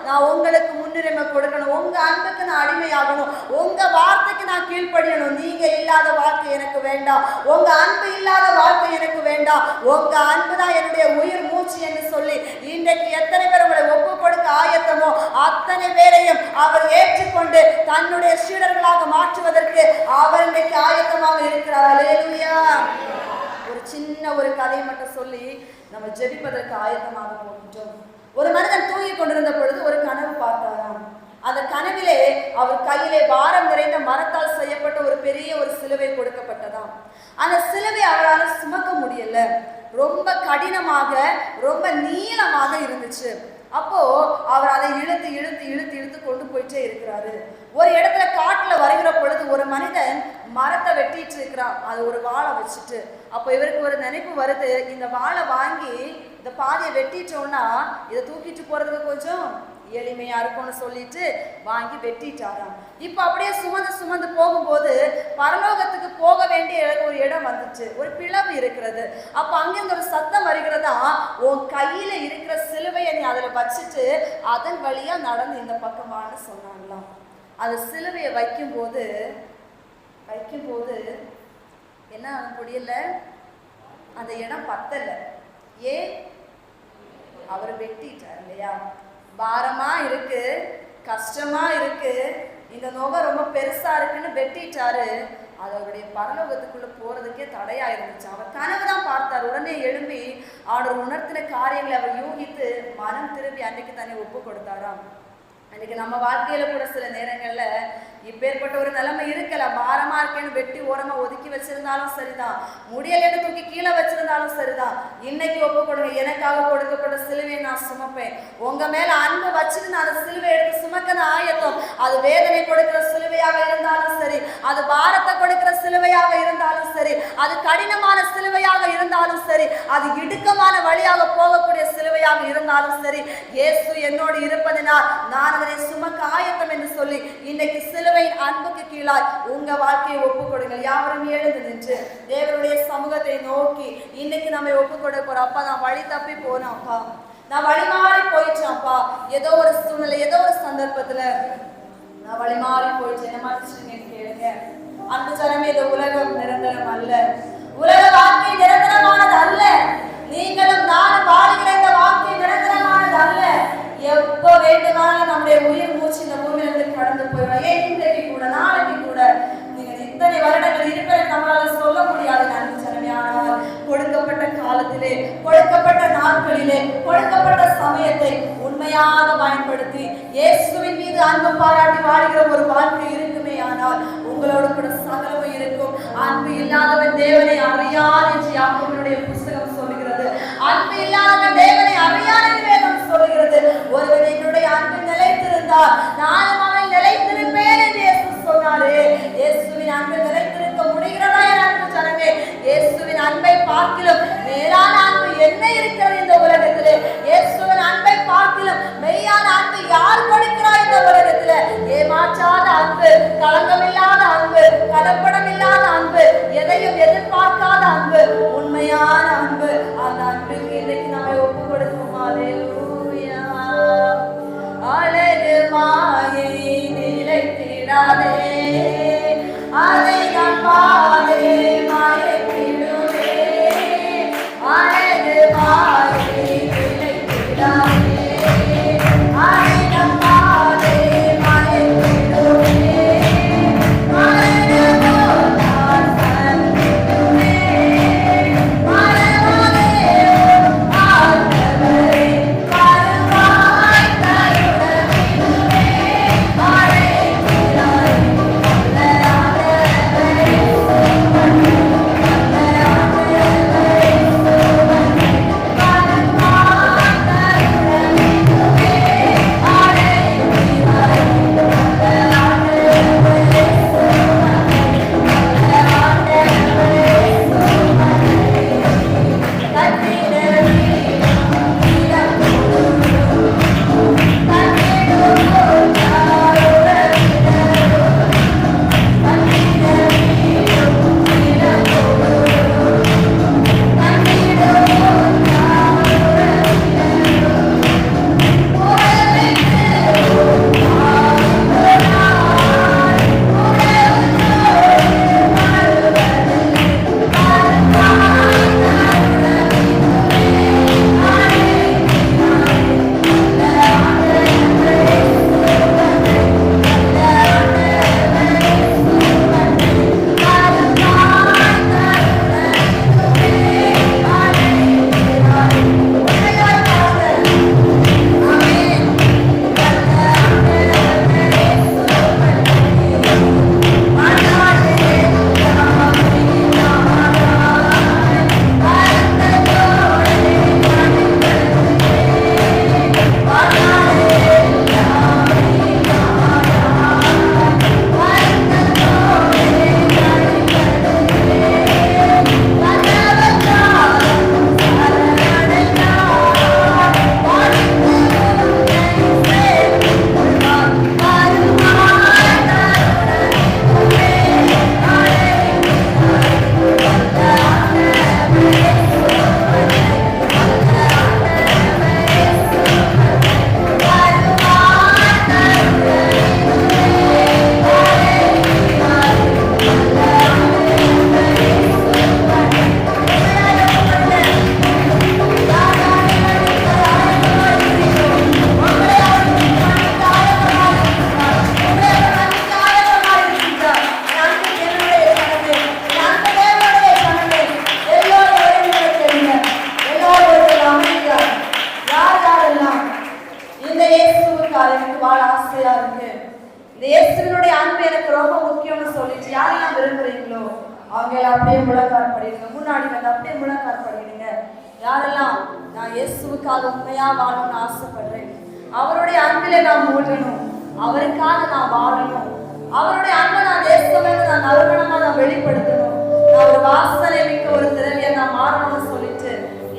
[SPEAKER 1] நான் உங்களுக்கு முன்னுரிமை கொடுக்கணும். உங்க அன்புக்கு நான் அடிமையாகணும், உங்க வார்த்தைக்கு நான் கீழ்ப்படியணும். நீங்க இல்லாத வாழ்க்கை எனக்கு வேண்டாம், உங்க அன்பு இல்லாத வாழ்க்கை எனக்கு வேண்டாம். உங்க அன்பு தான் என்னுடைய உயிர் மூச்சு என்று சொல்லி இன்றைக்கு எத்தனை பேர் உங்களை ஒப்பு கொடுக்க ஆயத்தமோ அத்தனை பேரையும் அவர் ஏற்றுக்கொண்டு தன்னுடைய சீடர்களாக மாற்றுவதற்கு அவர் இன்றைக்கு ஆயத்தமாக இருக்கிறார். அல்லேலூயா. ஒரு சின்ன ஒரு கதையை மட்டும் சொல்லி நம்ம ஜெபிப்பதற்கு ஆயத்தமாக போகின்றோம். ஒரு மனிதன் தூங்கி கொண்டிருந்த பொழுது ஒரு கனவு பார்த்தாராம். அந்த கனவிலே அவர் கையிலே பாரம் நிறைந்த மரத்தால் செய்யப்பட்ட ஒரு பெரிய ஒரு சிலுவை கொடுக்கப்பட்டதாம். அந்த சிலுவை அவரால் சுமக்க முடியல, ரொம்ப கடினமாக ரொம்ப நீளமாக இருந்துச்சு. அப்போ அவர் அதை இழுத்து இழுத்து இழுத்து இழுத்து கொண்டு போயிட்டே இருக்கிறாரு. ஒரு இடத்துல காட்டுல வருகிற பொழுது ஒரு மனிதன் மரத்தை வெட்டிட்டு இருக்கிறான், அது ஒரு வாழை வச்சுட்டு. அப்போ இவருக்கு ஒரு நினைப்பு வருது, இந்த வாழை வாங்கி இந்த பாதையை வெட்டிட்டோம்னா இதை தூக்கிட்டு போறதுக்கு கொஞ்சம் எளிமையா இருக்கும்னு சொல்லிட்டு வாங்கி வெட்டிட்டாராம். இப்ப அப்படியே சுமந்து சுமந்து போகும்போது பரலோகத்துக்கு போக வேண்டிய ஒரு இடம் வந்துச்சு, ஒரு பிளவு இருக்கிறது. அப்ப அங்கிருந்து ஒரு சத்தம் வருகிறதா, உன் கையில இருக்கிற சிலுவையை நீ அதுல வச்சுட்டு அதன் வழியா நடந்து இந்த பக்கமானு சொன்னாங்களாம். அது சிலுவையை வைக்கும் போது என்ன ஆக முடியல, அந்த இடம் பத்தல. ஏன்? அவர் வெட்டிட்டார் இல்லையா? பாரமா இருக்கு, கஷ்டமா இருக்கு, இந்த நோவை ரொம்ப பெருசா இருக்குன்னு வெட்டிட்டாரு. அது அவருடைய பரலோகத்துக்குள்ள போறதுக்கே தடையா இருந்துச்சு. அவர் கனவு தான் பார்த்தார். உடனே எழும்பி அவர் உணர்த்தின காரியங்களை அவர் யூகித்து மனம் திரும்பி அன்னைக்கு தன்னை ஒப்பு கொடுத்தாராம். அன்னைக்கு நம்ம வாழ்க்கையில கூட சில நேரங்கள்ல இப்பேற்பட்ட ஒரு நிலைமை இருக்கல. பாரமா இருக்கேன்னு வெட்டி ஓரமா ஒதுக்கி வச்சிருந்தாலும் சரிதான், முடியலன்னு தூக்கி கீழே வச்சிருந்தாலும் சரிதான், இன்னைக்கு ஒப்பு கொடுங்க, எனக்காக கொடுக்கப்பட்ட சிலுவையை நான் சுமப்பேன். உங்க மேல அன்பு வச்சுட்டு நான் அந்த சிலுவை எடுத்து சுமக்க ஆயத்தம். அது வேதனை கொடுக்கிற சிலுவையாக இருந்தாலும் சரி, அது பாரத்தை கொடுக்கிற சிலுவையாக இருந்தாலும் சரி, அது கடினமான சிலுவையாக இருந்தாலும் சரி, அது இடுக்கமான வழியாக போகக்கூடிய சிலுவையாக இருந்தாலும் சரி, இயேசு என்னோடு இருப்பதனால் நான் அதனை சுமக்க ஆயத்தம் என்று சொல்லி இன்னைக்கு சிலுவையின் அன்புக்கு கீழாய் உங்க வாழ்க்கையை ஒப்பு கொடுங்கள். யாவரும் எழுந்து நின்று தேவனுடைய சமூகத்தை நோக்கி இன்னைக்கு நம்ம ஒப்பு கொடுக்க போறோம். அப்பா, நான் வழி தப்பி போனேன்ப்பா, நான் வழி மாறி போயிட்டேன்ப்பா, ஏதோ ஒரு சூழ்நிலை, ஏதோ ஒரு சந்தர்ப்பத்துல நான் வழி மாறி போயிட்டேன், என்ன மன்னிச்சுங்கன்னு கேளுங்க. அன்பு ஜனமே, இந்த உலகம் நிரந்தரம் அல்ல, உலக வாழ்க்கை நிரந்தரமானது அல்ல. நீங்களும் நானும் வாழ்கிற இந்த வாழ்க்கை நிரந்தரமானது அல்ல. எப்போ வேண்டுமானாலும் நம்முடைய உயிர் மூச்சு இந்த பூமியிலிருந்து கடந்து போயிடும். ஏன் இன்றைக்கு கூட, நாளைக்கு கூட, நீங்க இத்தனை வருடங்கள் இருப்பதை நம்மளால சொல்ல முடியாது. அன்பு ஜனமையானவர் கொடுக்கப்பட்ட காலத்திலே, கொடுக்கப்பட்ட நாட்களிலே, கொடுக்கப்பட்ட சமயத்தை உண்மையாக பயன்படுத்தி இயேசுவின் மீது அன்பு பாராட்டி வாழ்கிற ஒரு வாழ்க்கை இருக்குமே ஆனால் உங்களோடு கூட சகலமும் இருக்கும். அன்பு இல்லாதவன் தேவனை அறியான் என்று யாக்கோபினுடைய புஸ்தகம் சொல்லுகிறது. அன்பு இல்லாதவன் தேவனை அறியான் என்று வேதம் சொல்லுகிறது. ஒருவன் என்னுடைய அன்பில் நிலைத்திருந்தால் நானும் அவன் நிலைத்திருப்பேன் என்று இயேசு சொன்னாரே. இயேசுவின் அன்பில் நிலைத்திருக்க முடிகிறதா என் அன்பு ஜனமே? இயேசுவின் அன்பை பார்க்கிலும் மேலான அன்பு என்ன இருக்கிறது இந்த உலகத்திலே? இயேசுவின் அன்பை பார்க்கிலும் மெய்யான அன்பு யார் கொடுக்கிறார் இந்த உலகத்திலே? ஏமாற்றாத அன்பு, களங்கமில்லாத அன்பு, கலப்படம் இல்லாத அன்பு, எதையும் எதிர்பார்க்காத அன்பு, உண்மையான அன்பு. அந்த அன்புக்கு இன்னைக்கு நம்ம ஒப்பு கொடுப்போம். அல்லேலூயா. அழகு மாயை நிலைத்திடாதே, அதை நான் பாதே மயக்கிடுவே. அழகு மாயை நிலைத்திடாதே, அதை நான் பாதே மயக்கிடுவே. அழகு போல் நான் சந்திடுவே. முழங்கால் படிடுங்க. யாரெல்லாம் நான் இயேசுவுக்காக உண்மையா வாழணும்னு ஆசைப்படுறேன், அவருடைய அன்பிலே நான் மூழ்கணும், அவருக்காக நான் வாழணும், அவருடைய அன்பை நான் தேசமென்று நான் நறுமணமா நான் வெளிப்படுத்தணும், நான் ஒரு வாசனை மிக்க ஒரு திறமையை நான் மாறணும்னு சொல்லிட்டு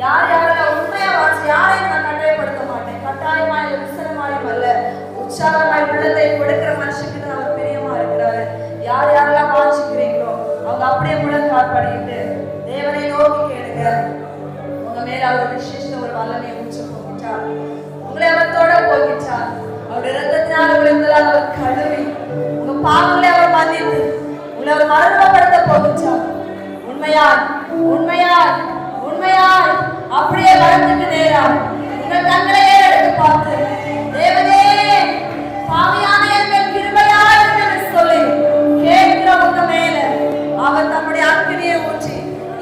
[SPEAKER 1] யார் யாரெல்லாம் உண்மையா வாழ்ச்சி யாரையும் நான் கட்டாயப்படுத்த மாட்டேன். கட்டாயமாய் விசனமாயும் அல்ல, உற்சாகமாய் உள்ளத்தை கொடுக்கிற மனுஷனுக்கு அவர் பிரியமா இருக்கிறாரு. யார் யாரெல்லாம் வாஞ்சிக்கிறீங்களோ அவங்க அப்படியே முழங்கால் படிட்டு தேவனை நோக்கி கேளுங்க. உங்க மேல அவர் விசேஷ ஒரு வல்லமையை ஊற்ற போகிட்டார், உங்களை அவர் தொட போகிட்டார். அவருடைய இரத்தத்தினால் உங்களை அவர் கழுவி உங்க பாவங்களை அவர் மன்னித்து உங்களை அவர் மறுரூபப்படுத்த போகிட்டார். உண்மையாய் உண்மையாய் உண்மையாய் அப்படியே வரத்துக்கு நேரம் உங்கள் கண்களையே எடுத்து பார்த்து தேவனே பாவியான என் மேல் கிருபையாய் என்று சொல்லி கேட்கிற உங்க மேல அவர் தம்முடைய அக்கினியை ஊற்றி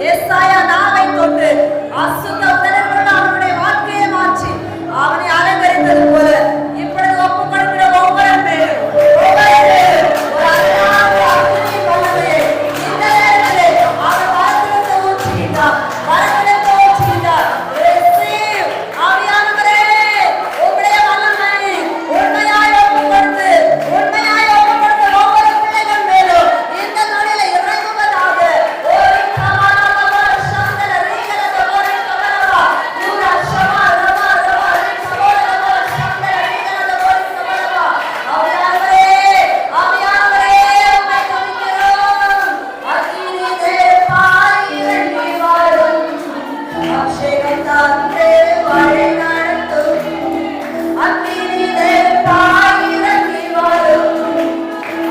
[SPEAKER 1] ஏசாயா நாவை தொட்டு அசுத்த உடனே அவனுடைய வாழ்க்கையை மாற்றி அவனை அலங்கரித்தது போல இப்பொழுது ஒப்பு கொடுக்கிற ஒவ்வொரு மேலும் ஒரு அருமையான அக்கினி வல்லமையை இந்த நேரத்திலே அவர் வாழ்க்கையை ஊற்றுகின்றார், வரங்களை ஊற்றுகின்றார். ஆவியானவரே உம்முடைய வல்லமை உண்மையாய் ஒப்பு கொடுத்து உண்மையாய் ஒப்பு கொடுத்த ஒவ்வொரு பிள்ளைகள் மேலும் இந்த நாளிலே இறங்குவதாக. ஒரு கமலவ சந்தன ரீகலத ஒரு கமலவ நூர சமா ரமா ரமா கமலவ சந்தன ரீகலத ஒரு கமலவ. ஆவியானவரே ஆவியானவரே உம்மை துதிக்கிறோம். அக்கினி தேவாய் இறங்கி வரும், அபிஷேகம் தந்து வழி நடத்தும். அக்கினி தேவாய் இறங்கி வரும்,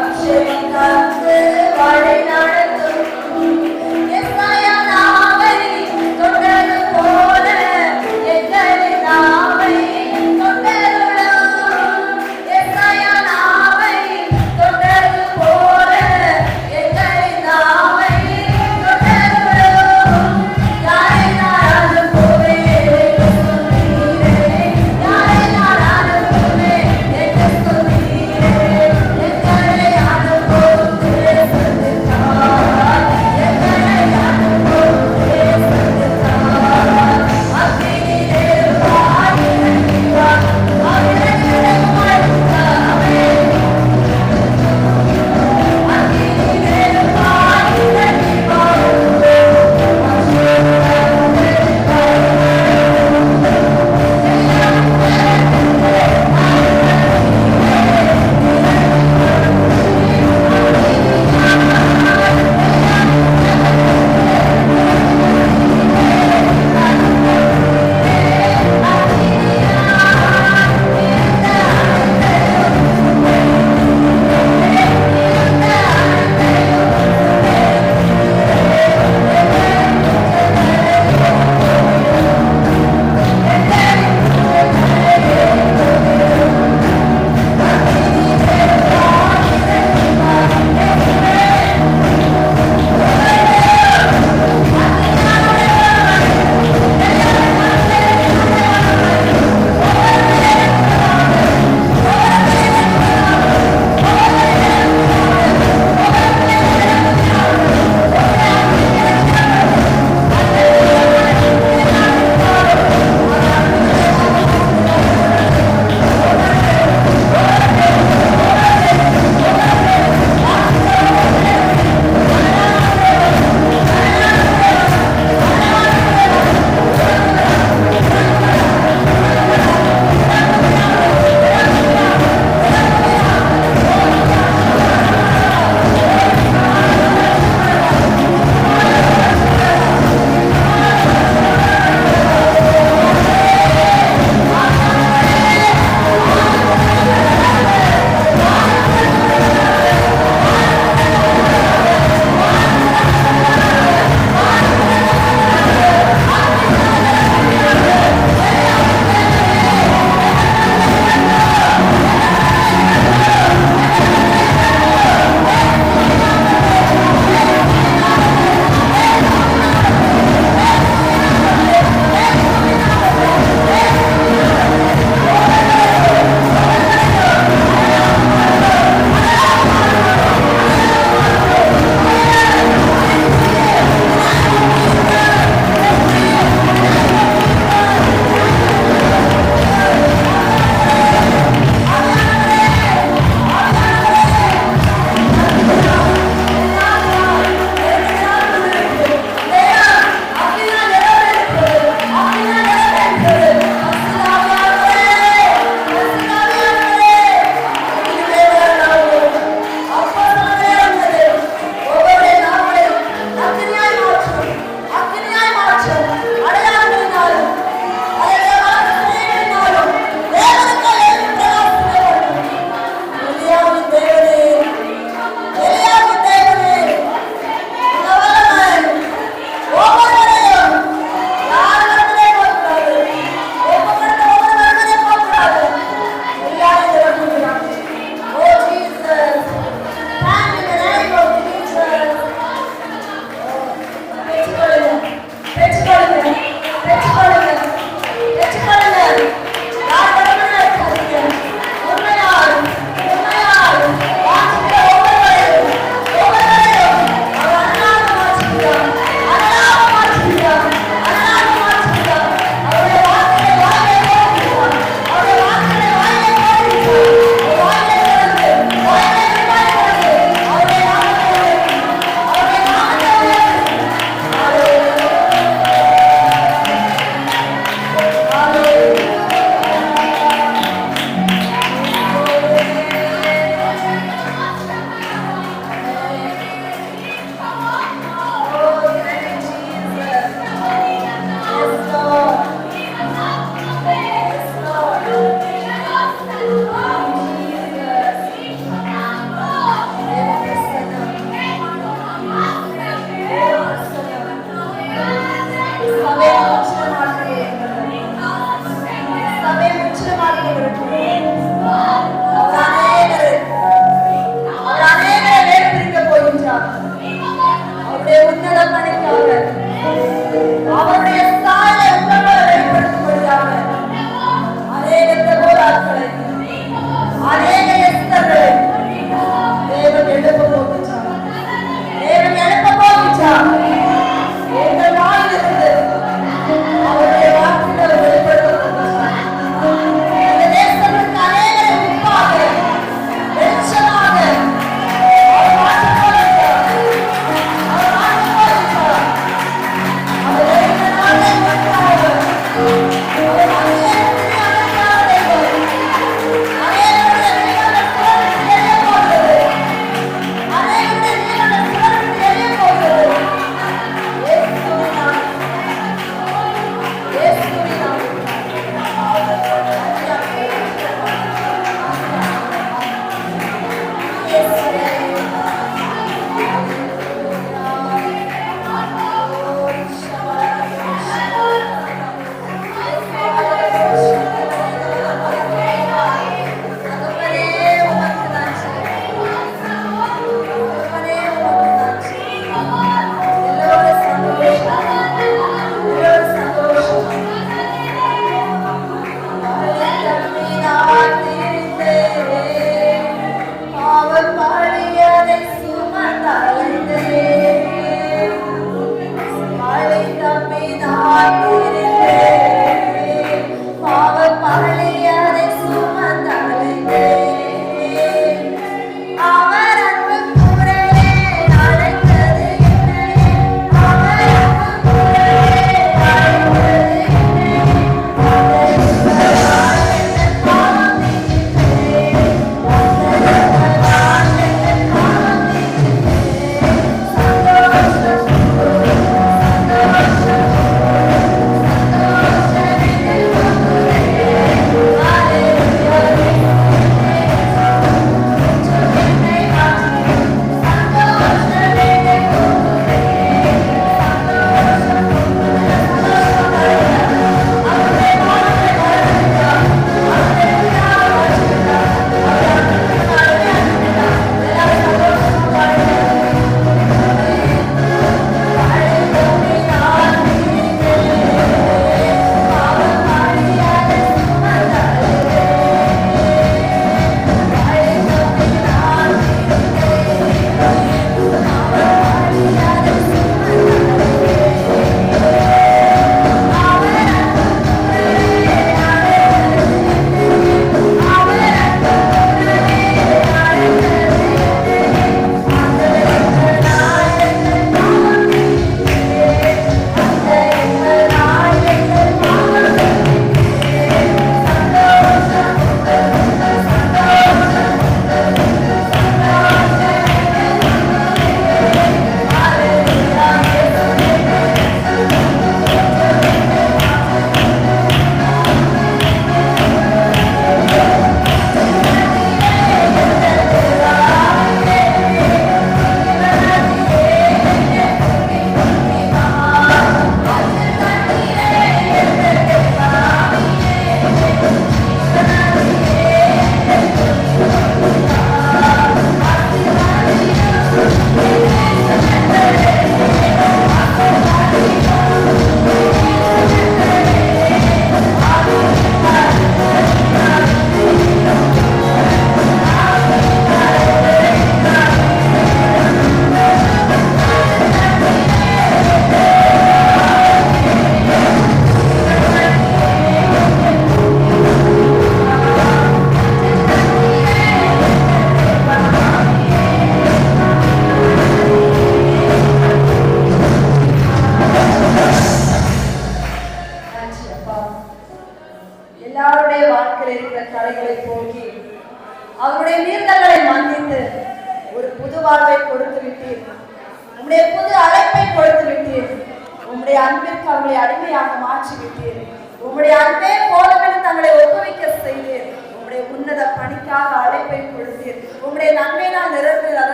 [SPEAKER 1] அபிஷேகம் தந்து வழி நடத்தும். எஸ்ஐயா நாவை தொட்டது போல எங்களின் நாவை தொட்டருளும். எஸ்ஐயா நாவை தொட்டது போல எங்களின் நாவை தொட்டருளும். யாரை நாடாது போவேன் சொன்னீரே,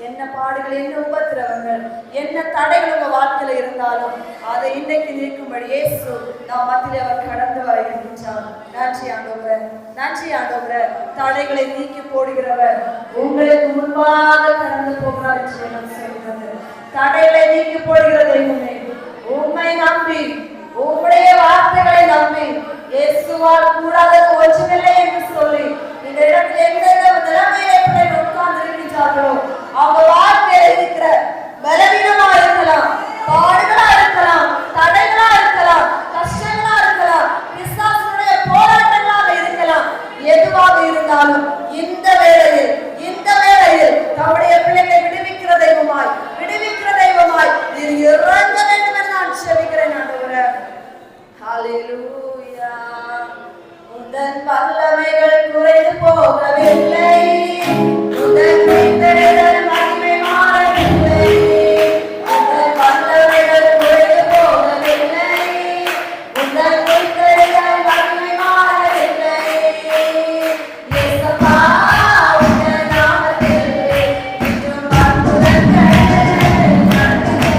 [SPEAKER 1] என்ன பாடுகள், என்ன உபத்திரவங்கள், என்ன தடைகள் உங்க வாழ்க்கையில இருந்தாலும் அதை இன்னைக்கு நீக்கும்படி இயேசு நாம் மத்தியிலே அவர் கடந்து வர இருக்கின்றார். நன்றி ஆண்டவரே, நன்றி ஆண்டவரே. தடைகளை நீக்கி போடுகிறவர் உங்களுக்கு முன்பாக கடந்து போகிறார் என்று நான் சொல்கிறது. தடைகளை நீக்கி போடுகிற தெய்வமே, உம்மை நம்பி உம்முடைய வார்த்தைகளை நம்பி இயேசுவால் கூடாதது ஒன்றுமில்லை என்று சொல்லி இந்த இடத்தில் எந்தெந்த நிலைமையில பிள்ளைகள் உட்கார்ந்து இருக்கின்றார்களோ அவங்க வாழ்க்கையில இருக்கிற பலவீனமா இருக்கலாம், பாடுகளா இருக்கலாம், தடைகளா இருக்கலாம், கஷ்டங்களா இருக்கலாம், பிசாசுடைய போராட்டங்களாக இருக்கலாம், எதுவாக இருந்தாலும் இந்த வேளையில் தம்முடைய பிள்ளைகளை விடுவிக்கிற தெய்வமாய் நீர் இறங்க வேண்டும் என்று நான் செபிக்கிறேன் ஆண்டவரே. ஹல்லேலூயா. உந்தன் வல்லமைகள் குறைந்து போகவில்லை, உந்தன் கைத்தடிகள் மகிமை மாறவில்லை, உந்தன் வல்லமைகள் குறைந்து போகவில்லை, உந்தன் கைத்தடிகள் மகிமை மாறவில்லை. இயேசப்பா உந்தன் நாமத்தில் இன்றும் அற்புதங்கள் நடக்குது.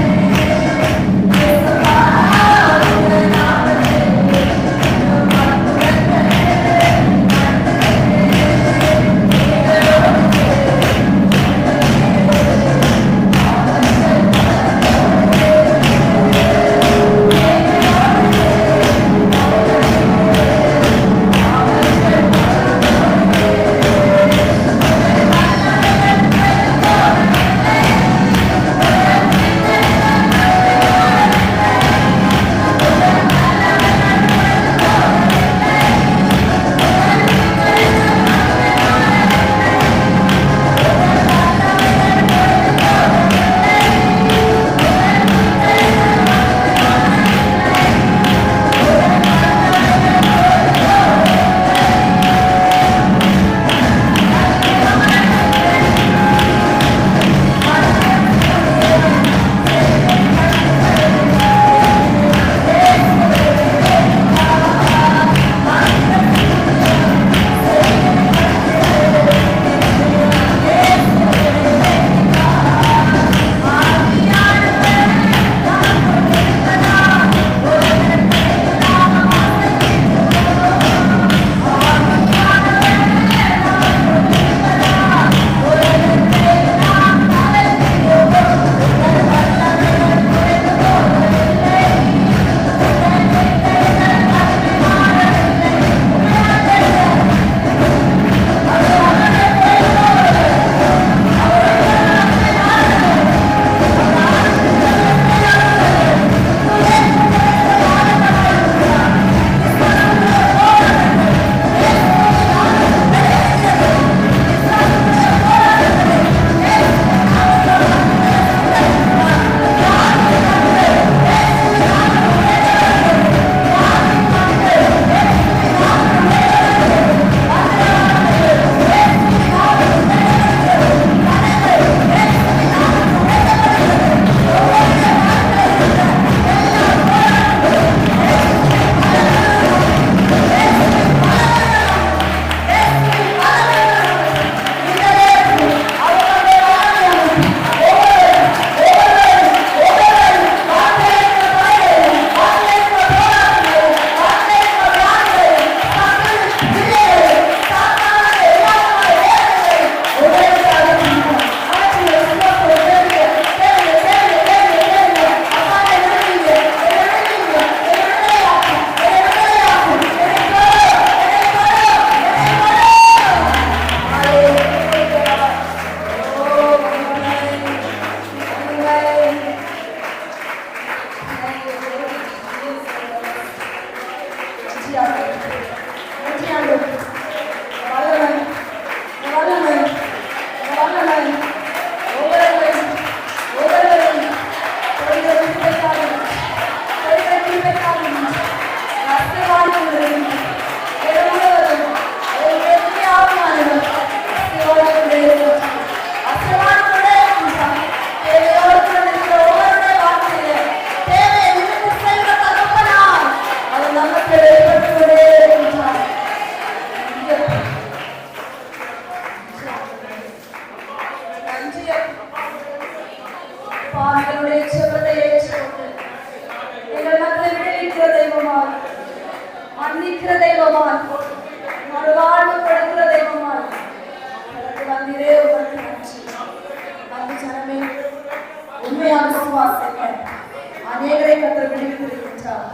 [SPEAKER 1] அநேகரை கத்தர் விடுவித்திருக்கின்றார்.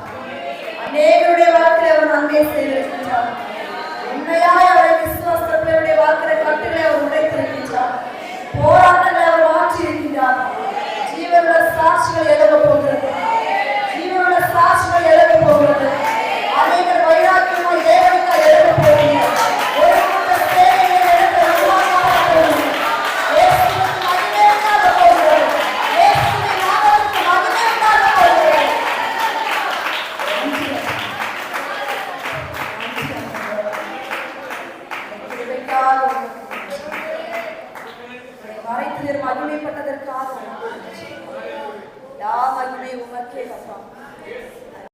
[SPEAKER 1] அநேகருடைய வாழ்க்கையை அவர் நன்மை செய்திருக்கின்றார். உண்மையாய் அவரை விசுவாசத்தினுடைய வாழ்க்கையை கட்டுகளை அவர் உடைத்திருக்கின்றார். போராட்டங்களை அவர் மாற்றி இருக்கின்றார். ஜீவனுள்ள சாட்சிகள் எழுத போகிறது. ஜீவனுள்ள சாட்சிகள்